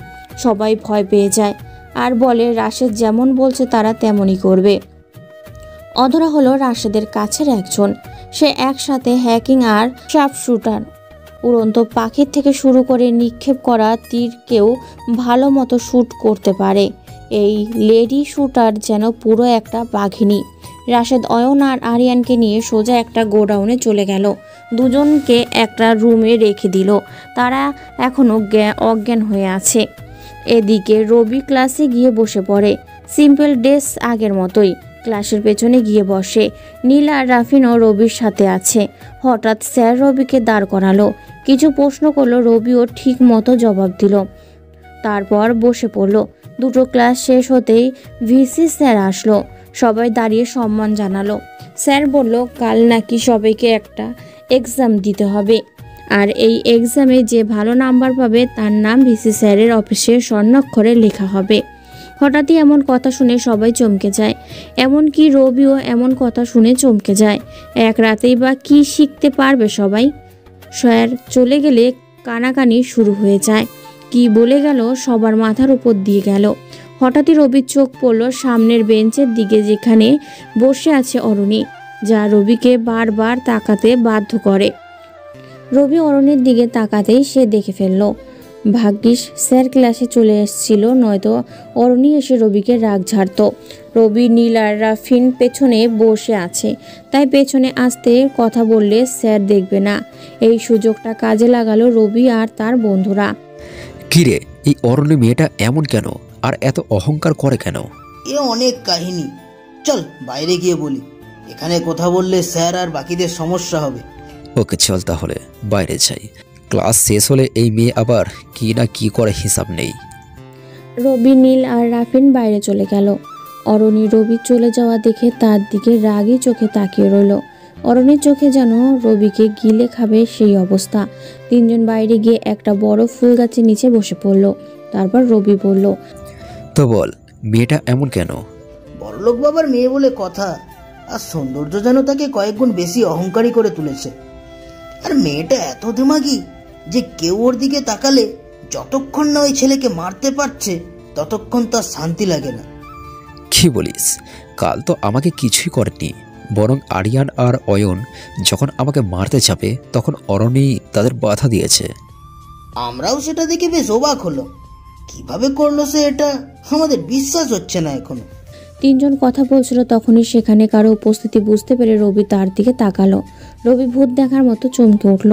সবাই ভয় পেয়ে যায় আর বলে রাশেদ যেমন বলছে তারা তেমনই করবে। অধরা হলো রাশেদের কাছের একজন। সে একসাথে হ্যাকিং আর শার্প শুটার, উড়ন্ত পাখির থেকে শুরু করে নিক্ষেপ করা তীরকেও ভালো মতো শ্যুট করতে পারে। এই লেডি শুটার যেন পুরো একটা বাঘিনী। রাশেদ অয়ন আর আরিয়ানকে নিয়ে সোজা একটা গোডাউনে চলে গেল। দুজনকে একটা রুমে রেখে দিল। তারা এখনও অজ্ঞান হয়ে আছে। এদিকে রবি ক্লাসে গিয়ে বসে পড়ে। সিম্পল ড্রেস আগের মতোই, ক্লাসের পেছনে গিয়ে বসে। নীল আর রাফিনও রবির সাথে আছে। হঠাৎ স্যার রবিকে দাঁড় করালো। কিছু প্রশ্ন করলো, রবিও ঠিক মতো জবাব দিল। তারপর বসে পড়লো। দুটো ক্লাস শেষ হতেই ভিসি স্যার আসলো। সবাই দাঁড়িয়ে সম্মান জানালো। স্যার বলল কাল নাকি সবাইকে একটা এক্সাম দিতে হবে, আর এই এক্সামে যে ভালো নাম্বার পাবে তার নাম ভিসি স্যারের অফিসে স্বর্ণাক্ষরে লেখা হবে। হঠাৎই এমন কথা শুনে সবাই চমকে যায়। এমনকি রবিও এমন কথা শুনে চমকে যায়। এক রাতেই বা কি শিখতে পারবে সবাই? স্যার চলে গেলে কানাকানি শুরু হয়ে যায়। কি বলে গেল সবার মাথার উপর দিয়ে গেল। হঠাৎই রবির চোখ পড়ল সামনের বেঞ্চের দিকে, যেখানে বসে আছে অরুণী, যা রবিকে বারবার তাকাতে বাধ্য করে। রবি অরুণীর দিকে তাকাতেই সে দেখে ফেলল। ভাগ্যিস স্যার ক্লাসে চলে এসেছিল, নয়তো অরুণী এসে রবিকে রাগ ঝাড়ত। রবি, নীল আর রাফিন পেছনে বসে আছে, তাই পেছনে আসতে কথা বললে স্যার দেখবে না। এই সুযোগটা কাজে লাগালো রবি আর তার বন্ধুরা। কিরে, এই অরণ্য মেয়েটা এমন কেন, আর এত অহংকার করে কেন? এ অনেক কাহিনী, চল বাইরে গিয়ে বলি। এখানে কথা বললে স্যার আর বাকিদের সমস্যা হবে। ওকে চল তাহলে বাইরে যাই। ক্লাস শেষ হলে এই মেয়ে আবার কি না কি করে হিসাব নেই। রবি, নীল আর রাফিন বাইরে চলে গেল। অরুণী রবি চলে যাওয়া দেখে তার দিকে রাগী চোখে তাকিয়ে রইল। অরুণীর চোখে যেন রবিকে গিলে খাবে সেই অবস্থা। তিনজন বাইরে গিয়ে একটা বড় ফুল গাছের নিচে বসে পড়ল। তারপর রবি বলল, তো বল মেয়েটা এমন কেন? বড়লোক বাবার মেয়ে বলে কথা, আর সৌন্দর্য যেন তাকে কয়েক গুণ বেশি অহংকারী করে তুলেছে। আর মেয়েটা এত দিমাগি যে কেউ ওর দিকে তাকালে যতক্ষণ না ওই ছেলেকে মারতে পারছে ততক্ষণ তার শান্তি লাগে না। কি বলিস? কাল তো আমাকে কিছুই করেনি, বরং আরিয়ান আর অয়ন যখন আমাকে মারতে যাবে তখন অরণি তাদের বাধা দিয়েছে। আমরাও সেটা দেখে বেশ অবাক হলো। কিভাবে করলো সে এটা, আমাদের বিশ্বাস হচ্ছে না এখনো। তিনজন কথা বলছিল, তখনই সেখানে কারো উপস্থিতি বুঝতে পেরে রবি তার দিকে তাকালো। রবি ভূত দেখার মতো চমকে উঠল,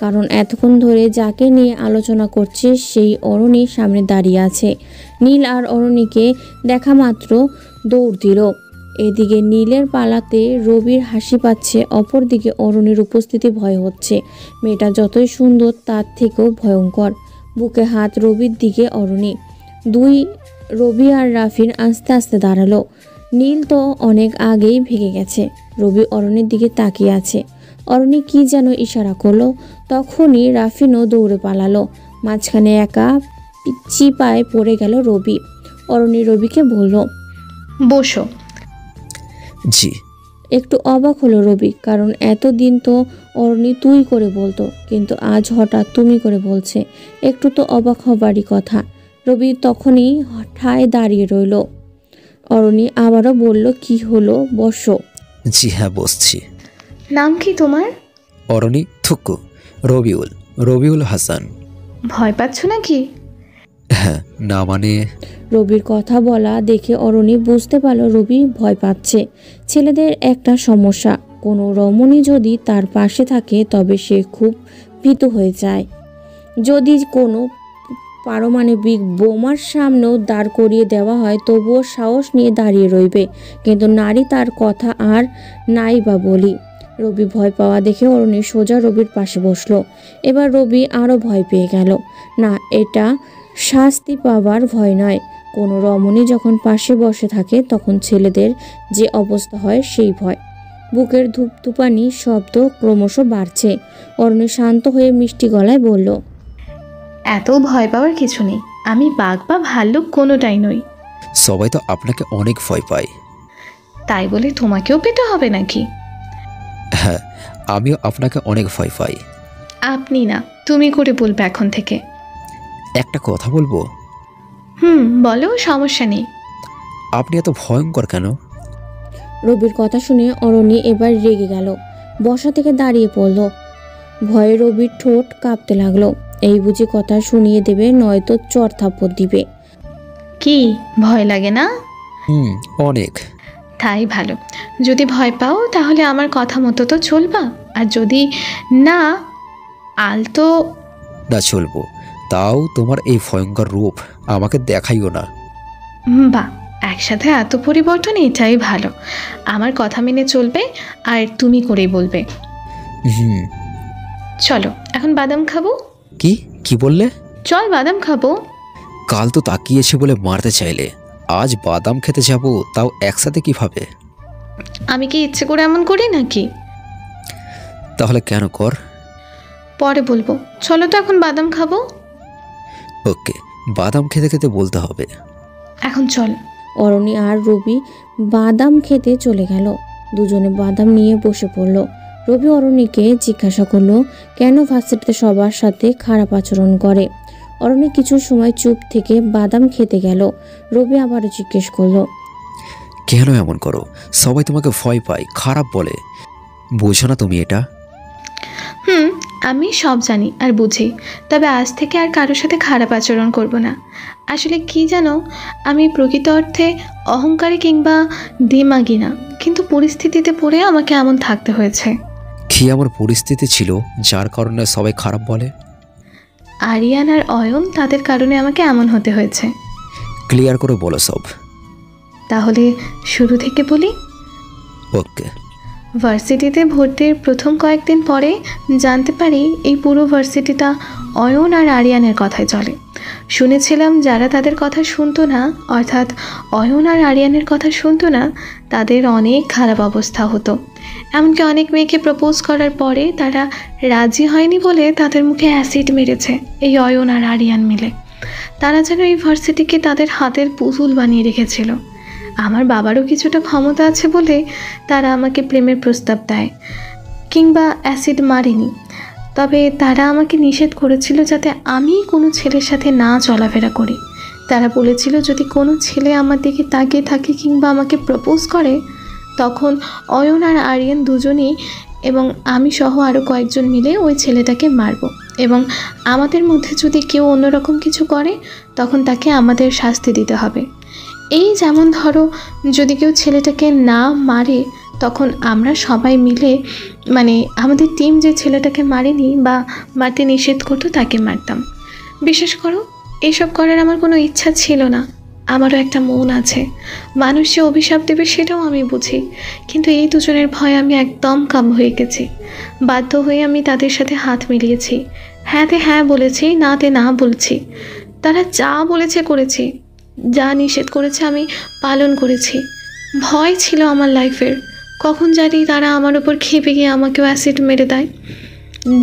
কারণ এতক্ষণ ধরে যাকে নিয়ে আলোচনা করছে সেই অরুণীর সামনে দাঁড়িয়ে আছে। নীল আর অরুণীকে দেখা মাত্র দৌড় দিল। এদিকে নীলের পালাতে রবির হাসি পাচ্ছে, অপরদিকে অরুণীর উপস্থিতি ভয় হচ্ছে। মেয়েটা যতই সুন্দর তার থেকেও ভয়ঙ্কর। বুকে হাত রবির দিকে অরুণী। রবি আর রাফিন আস্তে আস্তে দাঁড়ালো। নীল তো অনেক আগেই ভেঙে গেছে। রবি অরুণীর দিকে তাকিয়ে আছে। অরুণী কি যেন ইশারা করলো, তখনই রাফিনও দৌড়ে পালালো। মাঝখানে একা পিচ্ছি পায়ে পড়ে গেল রবি। অরুণী রবিকে বলল, বসো। জি। একটু অবাক হলো রবি, কারণ এতদিন তো অরুণী তুই করে বলতো, কিন্তু আজ হঠাৎ তুমি করে বলছে। একটু তো অবাক হবারই কথা। রবি তখনই ঠায় দাঁড়িয়ে রইল। অরণি আবারও বলল, কি হলো, বসো। জি হ্যাঁ, বসছি। নাম কি তোমার? অরণি থুকু। রবিউল হাসান। ভয় পাচ্ছ নাকি? হ্যাঁ, না মানে? রবির কথা বলা দেখে অরণি বুঝতে পারল রবি ভয় পাচ্ছে। ছেলেদের একটা সমস্যা, কোনো রমণী যদি তার পাশে থাকে তবে সে খুব ভীতু হয়ে যায়। যদি কোনো পারমাণবিক বোমার সামনেও দাঁড় করিয়ে দেওয়া হয় তবুও সাহস নিয়ে দাঁড়িয়ে রইবে, কিন্তু নারী তার কথা আর নাই বা বলি। রবি ভয় পাওয়া দেখে অরণি সোজা রবির পাশে বসলো। এবার রবি আরও ভয় পেয়ে গেল। না, এটা শাস্তি পাবার ভয় নয়। কোনো রমণী যখন পাশে বসে থাকে তখন ছেলেদের যে অবস্থা হয় সেই ভয়। বুকের ধূপধূপানি শব্দ ক্রমশ বাড়ছে। অরণি শান্ত হয়ে মিষ্টি গলায় বলল, এত ভয় পাওয়ার কিছু নেই, আমি বাঘ বা ভাল্লুক কোনোটাই নই। সবাই তো আপনাকে অনেক ভয় পায়। তাই বলে তোমাকেও পেতে হবে নাকি? হ্যাঁ, আমিও আপনাকে অনেক ভয় পাই। আপনি না, তুমি করে বলবে এখন থেকে। একটা কথা বলবো? বলো, সমস্যা নেই। আপনি এত ভয়ঙ্কর কেন? রবির কথা শুনে অরণি এবার রেগে গেল। বসা থেকে দাঁড়িয়ে পড়ল। ভয়ে রবির ঠোঁট কাঁপতে লাগলো। এই বুঝি কথা শুনিয়ে দেবে, নয়তো চর থাপ্পড় দিবে। কি ভয় লাগে না? অনেক। তাই ভালো। যদি ভয় পাও তাহলে আমার কথা মতো তো চলবা, আর যদি না আলতো না চলবো। তাও তোমার এই ভয়ঙ্কর রূপ আমাকে দেখাইও না। বা একসাথে এত পরিবর্তন, এটাই ভালো। আমার কথা মেনে চলবে আর তুমি করেই বলবে। চলো এখন বাদাম খাবো। কি বললে? চল বাদাম খাবো। কাল তো তাকিয়েছি বলে মারতে চাইলে, আজ বাদাম খেতে যাব, তাও একসাথে কিভাবে? আমি কি ইচ্ছে করে এমন করি নাকি? তাহলে কেন কর? পরে বলবো। চলো তো এখন বাদাম খাবো। ওকে, বাদাম খেতে খেতে বলতে হবে। এখন চল। অরণি আর রবি বাদাম খেতে চলে গেল। দুজনে বাদাম নিয়ে বসে পড়ল। রবি অরণিকে জিজ্ঞাসা করলো, কেন ভার্সিটিতে সবার সাথে খারাপ আচরণ করে। অরণি কিছু সময় চুপ থেকে বাদাম খেতে গেল। রবি আবারও জিজ্ঞেস করলো, কেন এমন করো? সবাই তোমাকে ভয় পায়, খারাপ বলে, বোঝো না তুমি এটা? আমি সব জানি আর বুঝি, তবে আজ থেকে আর কারোর সাথে খারাপ আচরণ করব না। আসলে কি জানো, আমি প্রকৃত অর্থে অহংকারী কিংবা দিমাগী না, কিন্তু পরিস্থিতিতে পড়ে আমাকে এমন থাকতে হয়েছে। কি আমার পরিস্থিতি ছিল যার কারণে সবাই খারাপ বলে? আরিয়ান আর অয়ন, তাদের কারণে আমাকে এমন হতে হয়েছে। ক্লিয়ার করে বলো সব। তাহলে শুরু থেকে বলি। ওকে। ভার্সিটিতে ভর্তির প্রথম কয়েকদিন পরে জানতে পারি এই পুরো ভার্সিটিটা অয়ন আর আরিয়ানের কথায় চলে। শুনেছিলাম যারা তাদের কথা শুনতো না, অর্থাৎ অয়ন আর আরিয়ানের কথা শুনতো না, তাদের অনেক খারাপ অবস্থা হতো। এমনকি অনেক মেয়েকে প্রপোজ করার পরে তারা রাজি হয়নি বলে তাদের মুখে অ্যাসিড মেরেছে এই অয়ন আর আরিয়ান মিলে। তারা যেন এই ভার্সিটিকে তাদের হাতের পুতুল বানিয়ে রেখেছিল। আমার বাবারও কিছুটা ক্ষমতা আছে বলে তারা আমাকে প্রেমের প্রস্তাব দেয়, কিংবা অ্যাসিড মারেনি, তবে তারা আমাকে নিষেধ করেছিল যাতে আমি কোনো ছেলের সাথে না চলাফেরা করি। তারা বলেছিল যদি কোনো ছেলে আমার দিকে তাকিয়ে থাকে কিংবা আমাকে প্রপোজ করে, তখন অয়ন আর আরিয়ান দুজনেই এবং আমি সহ আরও কয়েকজন মিলে ওই ছেলেটাকে মারব, এবং আমাদের মধ্যে যদি কেউ অন্যরকম কিছু করে তখন তাকে আমাদের শাস্তি দিতে হবে। এই যেমন ধরো, যদি কেউ ছেলেটাকে না মারে তখন আমরা সবাই মিলে, মানে আমাদের টিম যে ছেলেটাকে মারেনি বা মারতে নিষেধ করতো তাকে মারতাম। বিশেষ করো, এসব করার আমার কোনো ইচ্ছা ছিল না। আমারও একটা মন আছে, মানুষ যে অভিশাপ দেবে সেটাও আমি বুঝি, কিন্তু এই দুজনের ভয়ে আমি একদম কাম হয়ে গেছি। বাধ্য হয়ে আমি তাদের সাথে হাত মিলিয়েছি, হ্যাঁতে হ্যাঁ বলেছি, নাতে না বলছি। তারা যা বলেছে করেছি, যা নিষেধ করেছে আমি পালন করেছি। ভয় ছিল আমার লাইফের, কখন জানি তারা আমার উপর খেপে গিয়ে আমাকেও অ্যাসিড মেরে দেয়।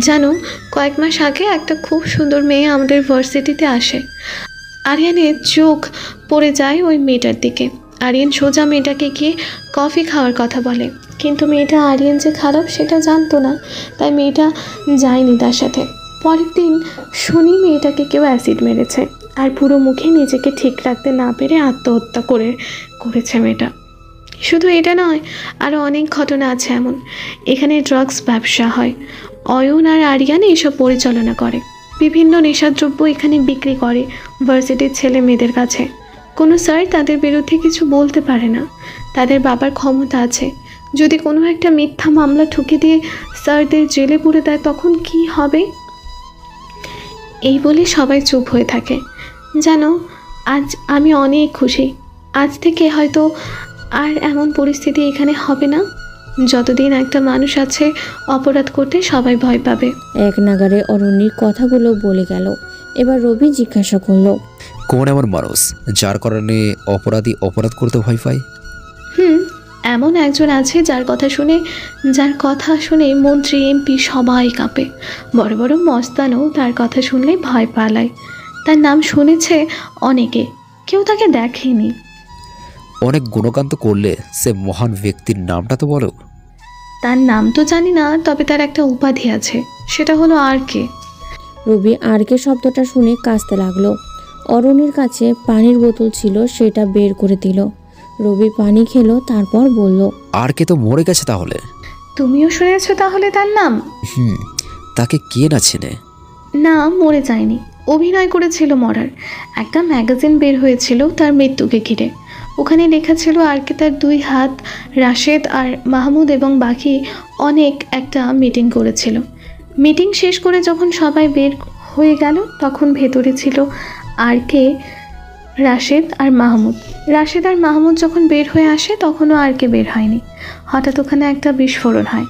জানো, কয়েক মাস আগে একটা খুব সুন্দর মেয়ে আমাদের ভার্সিটিতে আসে। আরিয়ানের চোখ পড়ে যায় ওই মেয়েটার দিকে। আরিয়ান সোজা মেয়েটাকে গিয়ে কফি খাওয়ার কথা বলে, কিন্তু মেয়েটা আরিয়ান যে খারাপ সেটা জানতো না, তাই মেয়েটা যায়নি তার সাথে। পরের দিন শুনি মেয়েটাকে কেউ অ্যাসিড মেরেছে। আর পুরো মুখে নিজেকে ঠিক রাখতে না পেরে আত্মহত্যা করেছে মেয়েটা। শুধু এটা নয়, আরও অনেক ঘটনা আছে এমন। এখানে ড্রাগস ব্যবসা হয়, অয়ন আর আরিয়ান এসব পরিচালনা করে। বিভিন্ন নেশাদ্রব্য এখানে বিক্রি করে ভার্সিটির ছেলে মেয়েদের কাছে। কোনো স্যার তাদের বিরুদ্ধে কিছু বলতে পারে না, তাদের বাবার ক্ষমতা আছে। যদি কোনো একটা মিথ্যা মামলা ঠুকে দিয়ে স্যারদের জেলে পুরে দেয় তখন কি হবে? এই বলে সবাই চুপ হয়ে থাকে। জানো, আজ আমি অনেক খুশি। আজ থেকে হয়তো আর এমন পরিস্থিতি এখানে হবে না। যতদিন একটা মানুষ আছে অপরাধ করতে সবাই ভয় পাবে। এক নাগারে অরণ্যের কথাগুলো বলে গেল। এবার রবি জিজ্ঞাসা করলো, কোন এমন মানুষ যার কারণে অপরাধী অপরাধ করতে ভয় পায়? এমন একজন আছে যার কথা শুনে মন্ত্রী এমপি সবাই কাঁপে। বড় বড় মস্তানও তার কথা শুনলে ভয় পালায়। তার নাম শুনেছে অনেকে, কেউ তাকে দেখেনি। অনেক গুণগান তো করলে সে মহান ব্যক্তির নামটা তো বলো। তার নাম তো জানি না, তবে তার একটা উপাধি আছে, সেটা হলো আরকে। রবি আরকে শব্দটা শুনে কাঁচতে লাগলো। অরণ্যের কাছে পানির বোতল ছিল, সেটা বের করে দিল। রবি পানি খেলো, তারপর বলল, আরকে তো মরে গেছে তাহলে। তুমিও শুনেছো তাহলে তার নাম? তাকে কে না চেনে? না, মরে যায়নি, অভিনয় করেছিল মরার। একটা ম্যাগাজিন বের হয়েছিল তার মৃত্যুকে ঘিরে। ওখানে লেখা ছিল আরকে তার 2 হাত, রাশেদ আর মাহমুদ এবং বাকি অনেক একটা মিটিং করেছিল। মিটিং শেষ করে যখন সবাই বের হয়ে গেল তখন ভেতরে ছিল আরকে, রাশেদ আর মাহমুদ। রাশেদ আর মাহমুদ যখন বের হয়ে আসে তখনও আরকে বের হয়নি। হঠাৎ ওখানে একটা বিস্ফোরণ হয়।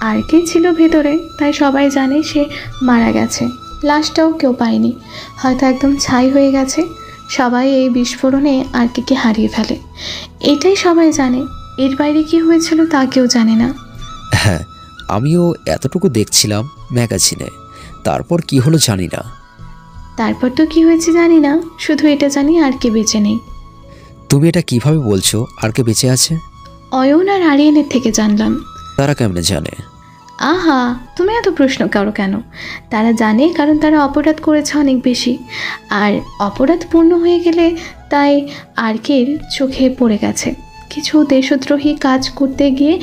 আরকে ছিল ভেতরে, তাই সবাই জানে সে মারা গেছে। লাশটাও কেউ পায়নি, হয়তো একদম ছাই হয়ে গেছে। সবাই এই বিস্ফোরণে আরকে হারিয়ে ফেলে, এটাই সবাই জানে। এর বাইরে কি হয়েছিল তা কেউ জানে না। হ্যাঁ, আমিও এতটুকু দেখছিলাম ম্যাগাজিনে। তারপর কি হলো জানি না। তারপর তো কি হয়েছে জানি না, শুধু এটা জানি আরকে বেঁচে নেই। তুমি এটা কিভাবে বলছো আরকে বেঁচে আছে? অয়ন আর আরিয়ানের থেকে জানলাম। তারা কেমনে জানে? আহা, তুমি এত প্রশ্ন করো কেন? তারা জানে কারণ তারা অপরাধ করেছে অনেক বেশি, আর অপরাধ পূর্ণ হয়ে গেলে তাই আরকের চোখে পড়ে গেছে। কিছু দেশদ্রোহী কাজ করতে গিয়ে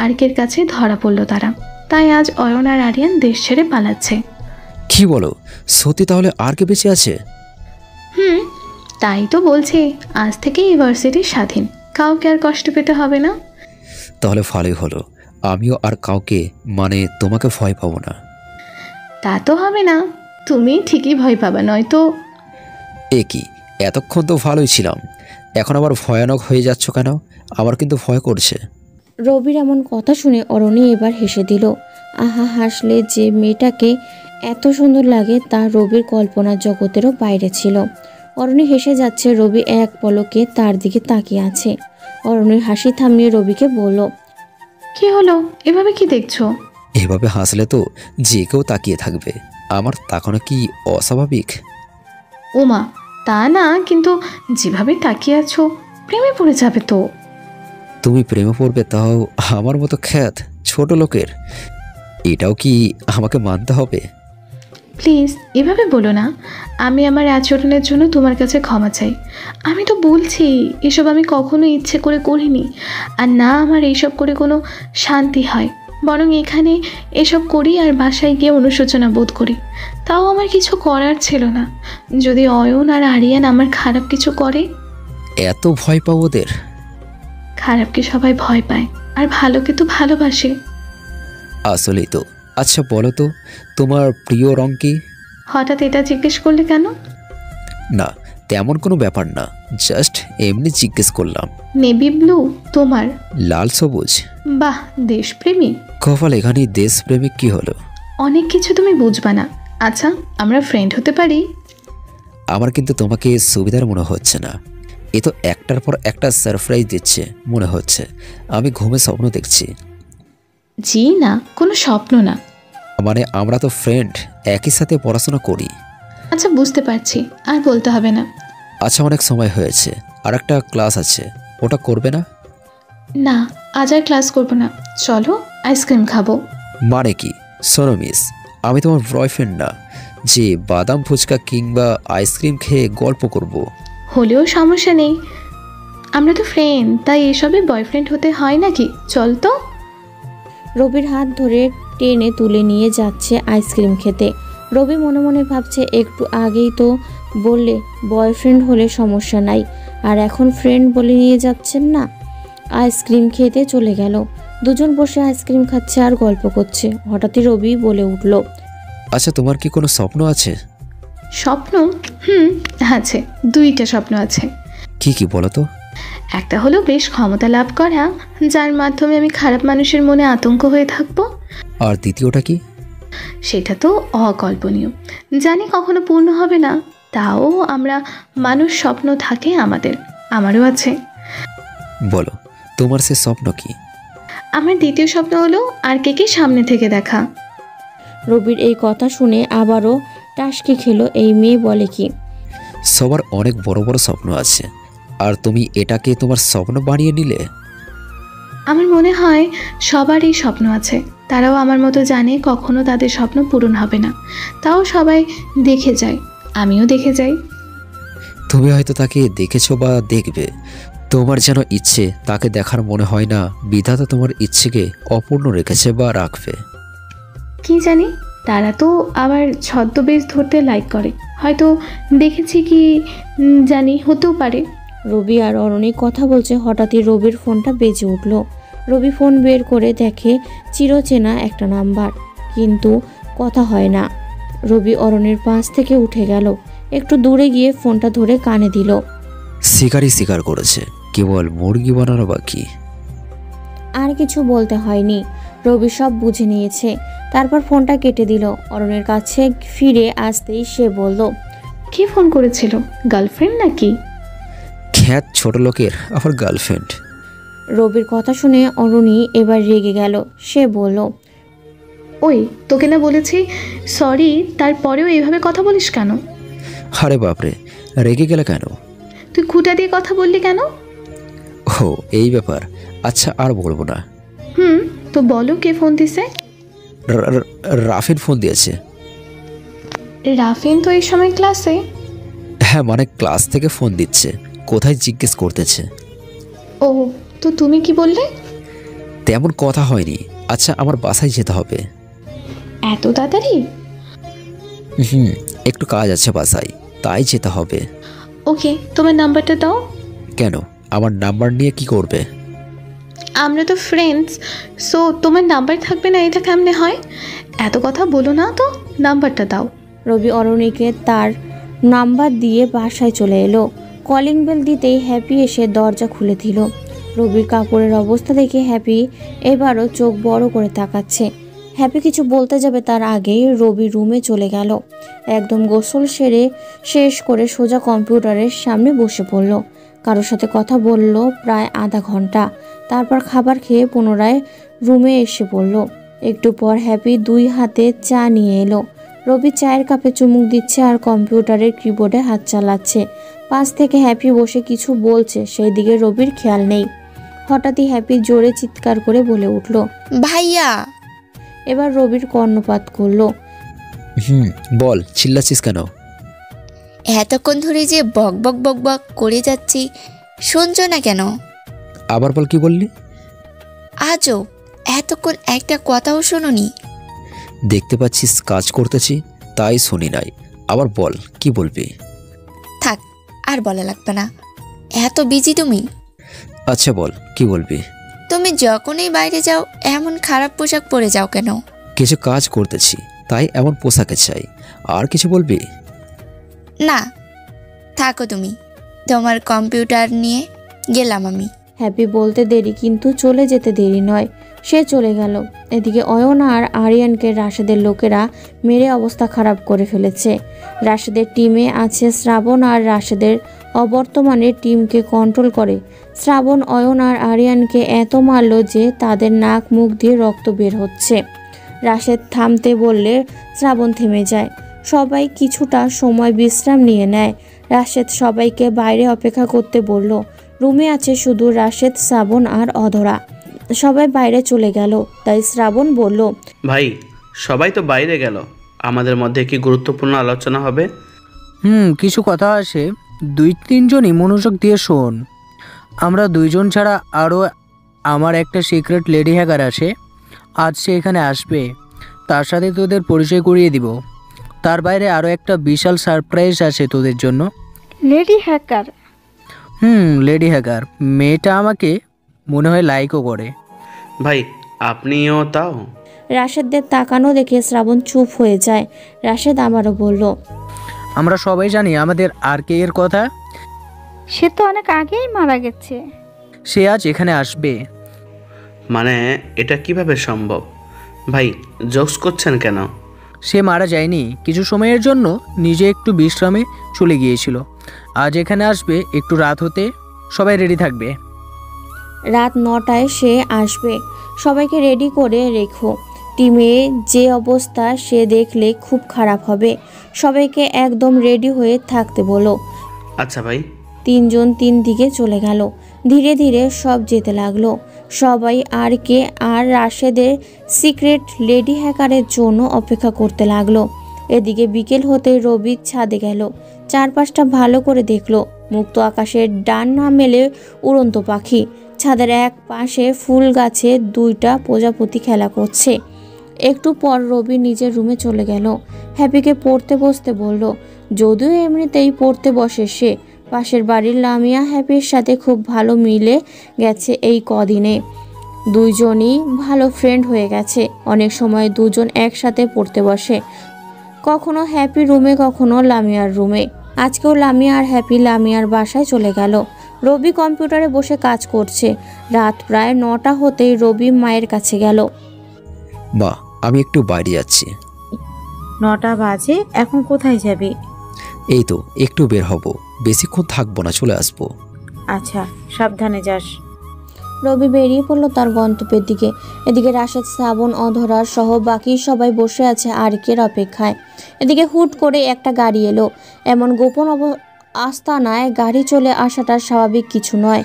আরকের কাছে ধরা পড়ল তারা, তাই আজ অয়ন আর আরিয়ান দেশ ছেড়ে পালাচ্ছে। কি বলো, সত্যি তাহলে আরকে বেঁচে আছে? তাই তো বলছি, আজ থেকে ইউনিভার্সিটি স্বাধীন, কাউকে আর কষ্ট পেতে হবে না। তাহলে ভালোই হলো, আমিও আর কাউকে মানে তোমাকে ভয় পাবো না। তা তো হবে না, তুমি ঠিকই ভয় পাবা, নয়তো। এ কি, এতক্ষণ তো ভালোই ছিলাম, এখন আবার ভয়ানক হয়ে যাচ্ছ কেন? আমার কিন্তু ভয় করছে। রবির এমন কথা শুনে অরণ্য এবার হেসে দিল। আহা, হাসলে যে মেয়েটাকে এত সুন্দর লাগে তা রবির কল্পনার জগতেরও বাইরে ছিল। অরণ্য হেসে যাচ্ছে, রবি এক পলকে তার দিকে তাকিয়ে আছে। অরণ্যের হাসি থামিয়ে রবিকে বলল, কি হলো, এভাবে কি দেখছো? এভাবে হাসলে তো যে কেউ তাকিয়ে থাকবে। আমার তাকানো কি অস্বাভাবিক? ওমা, তা না, কিন্তু যেভাবে তাকিয়ে আছো প্রেমে পড়ে যাবে তো। তুমি প্রেমে পড়বে, তাও আমার মতো খ্যাত ছোট লোকের? এটাও কি আমাকে মানতে হবে? প্লিজ এভাবে বলো না। আমি আমার আচরণের জন্য তোমার কাছে ক্ষমা চাই। আমি তো বলছি এসব আমি কখনো ইচ্ছে করে করিনি, আর না আমার এইসব করে কোনো শান্তি হয়। বরং এখানে এসব করি আর বাসায় গিয়ে অনুশোচনা বোধ করি। তাও আমার কিছু করার ছিল না। যদি অয়ন আর আরিয়ান আমার খারাপ কিছু করে। এত ভয় পাও ওদের? খারাপকে সবাই ভয় পায়, আর ভালোকে তো ভালোবাসে। আসলেই তো। আচ্ছা বলো তো, তোমার প্রিয় রং কি? হঠাৎ এটা জিজ্ঞেস করলে কেন? না, তেমন কোনো ব্যাপার না, জাস্ট এমনি জিজ্ঞেস করলাম। Navy blue. তোমার? লাল সবুজ। বাহ, দেশপ্রেমী। কপাল এখানে দেশপ্রেমিক কি হলো? অনেক কিছু তুমি বুঝবা না। আচ্ছা, আমরা ফ্রেন্ড হতে পারি? আমার কিন্তু তোমাকে সুবিধার মনে হচ্ছে না। এ তো একটার পর একটা সারপ্রাইজ দিচ্ছে মনে হচ্ছে। আমি ঘুমে স্বপ্ন দেখছি। জি না, কোনো স্বপ্ন না। মানে আমরা তো ফ্রেন্ড, একই সাথে পড়াশোনা করি। আচ্ছা বুঝতে পারছি, আর বলতে হবে না। আচ্ছা, অনেক সময় হয়েছে, আর একটা ক্লাস আছে, ওটা করবে না? না, আজ আর ক্লাস করবো না। চলো আইসক্রিম খাবো। মানে কি? শোনো মিস, আমি তোমার বয়ফ্রেন্ড না যে বাদাম ফুচকা কিংবা আইসক্রিম খেয়ে গল্প করব। হলেও সমস্যা নেই, আমরা তো ফ্রেন্ড, তাই এসবে বয়ফ্রেন্ড হতে হয় নাকি? চল তো। রবির হাত ধরে টেনে তুলে নিয়ে যাচ্ছে আইসক্রিম খেতে। রবি মনে মনে ভাবছে একটু আগেই তো বললে বয়ফ্রেন্ড হলে সমস্যা নাই, আর এখন ফ্রেন্ড বলে নিয়ে যাচ্ছেন না। আইসক্রিম খেতে চলে গেল। দুজন বসে আইসক্রিম খাচ্ছে আর গল্প করছে। হঠাৎই রবি বলে উঠল, আচ্ছা তোমার কি কোনো স্বপ্ন আছে? স্বপ্ন? আছে, 2টা স্বপ্ন আছে। কি কি বলো তো? একটা হলো বেশ ক্ষমতা লাভ করা, যার মাধ্যমে আমি খারাপ মানুষের মনে আতঙ্ক হয়ে থাকবো। আর দ্বিতীয়টা কি? সেটা তো অকল্পনীয়, জানি কখনো পূর্ণ হবে না, তাও আমরা মানুষ স্বপ্ন থাকে আমাদের। আমারও আছে। বলো তোমার সে স্বপ্ন কি? আমার দ্বিতীয় স্বপ্ন হলো আর কে সামনে থেকে দেখা। রবির এই কথা শুনে আবারও টাসকি খেলো। এই মেয়ে বলে কি? সবার অনেক বড় বড় স্বপ্ন আছে, আর তুমি এটাকে তোমার স্বপ্ন বানিয়ে নিলে। আমার মনে হয় সবারই স্বপ্ন আছে, তারাও আমার মতো জানে কখনো তাদের স্বপ্ন পূরণ হবে না, তাও সবাই দেখে যায়, আমিও দেখে যাই। তুমি হয়তো তাকে দেখেছো বা দেখবে, তোমার যেন ইচ্ছে তাকে দেখার মনে হয় না, বিধাতা তোমার ইচ্ছেকে অপূর্ণ রেখেছে বা রাখবে। কি জানি, তারা তো আবার ছদ্মবেশ ধরতে লাইক করে, হয়তো দেখেছি কি জানি, হতেও পারে। রবি আর অরণি কথা বলছে, হঠাৎই রবির ফোনটা বেজে উঠল। রবি ফোন বের করে দেখে চিরচেনা একটা নাম্বার, কিন্তু কথা হয় না। রবি অরণির পাশ থেকে উঠে গেল, একটু দূরে গিয়ে ফোনটা ধরে কানে দিল। শিকারই শিকার করেছে, কেবল মুরগি বানানো বাকি। আর কিছু বলতে হয়নি, রবি সব বুঝে নিয়েছে। তারপর ফোনটা কেটে দিল। অরণের কাছে ফিরে আসতেই সে বলল, কি ফোন করেছিল? গার্লফ্রেন্ড নাকি? খ্যাত ছোট লোকের আবার গার্লফ্রেন্ড। রবির কথা শুনে অরণি এবার রেগে গেল। সে বলল, ওই তোকে না বলেছি সরি, তারপরেও এইভাবে কথা বলিস কেন? আরে বাপরে, রেগে গেলে কেন? তুই খুঁটা দিয়ে কথা বললি কেন? ও এই ব্যাপার, আচ্ছা আর বলবো না। তো বলো কে ফোন দিছে? রাফিন ফোন দিয়েছে। রাফিন তো এই সময় ক্লাসে? হ্যাঁ মানে ক্লাস থেকে ফোন দিচ্ছে, কোথায় জিজ্ঞেস করতেছে। ও, তো তুমি কি বললে? তেমন কথা হয়নি। আচ্ছা আমার বাসায় যেতে হবে। এত তাড়াতাড়ি? একটু কাজ আছে বাসায়, তাই যেতে হবে। ওকে, তোমার নাম্বারটা দাও। কেন, আমার নাম্বার নিয়ে কি করবে? আমরা তো ফ্রেন্ডস, সো তোমার নাম্বার থাকবে না এটা কেমনে হয়? এত কথা বলো না তো, নাম্বারটা দাও। রবি অরণিকে তার নাম্বার দিয়ে বাসায় চলে এলো। কলিং বেল দিতেই হ্যাপি এসে দরজা খুলে দিল। রবির কাপড়ের অবস্থা দেখে হ্যাপি এবারও চোখ বড় করে তাকাচ্ছে। হ্যাপি কিছু বলতে যাবে তার আগেই রবি রুমে চলে গেল। একদম গোসল সেরে শেষ করে সোজা কম্পিউটারের সামনে বসে পড়ল। কারোর সাথে কথা বলল প্রায় আধা ঘন্টা। তারপর খাবার খেয়ে পুনরায় রুমে এসে পড়ল। একটু পর হ্যাপি 2 হাতে চা নিয়ে এলো। রবি চায়ের কাপে চুমুক দিচ্ছে আর কম্পিউটারের কিবোর্ডে হাত চালাচ্ছে। পাশ থেকে হ্যাপি বসে কিছু বলছে, সেই দিকে রবির খেয়াল নেই। হঠাৎই হ্যাপি জোরে চিৎকার করে বলে উঠল, ভাইয়া। এবার রবির কর্ণপাত করলো। বল, চিল্লাচ্ছিস কেন? এতক্ষণ ধরে যে বক বক বক বক করে যাচ্ছি, শুনছো না কেন? আবার বল, কি বললি? আজও এতক্ষণ একটা কথাও শোনোনি? দেখতে পাচ্ছিস কাজ করতেছি, তাই শুনি নাই। আবার বল, কি বলবি? থাক, আর বলা লাগবে না। এত বিজি তুমি? আচ্ছা বল, কি বলবি? তুমি যখনই বাইরে যাও এমন খারাপ পোশাক পরে যাও কেন? কিছু কাজ করতেছি, তাই এমন পোশাকে চাই। আর কিছু বলবি? না, থাকো তুমি, তোমার কম্পিউটার নিয়ে গেলাম আমি। হ্যাপি বলতে দেরি, কিন্তু চলে যেতে দেরি নয়, সে চলে গেল। এদিকে অয়ন আর আরিয়ানকে রাশেদের লোকেরা মেরে অবস্থা খারাপ করে ফেলেছে। রাশেদের টিমে আছে শ্রাবণ, আর রাশেদের অবর্তমানে টিমকে কন্ট্রোল করে। শ্রাবণ অয়ন আর আরিয়ানকে এত মারল যে তাদের নাক মুখ দিয়ে রক্ত বের হচ্ছে। রাশেদ থামতে বললে শ্রাবণ থেমে যায়। সবাই কিছুটা সময় বিশ্রাম নিয়ে নেয়। রাশেদ সবাইকে বাইরে অপেক্ষা করতে বলল। রুমে আছে শুধু রাশেদ, শ্রাবণ আর অধরা। সবাই বাইরে চলে গেল, তাই শ্রাবণ বলল, ভাই সবাই তো বাইরে গেল, আমাদের মধ্যে কি গুরুত্বপূর্ণ আলোচনা হবে? কিছু কথা আছে, 2-3জনই মনোযোগ দিয়ে শোন। আমরা 2জন ছাড়া আরও আমার একটা সিক্রেট লেডি হ্যাকার আছে, আজ সে এখানে আসবে, তার সাথে তোদের পরিচয় করিয়ে দিব। তার বাইরে আরও একটা বিশাল সারপ্রাইজ আছে তোদের জন্য। Lady hacker? Lady hacker. মেয়েটা আমাকে মনে হয় লাইকও করে। ভাই আপনিও তাও? রাশেদদের তাকানো দেখে শ্রাবণ চুপ হয়ে যায়। রাশেদ আবারও বলল, আমরা সবাই জানি আমাদের আরকে এর কথা। সে তো অনেক আগেই মারা গেছে। সে আজ এখানে আসবে। মানে এটা কিভাবে সম্ভব? ভাই জোকস করছেন কেন? সে মারা যায়নি, কিছু সময়ের জন্য নিজে একটু বিশ্রামে চলে গিয়েছিল। আজ এখানে আসবে একটু রাত হতে, সবাই রেডি থাকবে। রাত 9টায় সে আসবে, সবাইকে রেডি করে রেখো। টিমে যে অবস্থা সে দেখলে খুব খারাপ হবে, সবাইকে একদম রেডি হয়ে থাকতে বলো। আচ্ছা ভাই। 3 জন 3 দিকে চলে গেল। ধীরে ধীরে সব যেতে লাগলো। সবাই আরকে আর রাশেদের সিক্রেট লেডি হ্যাকারের জন্য অপেক্ষা করতে লাগলো। এদিকে বিকেল হতে রবি ছাদে গেল, চারপাশটা ভালো করে দেখলো। মুক্ত আকাশের ডান না মেলে উড়ন্ত পাখি। ছাদের এক পাশে ফুল গাছে 2টা প্রজাপতি খেলা করছে। একটু পর রবি নিজের রুমে চলে গেল। হ্যাপিকে পড়তে বসতে বলল, যদিও এমনিতেই পড়তে বসে সে। পাশের বাড়ির লামিয়া হ্যাপির সাথে খুব ভালো মিলে গেছে এই কদিনে। 2 জনই ভালো ফ্রেন্ড হয়ে গেছে। অনেক সময় 2 জন একসাথে পড়তে বসে, কখনো হ্যাপি রুমে কখনো লামিয়ার রুমে। আজকেও লামিয়া আর হ্যাপি লামিয়ার বাসায় চলে গেল। রবি কম্পিউটারে বসে কাজ করছে। রাত প্রায় 9টা হতেই রবি মায়ের কাছে গেল। মা, আমি একটু বাইরে যাচ্ছি। 9টা বাজে, এখন কোথায় যাবি? এই তো একটু বের হব, বেশিক্ষণ থাকবো না, চলে আসবো। আচ্ছা, সাবধানে যাস। রবি বেরিয়ে পড়ল তার গন্তব্যের দিকে। এদিকে রাশেদ, শ্রাবণ, অধরার সহ বাকি সবাই বসে আছে আরকের অপেক্ষায়। এদিকে হুট করে একটা গাড়ি এলো। এমন গোপন আস্তানায় গাড়ি চলে আসাটা স্বাভাবিক কিছু নয়।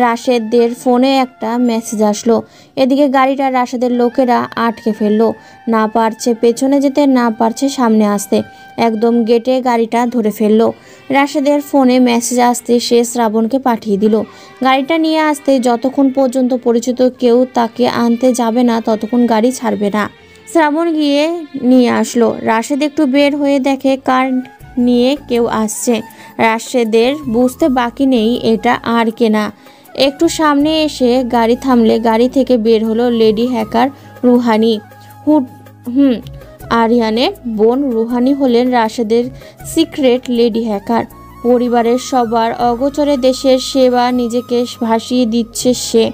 রাশেদদের ফোনে একটা মেসেজ আসলো। এদিকে গাড়িটা রাশেদের লোকেরা আটকে ফেললো। না পারছে পেছনে যেতে, না পারছে সামনে আসতে, একদম গেটে গাড়িটা ধরে ফেললো। রাশেদের ফোনে মেসেজ আসতে সে শ্রাবণকে পাঠিয়ে দিল। গাড়িটা নিয়ে আসতে যতক্ষণ পর্যন্ত পরিচিত কেউ তাকে আনতে যাবে না ততক্ষণ গাড়ি ছাড়বে না। শ্রাবণ গিয়ে নিয়ে আসলো। রাশেদ একটু বের হয়ে দেখে কার নিয়ে কেউ আসছে। রাশেদের বুঝতে বাকি নেই এটা আর কেনা। একটু সামনে এসে গাড়ি থামলে গাড়ি থেকে বের হলো লেডি হ্যাকার রুহানি। আরিয়ানের বোন রুহানি হলেন রাশেদের সিক্রেট লেডি হ্যাকার। পরিবারের সবার অগোচরে দেশের সেবা নিজেকে ভাসিয়ে দিচ্ছে সে।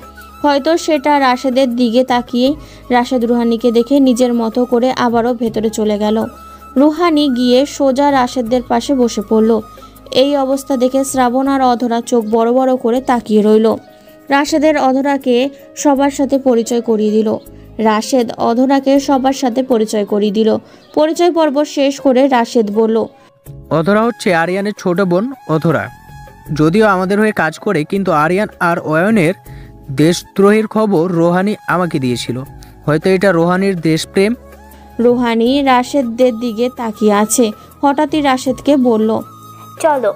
হয়তো সেটা রাশেদের দিকে তাকিয়ে রাশেদ রুহানিকে দেখে নিজের মতো করে আবারও ভেতরে চলে গেল। রুহানি গিয়ে সোজা রাশেদদের পাশে বসে পড়ল। এই অবস্থা দেখে শ্রাবণ আর অধরা চোখ বড় বড় করে তাকিয়ে রইল। রাশেদের অধরাকে সবার সাথে পরিচয় করিয়ে দিল। রাশেদ অধরাকে সবার সাথে পরিচয় করিয়ে দিল। পরিচয় পর্ব শেষ করে রাশেদ বলল, অধরা হচ্ছে আরিয়ানের ছোট বোন অধরা। যদিও আমাদের হয়ে কাজ করে, কিন্তু আরিয়ান আর অয়নের দেশদ্রোহের খবর রোহানি আমাকে দিয়েছিল। হয়তো এটা রোহানির দেশপ্রেম। রুহানি রাশেদদের দিকে তাকিয়ে আছে। হঠাৎই রাশেদকে বলল, চলো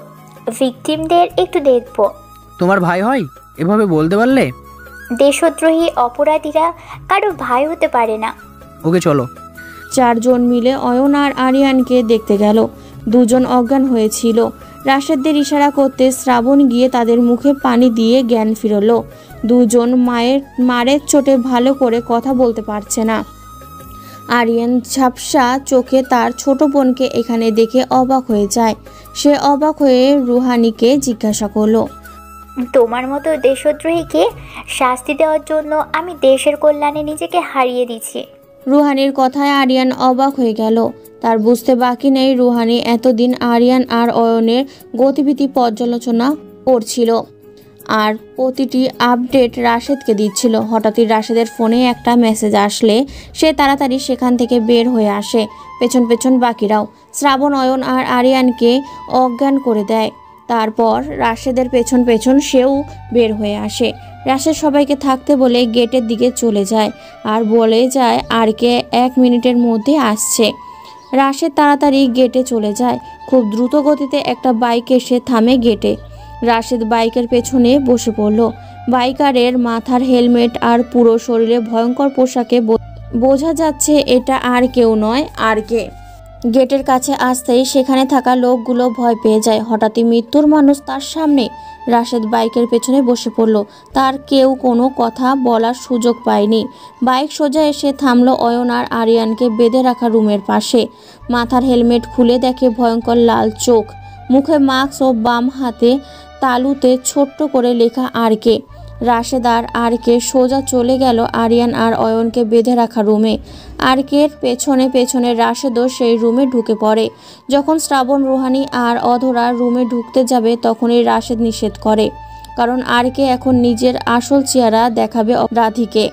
ভিকটিমদের একটু দেখবো। তোমার ভাই হয়? এভাবে বলতে পারলে? দেশদ্রোহী অপরাধীরা কারো ভাই হতে পারে না। ওকে চলো। 4 জন মিলে অয়ন আর আরিয়ানকে দেখতে গেল। 2 জন অজ্ঞান হয়েছিল। রাশেদদের ইশারা করতে শ্রাবণ গিয়ে তাদের মুখে পানি দিয়ে জ্ঞান ফিরল। 2 জন মারের চোটে ভালো করে কথা বলতে পারছে না। আরিয়ান ঝাপসা চোখে তার ছোট বোনকে এখানে দেখে অবাক হয়ে যায়। সে অবাক হয়ে রুহানিকে জিজ্ঞাসা করলো, তোমার মতো দেশদ্রোহীকে শাস্তি দেওয়ার জন্য আমি দেশের কল্যাণে নিজেকে হারিয়ে দিচ্ছি। রুহানির কথায় আরিয়ান অবাক হয়ে গেল। তার বুঝতে বাকি নেই রুহানি এতদিন আরিয়ান আর অয়নের গতিবিধি পর্যালোচনা করছিল আর প্রতিটি আপডেট রাশেদকে দিচ্ছিল। হঠাৎই রাশেদের ফোনে একটা মেসেজ আসলে সে তাড়াতাড়ি সেখান থেকে বের হয়ে আসে। পেছন পেছন বাকিরাও। শ্রাবণ অয়ন আর আরিয়ানকে অজ্ঞান করে দেয়। তারপর রাশেদের পেছন পেছন সেও বের হয়ে আসে। রাশেদ সবাইকে থাকতে বলে গেটের দিকে চলে যায় আর বলে যায় আরকে 1 মিনিটের মধ্যে আসছে। রাশেদ তাড়াতাড়ি গেটে চলে যায়। খুব দ্রুত গতিতে একটা বাইক এসে থামে গেটে। রাশেদ বাইকের পেছনে বসে পড়ল। বাইকারের মাথার হেলমেট আর পুরো শরীরে ভয়ঙ্কর পোশাকে বোঝা যাচ্ছে এটা আর কেউ নয় আরকে। গেটের কাছে আসতেই সেখানে থাকা লোকগুলো ভয় পেয়ে যায়। হঠাৎই মৃত্যুর মানুষ তার সামনে। রাশেদ বাইকের পেছনে বসে পড়ল। তার কেউ কোনো কথা বলার সুযোগ পায়নি। বাইক সোজা এসে থামলো অয়ন আর আরিয়ানকে বেঁধে রাখা রুমের পাশে। মাথার হেলমেট খুলে দেখে ভয়ঙ্কর লাল চোখ, মুখে মাস্ক ও বাম হাতে তালুতে ছোট্ট করে লেখা আরকে। রাশেদ আর আরকে সোজা চলে গেল আরিয়ান আর অয়নকে বেঁধে রাখা রুমে। আরকের পেছনে পেছনে রাশেদও সেই রুমে ঢুকে পড়ে। যখন শ্রাবণ, রুহানি আর অধরা রুমে ঢুকতে যাবে তখনই রাশেদ নিষেধ করে, কারণ আরকে এখন নিজের আসল চেহারা দেখাবে রাধিকে।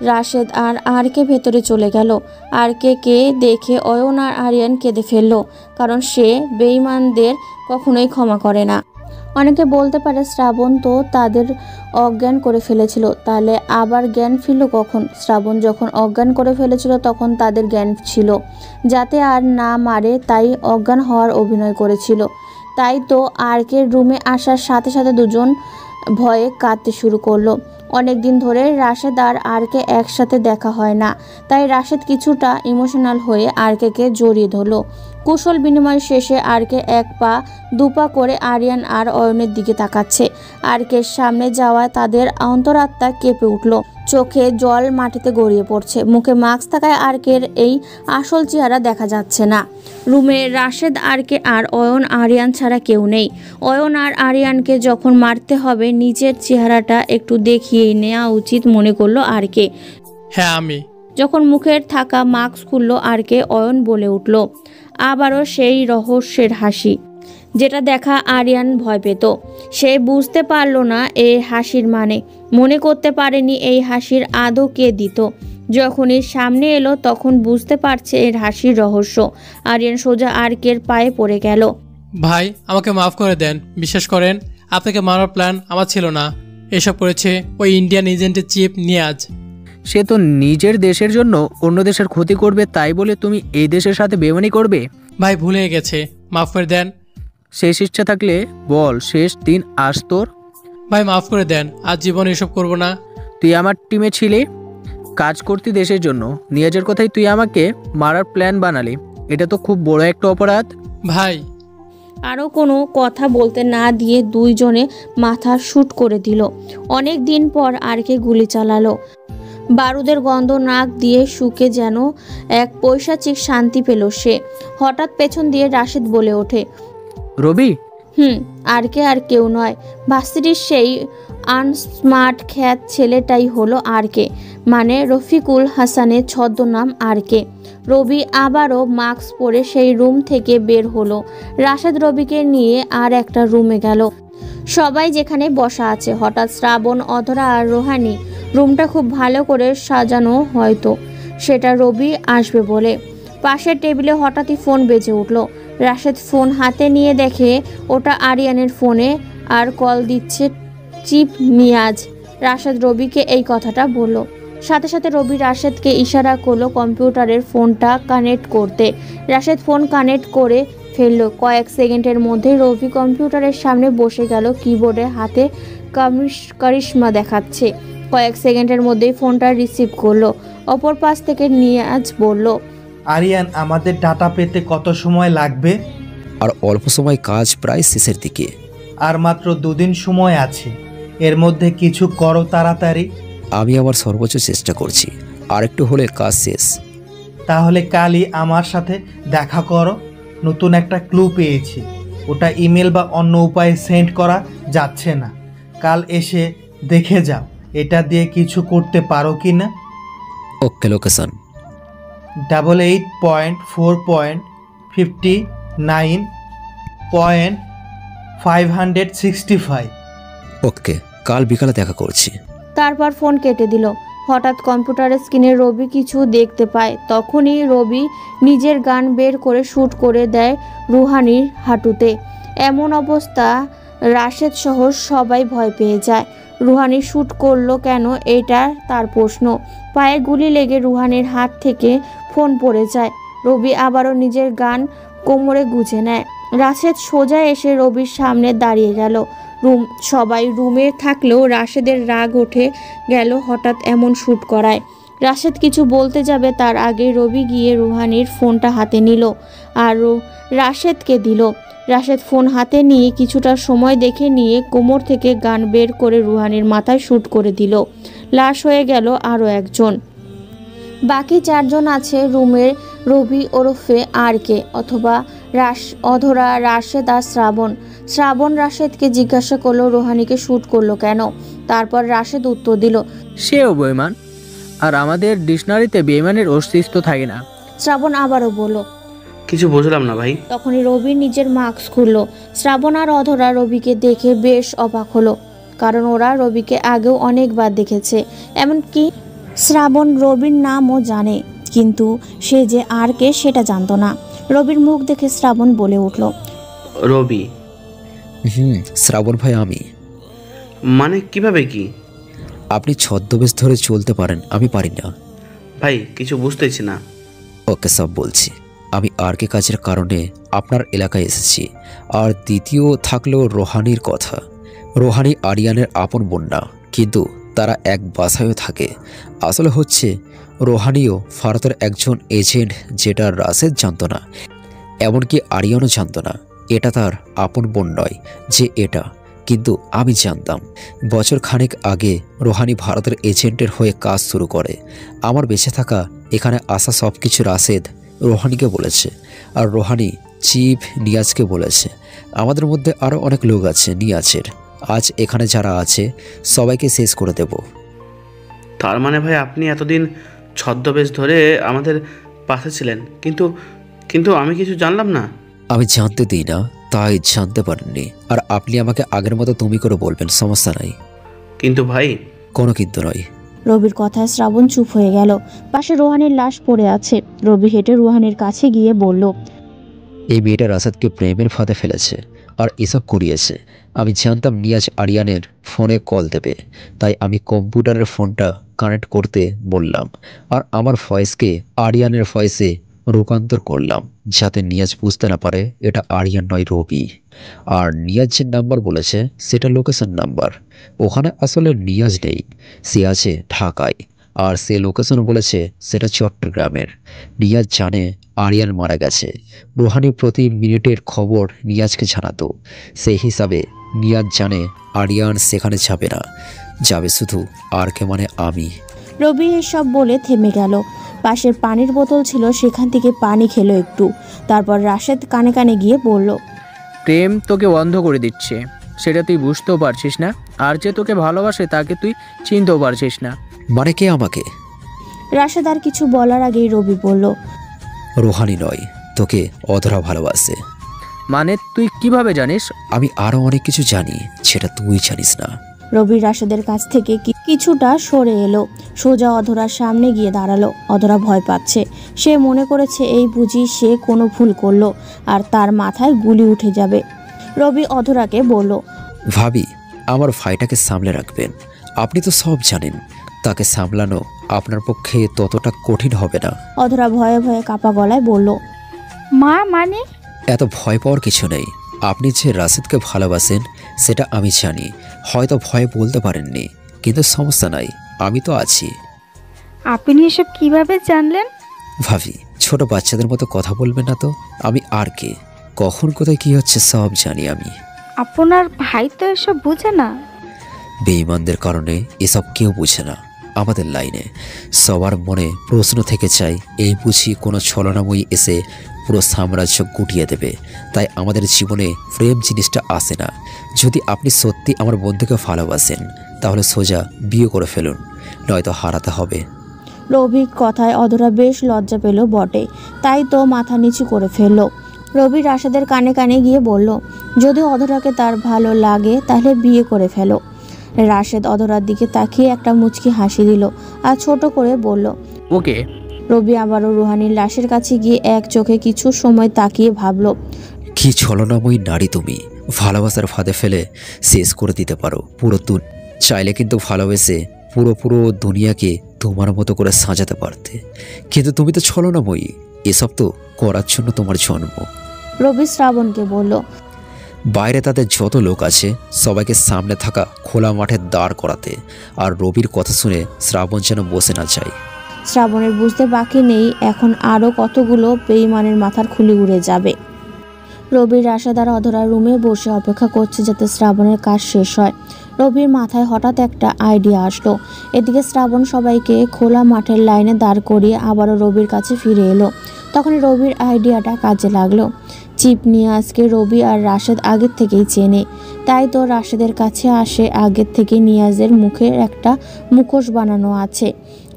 রাশেদ আর আরকে ভেতরে চলে গেল। আরকে দেখে অয়ন আর আরিয়ান কেঁদে ফেলল, কারণ সে বেঈমানদের কখনোই ক্ষমা করে না। অনেকে বলতে পারে শ্রাবণ তো তাদের অজ্ঞান করে ফেলেছিল, তাহলে আবার জ্ঞান ফিরল কখন? শ্রাবণ যখন অজ্ঞান করে ফেলেছিল তখন তাদের জ্ঞান ছিল, যাতে আর না মারে তাই অজ্ঞান হওয়ার অভিনয় করেছিল। তাই তো আরকের রুমে আসার সাথে সাথে দুজন ভয়ে কাঁদতে শুরু করলো। অনেক দিন ধরে রাশেদ আর আরকে একসাথে দেখা হয় না, তাই রাশেদ কিছুটা ইমোশনাল হয়ে আরকে জড়িয়ে ধরল। কুশল বিনিময় শেষে আরকে 1 পা 2 পা করে আরিয়ান আর অয়নের দিকে তাকাচ্ছে। আরকের সামনে যাওয়ায় তাদের অন্তরাত্মা কেঁপে উঠল। চোখে জল মাটিতে গড়িয়ে পড়ছে। মুখে মাস্ক থাকায় আরকের এই আসল চেহারা দেখা যাচ্ছে না। রুমে রাশেদ, আরকে আর অয়ন আরিয়ান ছাড়া কেউ নেই। অয়ন আর আরিয়ানকে যখন মারতে হবে নিজের চেহারাটা একটু দেখিয়েই নেওয়া উচিত মনে করলো আরকে। হ্যাঁ আমি। যখন মুখের থাকা মাস্ক খুলল আরকে, অয়ন বলে উঠল, আবারও সেই রহস্যের হাসি, যেটা দেখা আরিয়ান ভয় পেত। সে বুঝতে পারল না এই হাসির মানে, মনে করতে পারেনি এই হাসির আদৌ কে দিত। যখনই সামনে এলো তখন বুঝতে পারছে এর হাসির রহস্য। আরিয়ান সোজা আরকের পায়ে পড়ে গেল। ভাই আমাকে মাফ করে দেন, বিশ্বাস করেন আপনাকে মারার প্ল্যান আমার ছিল না। এসব করেছে ওই ইন্ডিয়ান এজেন্টের চিফ নিয়াজ। সে তো নিজের দেশের জন্য অন্য দেশের ক্ষতি করবে, তাই বলে তুমি এই দেশের সাথে বেমানি করবে? ভাই ভুলে গেছে, মাফ করে দেন। শেষ ইচ্ছা থাকলে বল, শেষ দিন আজ তোর। ভাই মাফ করে দেন, আজ জীবনে এসব করব না। তুই আমার টিমে ছিলে, কাজ করতি দেশের জন্য। নিয়াজের কথাই তুই আমাকে মারার প্ল্যান বানালি, এটা তো খুব বড় একটা অপরাধ। ভাই আরও কোনো কথা বলতে না দিয়ে দুইজনে মাথা শুট করে দিল। অনেক দিন পর আরকে গুলি চালালো। বারুদের গন্ধ নাক দিয়ে শুকে যেন এক পৈশাচিক শান্তি পেল সে। হঠাৎ পেছন দিয়ে রাশেদ বলে ওঠে, রবি। আরকে আর কেউ নয়, ভার্সিটির সেই আনস্মার্ট খ্যাত ছেলেটাই হলো আরকে, মানে রফিকুল হাসানের ছদ্মনাম আরকে। রবি আবারও মাস্ক পরে সেই রুম থেকে বের হলো। রাশেদ রবিকে নিয়ে আর একটা রুমে গেল। সবাই যেখানে বসা আছে। হঠাৎ শ্রাবণ, অধরা আর রোহানি। রুমটা খুব ভালো করে সাজানো, হয়তো সেটা রবি আসবে বলে। পাশের টেবিলে হঠাৎই ফোন বেজে উঠল। রাশেদ ফোন হাতে নিয়ে দেখে ওটা আরিয়ানের ফোনে আর কল দিচ্ছে চিফ নিয়াজ। রাশেদ রবিকে এই কথাটা বলল। সাথে সাথে রবি রাশেদকে ইশারা করলো কম্পিউটারের ফোনটা কানেক্ট করতে। রাশেদ ফোন কানেক্ট করে ফেললো। কয়েক সেকেন্ডের মধ্যে রবি কম্পিউটারের সামনে বসে গেল, কিবোর্ডে হাতে কারিশমা দেখাচ্ছে। কয়েক সেকেন্ডের মধ্যেই ফোনটা রিসিভ করলো। অপর পাশ থেকে নিয়াজ বলল, আরিয়ান, আমাদের ডাটা পেতে কত সময় লাগবে? আর অল্প সময়, কাজ প্রায় শেষের দিকে। আর মাত্র 2 দিন সময় আছে, এর মধ্যে কিছু করো তাড়াতাড়ি। আমি আমার সর্বোচ্চ চেষ্টা করছি, আর একটু হলে কাজ শেষ। তাহলে কালই আমার সাথে দেখা করো। নতুন একটা ক্লু পেয়েছি, ওটা ইমেল বা অন্য উপায়ে সেন্ড করা যাচ্ছে না। কাল এসে দেখে যাও এটা দিয়ে কিছু করতে পারো কি না। ওকে, লোকেশন 88.4.59.565। ওকে, কাল বিকালে দেখা করছি। তারপর ফোন কেটে দিল। হঠাৎ কম্পিউটারের স্ক্রিনে রবি কিছু দেখতে পায়। তখনই রবি নিজের গান বের করে শ্যুট করে দেয় রুহানির হাঁটুতে। এমন অবস্থা রাশেদ সহ সবাই ভয় পেয়ে যায়। রুহানি শ্যুট করলো কেন, এটা তার প্রশ্ন। পায়ে গুলি লেগে রুহানির হাত থেকে ফোন পড়ে যায়। রবি আবারও নিজের গান কোমরে গুজে নেয়। রাশেদ সোজা এসে রবির সামনে দাঁড়িয়ে গেল। সবাই রুমে থাকলেও রাশেদের রাগ উঠে গেল হঠাৎ এমন শ্যুট করায়। রাশেদ কিছু বলতে যাবে তার আগে রবি গিয়ে রুহানির ফোনটা হাতে নিল আর রাশেদকে দিল। রাশেদ ফোন হাতে নিয়ে কিছুটা সময় দেখে নিয়ে কোমর থেকে গান বের করে রুহানির মাথায় শ্যুট করে দিল। লাশ হয়ে গেল আরও একজন। বাকি 4 জন আছে রুমের রবি ওরফে আরকে অথবা অধরা, রাশেদ আর শ্রাবণ রাশেদকে জিজ্ঞাসা করলো রুহানিকে শ্যুট করলো কেন। তারপর রাশেদ উত্তর দিল, সেও বেঈমান, আর আমাদের ডিকশনারিতে বেঈমানের অস্তিত্ব থাকে না। শ্রাবণ আবারও বলল, কিছু বুঝলাম না ভাই। তখনই রবি নিজের মাস্ক খুলল। শ্রাবণ আর অধরা রবিকে দেখে বেশ অবাক হলো, কারণ ওরা রবিকে আগেও অনেকবার দেখেছে। এমনকি শ্রাবণ রবির নামও জানে, কিন্তু সে যে আর কে সেটা জানতো না। রবির মুখ দেখে শ্রাবণ বলে উঠল, রবি? শ্রাবণ ভাই আমি। মানে কিভাবে কি? আপনি ছদ্মবেশ ধরে চলতে পারেন, আমি পারি না। ভাই কিছু বুঝতেছি না। ওকে সব বলছি। আমি আর কে কাজের কারণে আপনার এলাকায় এসেছি। আর দ্বিতীয় থাকলো রোহানির কথা। রোহানি আরিয়ানের আপন বোন না, কিন্তু তারা এক বাসায়ও থাকে। আসলে হচ্ছে রোহানিও ভারতের একজন এজেন্ট, যেটা রাশেদ জানতো না, এমনকি আরিয়ানও জানতো না। এটা তার আপন বোন নয় যে এটা, কিন্তু আমি জানতাম। বছর খানেক আগে রোহানি ভারতের এজেন্টের হয়ে কাজ শুরু করে। আমার বেঁচে থাকা, এখানে আসা সব কিছু রাশেদ রোহানিকে বলেছে, আর রোহানি চিফ নিয়াজকে বলেছে। আমাদের মধ্যে আরও অনেক লোক আছে নিয়াজের। আজ এখানে যারা আছে সবাইকে শেষ করে দেব। তার মানে ভাই আপনি এতদিন ছদ্মবেশ ধরে আমাদের পাশে ছিলেন, কিন্তু আমি কিছু জানলাম না। আমি জানতে দিই না, তাই জানতে পারেননি। আর আপনি আমাকে আগের মতো তুমি করে বলবেন, সমস্যা নাই। কিন্তু ভাই, কোনো কিন্তু নয়। রবির কথায় শ্রাবণ চুপ হয়ে গেল। পাশে রোহানির লাশ পড়ে আছে। রবি হেঁটে রোহানির কাছে গিয়ে বলল, এই মেয়েটা রাসাদকে প্রেমের ফাঁদে ফেলেছে আর এসব করিয়েছে। আমি জানতাম নিয়াজ আরিয়ানের ফোনে কল দেবে, তাই আমি কম্পিউটারের ফোনটা কানেক্ট করতে বললাম, আর আমার ভয়েসকে আরিয়ানের ভয়েসে রূপান্তর করলাম, যাতে নিয়াজ বুঝতে না পারে এটা আরিয়ান নয়, রবি। আর নিয়াজ যে নাম্বার বলেছে সেটা লোকেশন নাম্বার। ওখানে আসলে নিয়াজ নেই, সে আছে ঢাকায়। আর সে লোকেশন বলেছে সেটা চট্টগ্রামের। নিয়াজ জানে আরিয়ান মারা গেছে। রোহানি প্রতি মিনিটের খবর নিয়াজকে জানাতো। সেই হিসাবে নিয়াজ জানে আরিয়ান সেখানে যাবে না, যাবে শুধু আর কে, মানে আমি। রবি এসব বলে থেমে গেল। পাশের পানির বোতল ছিল, সেখান থেকে পানি খেলো একটু। তারপর রাশেদ কানে কানে গিয়ে বলল, প্রেম তোকে অন্ধ করে দিচ্ছে, সেটা তুই বুঝতেও পারছিস না। আর যে তোকে ভালোবাসে তাকে তুই চিনতেও পারছিস না। মানে কে আমাকে? রাশেদ আর কিছু বলার আগেই রবি বলল, রোহানি নয়, তোকে অধরা ভালোবাসে। মানে তুই কিভাবে জানিস? আমি আরো অনেক কিছু জানি, সেটা তুই জানিস না। রবি রাশেদের কাছ থেকে কিছুটা সরে এলো, সোজা অধরার সামনে গিয়ে দাঁড়ালো। অধরা ভয় পাচ্ছে। সে মনে করেছে এই বুঝি সে কোনো ভুল করলো আর তার মাথায় গুলি উঠে যাবে। রবি অধরাকে বলল, ভাবি, আমার ভাইটাকে সামলে রাখবেন। আপনি তো সব জানেন, তাকে সামলানো আপনার পক্ষে ততটা কঠিন হবে না। অধরা ভয়ে ভয়ে কাঁপা গলায় বলল, মা মানে? এত ভয় পাওয়ার কিছু নেই। আপনি যে রাশেদকে ভালোবাসেন সেটা আমি জানি। হয়তো ভয় বলতে পারেননি, কিন্তু সমস্যা নাই, আমি তো আছি। আপনি এসব কিভাবে জানলেন? ভাবি, ছোট বাচ্চাদের মতো কথা বলবেন না তো। আমি আর কে, কখন কোথায় কি হচ্ছে সব জানি আমি। আপনার ভাই তো এসব বুঝে না। বেঈমানদের কারণে এসব কেউ বুঝে না। আমাদের লাইনে সবার মনে প্রশ্ন থেকে চাই, এই বুঝি কোনো ছলনাময়ী এসে পুরো সাম্রাজ্য গুটিয়ে দেবে। তাই আমাদের জীবনে প্রেম জিনিসটা আসে না। যদি আপনি সত্যি আমার বন্ধুকে ভালোবাসেন তাহলে সোজা বিয়ে করে ফেলুন, নয়তো হারাতে হবে। রবির কথায় অধরা বেশ লজ্জা পেল বটে, তাই তো মাথা নিচু করে ফেলল। রবি রাশেদের কানে কানে গিয়ে বলল, যদি অধরাকে তার ভালো লাগে তাহলে বিয়ে করে ফেলো। রাশেদ অধরার দিকে তাকিয়ে একটা মুচকি হাসি দিল আর ছোট করে বলল, ওকে। রবি আবারও রুহানির লাশের কাছে গিয়ে এক চোখে কিছু সময় তাকিয়ে ভাবল, কি ছলনাময়ী নারী তুমি! ভালোবাসার ফাঁদে ফেলে শেষ করে দিতে পারো পুরো চাইলে কিন্তু ভালোবেসে পুরো দুনিয়াকে তোমার মতো করে সাজাতে পারতে, কিন্তু তুমি তো ছলনাময়ী। এসব তো করার জন্য তোমার জন্ম। রবি শ্রাবণকে বলল, বাইরে তাদের যত লোক আছে সবাইকে সামনে থাকা খোলা মাঠে দাঁড় করাতে, আর রবির কথা শুনে শ্রাবণ যেন বসে না যায়। শ্রাবণের বুঝতে বাকি নেই এখন আরও কতগুলো বেঈমানের মাথার খুলি উড়ে যাবে। রবির রাশেদার অধরা রুমে বসে অপেক্ষা করছে যাতে শ্রাবণের কাজ শেষ হয়। রবির মাথায় হঠাৎ একটা আইডিয়া আসলো। এদিকে শ্রাবণ সবাইকে খোলা মাঠের লাইনে দাঁড় করিয়ে আবারও রবির কাছে ফিরে এলো। তখনই রবির আইডিয়াটা কাজে লাগলো। চিপ নিয়ে আজকে রবি আর রাশেদ আগের থেকেই চেনে, তাই তো রাশেদের কাছে আসে আগের থেকে নিয়াজের মুখের একটা মুখোশ বানানো আছে।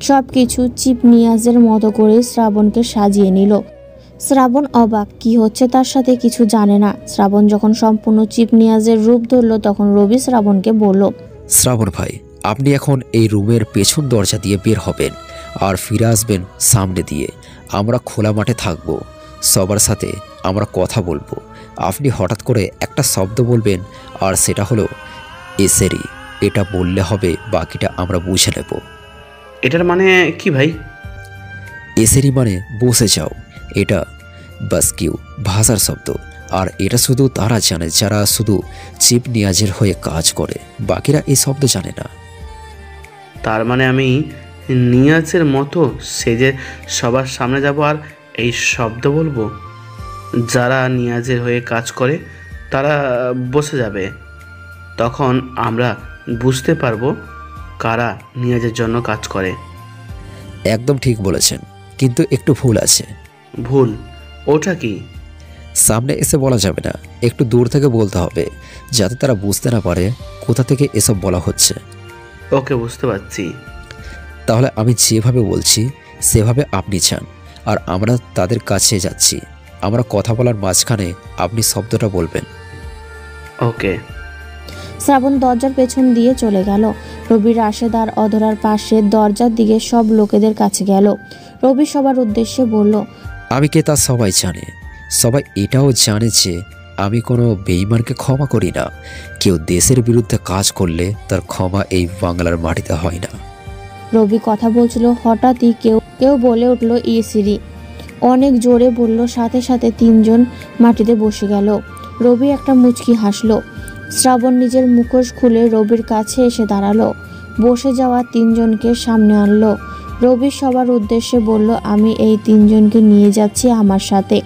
সব কিছু চিপ নিয়াজের মতো করে শ্রাবণকে সাজিয়ে নিল। শ্রাবণ অবাক, কি হচ্ছে তার সাথে কিছু জানে না। শ্রাবণ যখন সম্পূর্ণ চিপ নিয়াজের রূপ ধরলো তখন রবি শ্রাবণকে বলল, শ্রাবণ ভাই, আপনি এখন এই রুমের পেছন দরজা দিয়ে বের হবেন আর ফিরে আসবেন সামনে দিয়ে। আমরা খোলা মাঠে থাকব, সবার সাথে আমরা কথা বলবো। আপনি হঠাৎ করে একটা শব্দ বলবেন আর সেটা হলো এসেরি। এটা বললে হবে, বাকিটা আমরা বুঝে নেব। এটার মানে কি ভাই? এসেরি মানে বসে যাও। এটা বাসকিউ ভাষার শব্দ, আর এটা শুধু তারা জানে যারা শুধু চিপ নিয়াজের হয়ে কাজ করে, বাকিরা এই শব্দ জানে না। তার মানে আমি নিয়াজের মতো সেজে সবার সামনে যাব আর এই শব্দ বলবো? যারা নিয়াজের হয়ে কাজ করে তারা বসে যাবে, তখন আমরা বুঝতে পারবো কারা নিয়াজের জন্য কাজ করে। একদম ঠিক বলেছেন, কিন্তু একটু ভুল আছে। ভুল? ওটা কি? সামনে এসে বলা যাবে না, একটু দূর থেকে বলতে হবে যাতে তারা বুঝতে না পারে কোথা থেকে এসব বলা হচ্ছে। ওকে, বুঝতে পারছি। তাহলে আমি যেভাবে বলছি সেভাবে আপনি চান, আর আমরা তাদের কাছে যাচ্ছি। আমরা কথা বলার মাঝখানে আপনি শব্দটা বলবেন। ওকে। শ্রাবণ দরজার পেছন দিয়ে চলে গেল। রবি রাশেদ আর অধরার পাশে দরজার দিকে সব লোকেদের কাছে গেল। রবি সবার উদ্দেশ্যে বলল, আমি কে তা সবাই জানে। সবাই এটাও জানে যে আমি কোনো বেঈমানকে ক্ষমা করি না। কেউ দেশের বিরুদ্ধে কাজ করলে তার ক্ষমা এই বাংলার মাটিতে হয় না। রবি কথা বলছিল, হঠাৎই কেউ বলে উঠল ইসিরি। অনেক জোরে বলল, সাথে সাথে তিনজন মাটিতে বসে গেল। রবি একটা মুচকি হাসলো। শ্রাবণ নিজের মুখোশ খুলে রবির কাছে এসে দাঁড়ালো। বসে যাওয়া তিনজনকে সামনে আনলো। রবি সবার উদ্দেশ্যে বলল, আমি এই তিনজনকে নিয়ে যাচ্ছি আমার সাথে।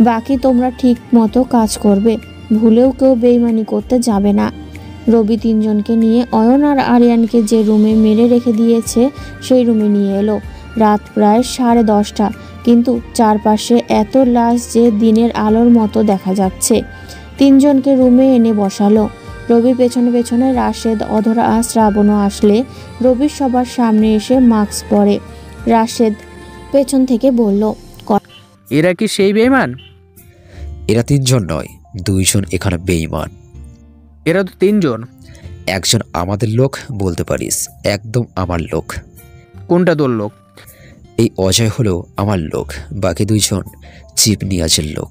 বাকি তোমরা ঠিক মতো কাজ করবে, ভুলেও কেউ বেইমানি করতে যাবে না। রবি তিনজনকে নিয়ে অয়ন আর আরিয়ানকে যে রুমে মেরে রেখে দিয়েছে সেই রুমে নিয়ে এলো। রাত প্রায় 10:30, কিন্তু চারপাশে এত লাশ যে দিনের আলোর মতো দেখা যাচ্ছে। তিনজনকে রুমে এনে বসালো। রবি পেছনে পেছনে রাশেদ, অধরা আর শ্রাবণও আসলে রবি সবার সামনে এসে মাস্ক পরে। রাশেদ পেছন থেকে বলল, এরা কি সেই বেঈমান? এরা তিনজন নয়, দুইজন এখানে বেঈমান। এরা তো তিনজন। একজন আমাদের লোক বলতে পারিস, একদম আমার লোক। কোনটা তোর লোক? এই অজয় হলো আমার লোক, বাকি দুইজন চিপ নিয়াজের লোক।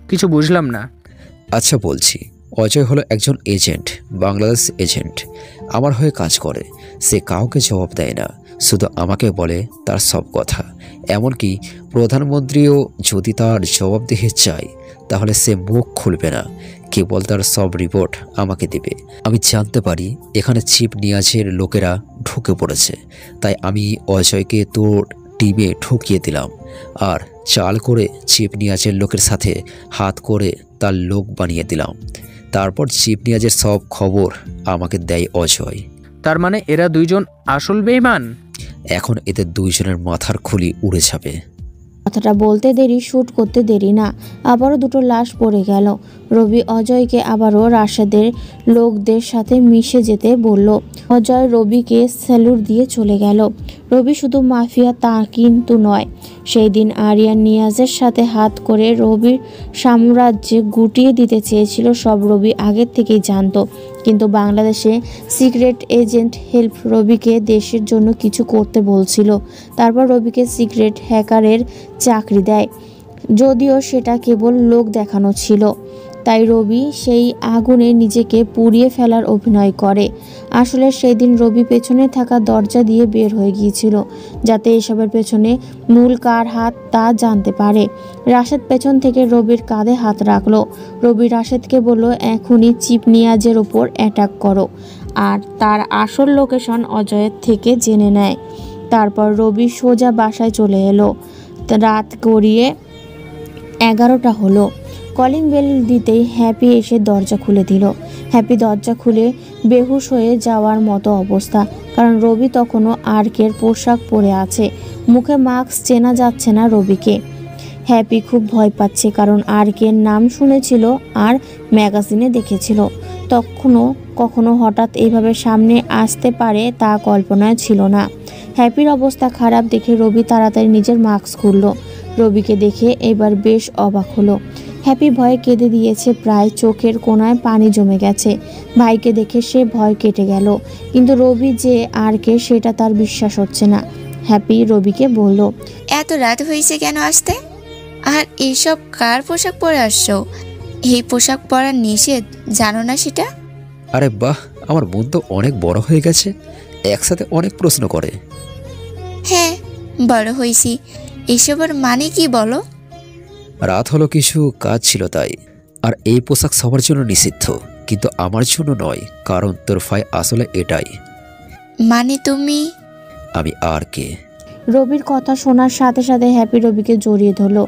কিছু বুঝলাম না। আচ্ছা বলছি, অজয় হলো একজন এজেন্ট, বাংলাদেশ এজেন্ট। আমার হয়ে কাজ করে। সে কাউকে জবাব দেয় না, শুধু আমাকে বলে তার সব কথা। এমনকি প্রধানমন্ত্রীও যদি তার জবাবদিহি চায় তাহলে সে মুখ খুলবে না, কেবল তার সব রিপোর্ট আমাকে দেবে। আমি জানতে পারি এখানে চিপ নিয়াজের লোকেরা ঢুকে পড়েছে, তাই আমি অজয়কে তোর টিমে ঢুকিয়ে দিলাম আর চাল করে চিপ নিয়াজের লোকের সাথে হাত করে তার লোক বানিয়ে দিলাম। তারপর চিপ নিয়াজের সব খবর আমাকে দেয় অজয়। তার মানে এরা দুইজন আসল বেঈমান? এখন এদের দুইজনের মাথার খুলি উড়ে যাবে। কথাটা বলতে দেরি, শ্যুট করতে দেরি না, আবারও দুটো লাশ পড়ে গেল। রবি অজয়কে আবারও রাশেদের লোকদের সাথে মিশে যেতে বলল। অজয় রবিকে স্যালুট দিয়ে চলে গেল। রবি শুধু মাফিয়া তা কিন্তু নয়, সেই দিন আরিয়ান নিয়াজের সাথে হাত করে রবির সাম্রাজ্যে গুটিয়ে দিতে চেয়েছিল সব রবি আগের থেকেই জানতো। কিন্তু বাংলাদেশে সিক্রেট এজেন্ট হেল্প রবিকে দেশের জন্য কিছু করতে বলছিল। তারপর রবিকে সিক্রেট হ্যাকারের চাকরি দেয়, যদিও সেটা কেবল লোক দেখানো ছিল। তাই রবি সেই আগুনে নিজেকে পুড়িয়ে ফেলার অভিনয় করে। আসলে সেদিন রবি পেছনে থাকা দরজা দিয়ে বের হয়ে গিয়েছিল, যাতে এসবের পেছনে মূল কার হাত তা জানতে পারে। রাশেদ পেছন থেকে রবির কাঁধে হাত রাখলো। রবি রাশেদকে বলল, এখনই চিপ নিয়াজের ওপর অ্যাটাক করো আর তার আসল লোকেশন অজয়ের থেকে জেনে নেয়। তারপর রবি সোজা বাসায় চলে এলো। রাত গড়িয়ে 11টা হলো। কলিং বেল দিতেই হ্যাপি এসে দরজা খুলে দিল। হ্যাপি দরজা খুলে বেহুশ হয়ে যাওয়ার মতো অবস্থা, কারণ রবি তখনও আর্কের পোশাক পরে আছে। মুখে মাস্ক, চেনা যাচ্ছে না রবিকে। হ্যাপি খুব ভয় পাচ্ছে, কারণ আর্কের নাম শুনেছিল আর ম্যাগাজিনে দেখেছিল। তখনও কখনো হঠাৎ এইভাবে সামনে আসতে পারে তা কল্পনায় ছিল না। হ্যাপির অবস্থা খারাপ দেখে রবি তাড়াতাড়ি নিজের মাস্ক খুলল। রবিকে দেখে এবার বেশ অবাক হলো। হ্যাপি ভয়ে কেঁদে দিয়েছে, প্রায় চোখের কোণায় পানি জমে গেছে। ভাইকে দেখে সে ভয় কেটে গেল, কিন্তু রবি যে আরকে সেটা তার বিশ্বাস হচ্ছে না। হ্যাপি রবিকে বলল, এত রাত হয়েছে কেন আসতে? আর এইসব কার পোশাক পরে আসছো? এই পোশাক পরা নিষেধ, জানো না সেটা? আরে বাহ, আমার মন তো অনেক বড় হয়ে গেছে, একসাথে অনেক প্রশ্ন করে। হ্যাঁ, বড় হয়েছি। এসবের মানে কি বলো? রাত হলো, কিছু কাজ ছিল তাই। আর এই পোশাক সবার জন্য নিষিদ্ধ, কিন্তু আমার জন্য নয়, কারণ তোর ফাই আসলে এটাই। মানে তুমি? আমি আর কে? রবির কথা শোনার সাথে সাথে হ্যাপি রবিকে জড়িয়ে ধরলো।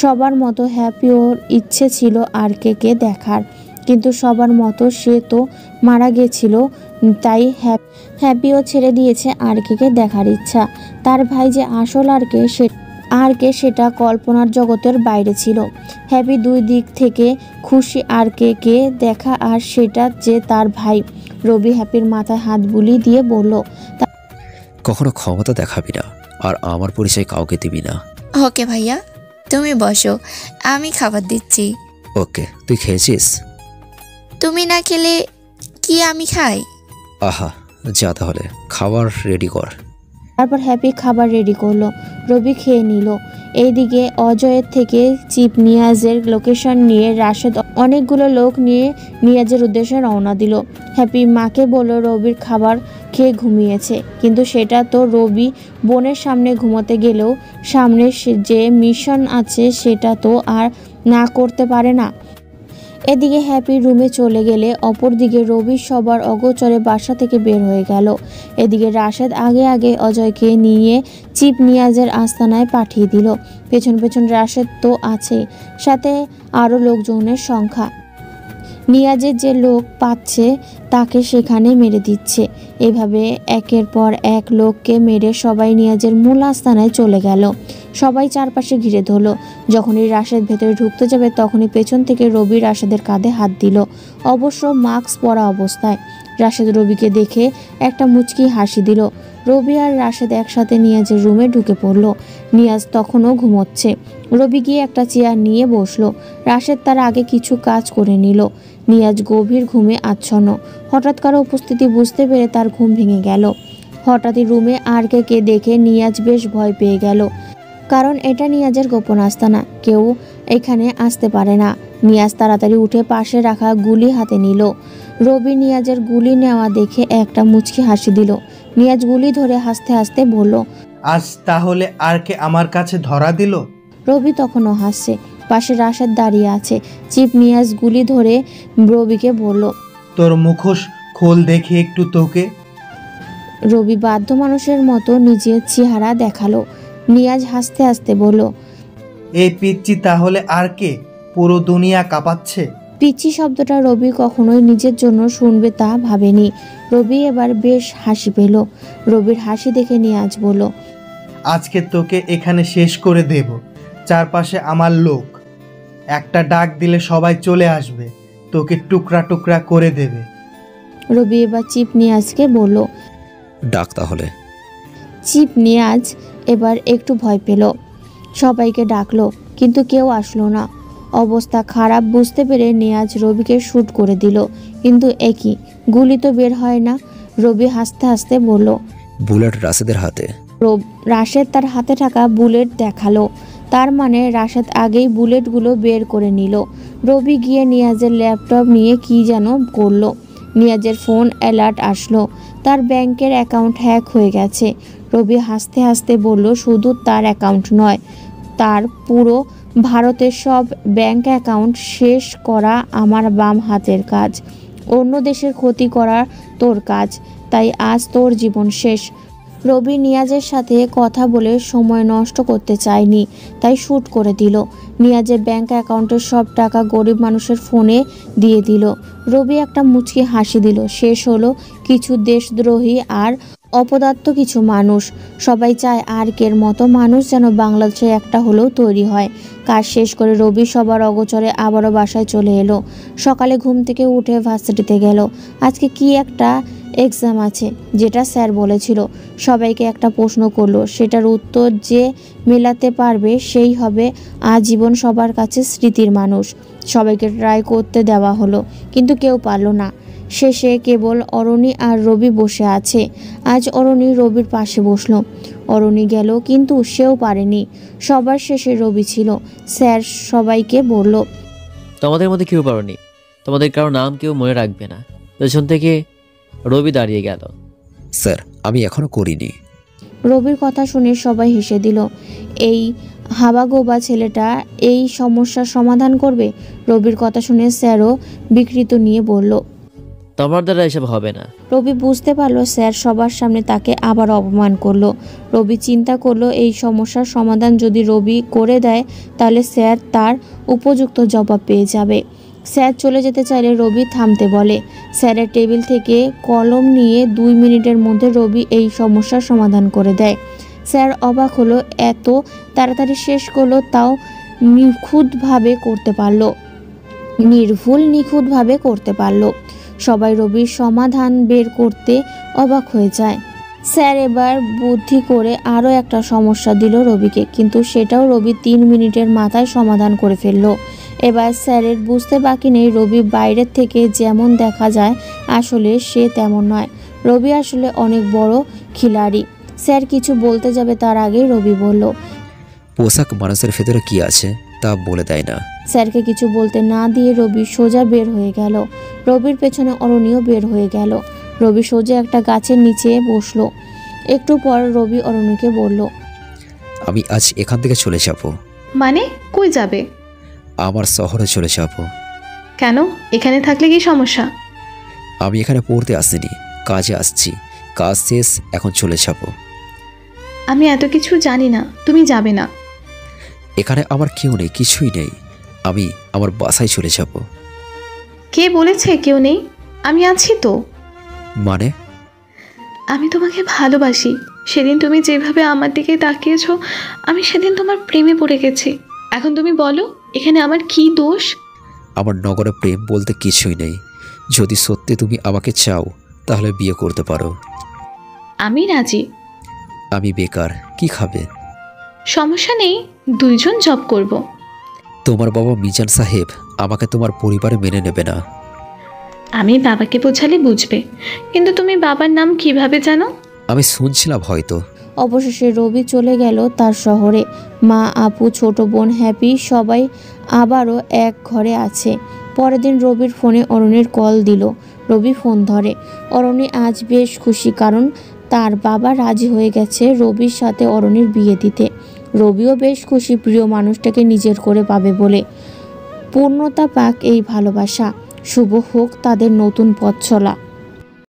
সবার মতো হ্যাপি ওর ইচ্ছে ছিল আরকে দেখার, কিন্তু সবার মতো সে তো মারা গেছিল, তাই হ্যাপিও ছেড়ে দিয়েছে আরকে দেখার ইচ্ছা। তার ভাই যে আসল আরকে সেটা কল্পনার জগতের বাইরে ছিল। হ্যাপি দুই দিক থেকে খুশি আরকে দেখা আর সেটা যে তার ভাই। রবি হ্যাপির মাথায় হাত বুলিয়ে দিয়ে বলল, কখনো ক্ষমতা দেখাবি না, আর আমার পরিচয় কাউকে দিবি না। ওকে ভাইয়া, তুমি বসো, আমি খাবার দিচ্ছি। ওকে, তুই খেয়েছিস? তুমি না খেলে কি আমি খাই? আহা, যা তাহলে খাবার রেডি কর। তারপর হ্যাপি খাবার রেডি করলো। রবি খেয়ে নিল। এইদিকে অজয়ের থেকে চিপ নিয়াজের লোকেশন নিয়ে রাশেদ অনেকগুলো লোক নিয়ে নিয়াজের উদ্দেশ্যে রওনা দিল। হ্যাপি মাকে বলল রবির খাবার খেয়ে ঘুমিয়েছে, কিন্তু সেটা তো রবি বোনের সামনে ঘুমোতে গেলেও সামনে যে মিশন আছে সেটা তো আর না করতে পারে না। এদিকে হ্যাপি রুমে চলে গেলে অপরদিকে রবি সবার অগোচরে বাসা থেকে বের হয়ে গেল। এদিকে রাশেদ আগে আগে অজয়কে নিয়ে চিপ নিয়াজের আস্তানায় পাঠিয়ে দিল। পেছন পেছন রাশেদ তো আছে, সাথে আরও লোকজনের সংখ্যা। নিয়াজের যে লোক পাচ্ছে তাকে সেখানে মেরে দিচ্ছে। এভাবে একের পর এক লোককে মেরে সবাই নিয়াজের মূল আস্তানায় চলে গেল। সবাই চারপাশে ঘিরে ধরল। যখনই রাশেদ ভেতরে ঢুকতে যাবে তখনই পেছন থেকে রবি রাশেদের কাঁধে হাত দিল, অবশ্য মাস্ক পরা অবস্থায়। রাশেদ রবিকে দেখে একটা মুচকি হাসি দিল। রবি আর রাশেদ একসাথে নিয়াজের রুমে ঢুকে পড়ল। নিয়াজ তখনও ঘুমোচ্ছে। রবি গিয়ে একটা চেয়ার নিয়ে বসলো। রাশেদ তার আগে কিছু কাজ করে নিল। নিয়াজ গভীর ঘুমে আচ্ছন্ন। হঠাৎ কারো উপস্থিতি বুঝতে পেরে তার ঘুম ভেঙে গেল। হঠাৎই রুমে আরকে দেখে নিয়াজ বেশ ভয় পেয়ে গেল, কারণ এটা নিয়াজের গোপন আস্তানা, কেউ এখানে আসতে পারে না। নিয়াজ তাড়াতাড়ি উঠে পাশে রাখা গুলি হাতে নিল। রবি নিয়াজের গুলি নেওয়া দেখে একটা মুচকি হাসি দিল। নিয়াজ গুলি ধরে হাসতে হাসতে বলল, আজ তাহলে আরকে আমার কাছে ধরা দিল? রবি তখনও হাসছে। পাশে রাশেদ দাঁড়িয়ে আছে। চিপ নিয়াজ গুলি ধরে রবিকে বলল, তোর মুখোশ খোল দেখি একটু তোকে। রবি বাধ্য মানুষের মতো নিজের চেহারা দেখালো। নিয়াজ হাসতে হাসতে বলল, এই পিচ্চি তাহলে আর কে? পুরো দুনিয়া কাঁপাচ্ছে। পিচ্চি শব্দটা রবি কখনোই নিজের জন্য শুনবে তা ভাবেনি। রবি এবার বেশ হাসি পেল। রবির হাসি দেখে নিয়াজ বলল, আজকে তোকে এখানে শেষ করে দেব। চারপাশে আমার লোক, একটা ডাক দিলে সবাই চলে আসবে, তোকে টুকরা টুকরা করে দেবে। রবি এবার চিপ নিয়াজকে বলল, ডাক তাহলে। চিপ নিয়াজ এবার একটু ভয় পেল। সবাইকে ডাকলো, কিন্তু কেউ আসলো না। অবস্থা খারাপ বুঝতে পেরে নিয়াজ রবিকে শ্যুট করে দিল, কিন্তু একই গুলি তো বের হয় না। রবি হাসতে হাসতে বলল, বুলেট রাশেদের হাতে। রাশেদ তার হাতে থাকা বুলেট দেখালো। তার মানে রাশেদ আগেই বুলেটগুলো বের করে নিল। রবি গিয়ে নিয়াজের ল্যাপটপ নিয়ে কি যেন করলো। নিয়াজের ফোন অ্যালার্ট আসলো, তার ব্যাংকের অ্যাকাউন্ট হ্যাক হয়ে গেছে। রবি হাসতে হাসতে বলল, শুধু তার অ্যাকাউন্ট নয়, তার পুরো ভারতের সব ব্যাংক অ্যাকাউন্ট শেষ করা আমার বাম হাতের কাজ। অন্য দেশের ক্ষতি করা তোর কাজ, তাই আজ তোর জীবন শেষ। রবি নিয়াজের সাথে কথা বলে সময় নষ্ট করতে চায়নি, তাই শ্যুট করে দিল। নিয়াজের ব্যাংক অ্যাকাউন্টের সব টাকা গরিব মানুষের ফোনে দিয়ে দিল। রবি একটা মুচকি হাসি দিল। শেষ হলো কিছু দেশদ্রোহী আর অপদার্থ কিছু মানুষ। সবাই চায় আর্কের মতো মানুষ যেন বাংলাদেশে একটা হলেও তৈরি হয়। কাজ শেষ করে রবি সবার অগোচরে আবারও বাসায় চলে এলো। সকালে ঘুম থেকে উঠে ভার্সিটিতে গেল। আজকে কি একটা এক্সাম আছে, যেটা স্যার বলেছিল। সবাইকে একটা প্রশ্ন করলো, সেটার উত্তর যে মেলাতে পারবে সেই হবে আজীবন সবার কাছে স্মৃতির মানুষ। সবাইকে ট্রাই করতে দেওয়া হলো, কিন্তু কেউ পারল না। শেষে কেবল অরণি আর রবি বসে আছে। আজ অরণি রবির পাশে বসলো। অরণি গেল, কিন্তু সেও পারেনি। সবার শেষে রবি ছিল। স্যার সবাইকে বলল, তোমাদের মধ্যে কেউ পারোনি, তোমাদের কারো নাম কেউ মনে রাখবে না। পেছন থেকে রবি দাঁড়িয়ে গেল। স্যার, আমি এখনো করিনি। রবির কথা শুনে সবাই হেসে দিল। এই হাবাগোবা ছেলেটা এই সমস্যার সমাধান করবে? রবির কথা শুনে স্যারও বিকৃত নিয়ে বলল, তোমার দ্বারা এসব হবে না। রবি বুঝতে পারলো স্যার সবার সামনে তাকে আবার অপমান করলো। রবি চিন্তা করলো, এই সমস্যার সমাধান যদি রবি করে দেয় তাহলে স্যার তার উপযুক্ত জবাব পেয়ে যাবে। স্যার চলে যেতে চাইলে রবি থামতে বলে। স্যারের টেবিল থেকে কলম নিয়ে 2 মিনিটের মধ্যে রবি এই সমস্যার সমাধান করে দেয়। স্যার অবাক হলো, এত তাড়াতাড়ি শেষ করলো, তাও নিখুঁতভাবে করতে পারলো। সবাই রবির সমাধান বের করতে অবাক হয়ে যায়। স্যার এবার বুদ্ধি করে আরও একটা সমস্যা দিল রবিকে, কিন্তু সেটাও রবি 3 মিনিটের মাথায় সমাধান করে ফেললো। এবার স্যারের বুঝতে বাকি নেই, রবি বাইরের থেকে যেমন দেখা যায় আসলে সে তেমন নয়। রবি আসলে অনেক বড় খিলাড়ি। স্যার কিছু বলতে যাবে তার আগেই রবি বলল, পোশাক মানুষের ভেতরে কি আছে তা বলে দেয় না। স্যারকে কিছু বলতে না দিয়ে রবি সোজা বের হয়ে গেল। রবির পেছনে অরণিও বের হয়ে গেল। রবি সোজা একটা গাছের নিচে বসলো। একটু পর রবি অরণিকে বলল, আমি আজ এখান থেকে চলে যাব। মানে কই যাবে? আমার শহরে চলে যাব। কেন? এখানে থাকলে কি সমস্যা? আমি এখানে পড়তে আসিনি, কাজে আসছি। কাজ শেষ, এখন চলে যাব। আমি এত কিছু জানি না, তুমি যাবে না। এখানে আমার কেউ নেই, কিছুই নেই। আমি আমার বাসায় চলে যাব। কে বলেছে কেউ নেই? আমি আছি তো। মানে? আমি তোমাকে ভালোবাসি। সেদিন তুমি যেভাবে আমার দিকে তাকিয়েছো, আমি সেদিন তোমার প্রেমে পড়ে গেছি। এখন তুমি বলো, এখানে আমার কি দোষ? আমার নগরে প্রেম বলতে কিছুই নেই। যদি সত্যি তুমি আমাকে চাও তাহলে বিয়ে করতে পারো। আমি রাজি। আমি বেকার, কি খাবে? সমস্যা নেই, 2 জন জব করব। তোমার বাবা মিজান সাহেব আমাকে তোমার পরিবারে মেনে নেবে না। আমি বাবাকে বোঝালে বুঝবে, কিন্তু তুমি বাবার নাম কিভাবে জানো? আমি শুনছিলাম হয়তো। অবশেষে রবি চলে গেল তার শহরে। মা, আপু, ছোট বোন, হ্যাপি সবাই আবারও এক ঘরে আছে। পরের দিন রবির ফোনে অরণির কল দিল। রবি ফোন ধরে। অরণি আজ বেশ খুশি, কারণ তার বাবা রাজি হয়ে গেছে রবির সাথে অরণির বিয়ে দিতে। রবিও বেশ খুশি প্রিয় মানুষটাকে নিজের করে পাবে বলে। পূর্ণতা পাক এই ভালোবাসা, শুভ হোক তাদের নতুন পথ চলা।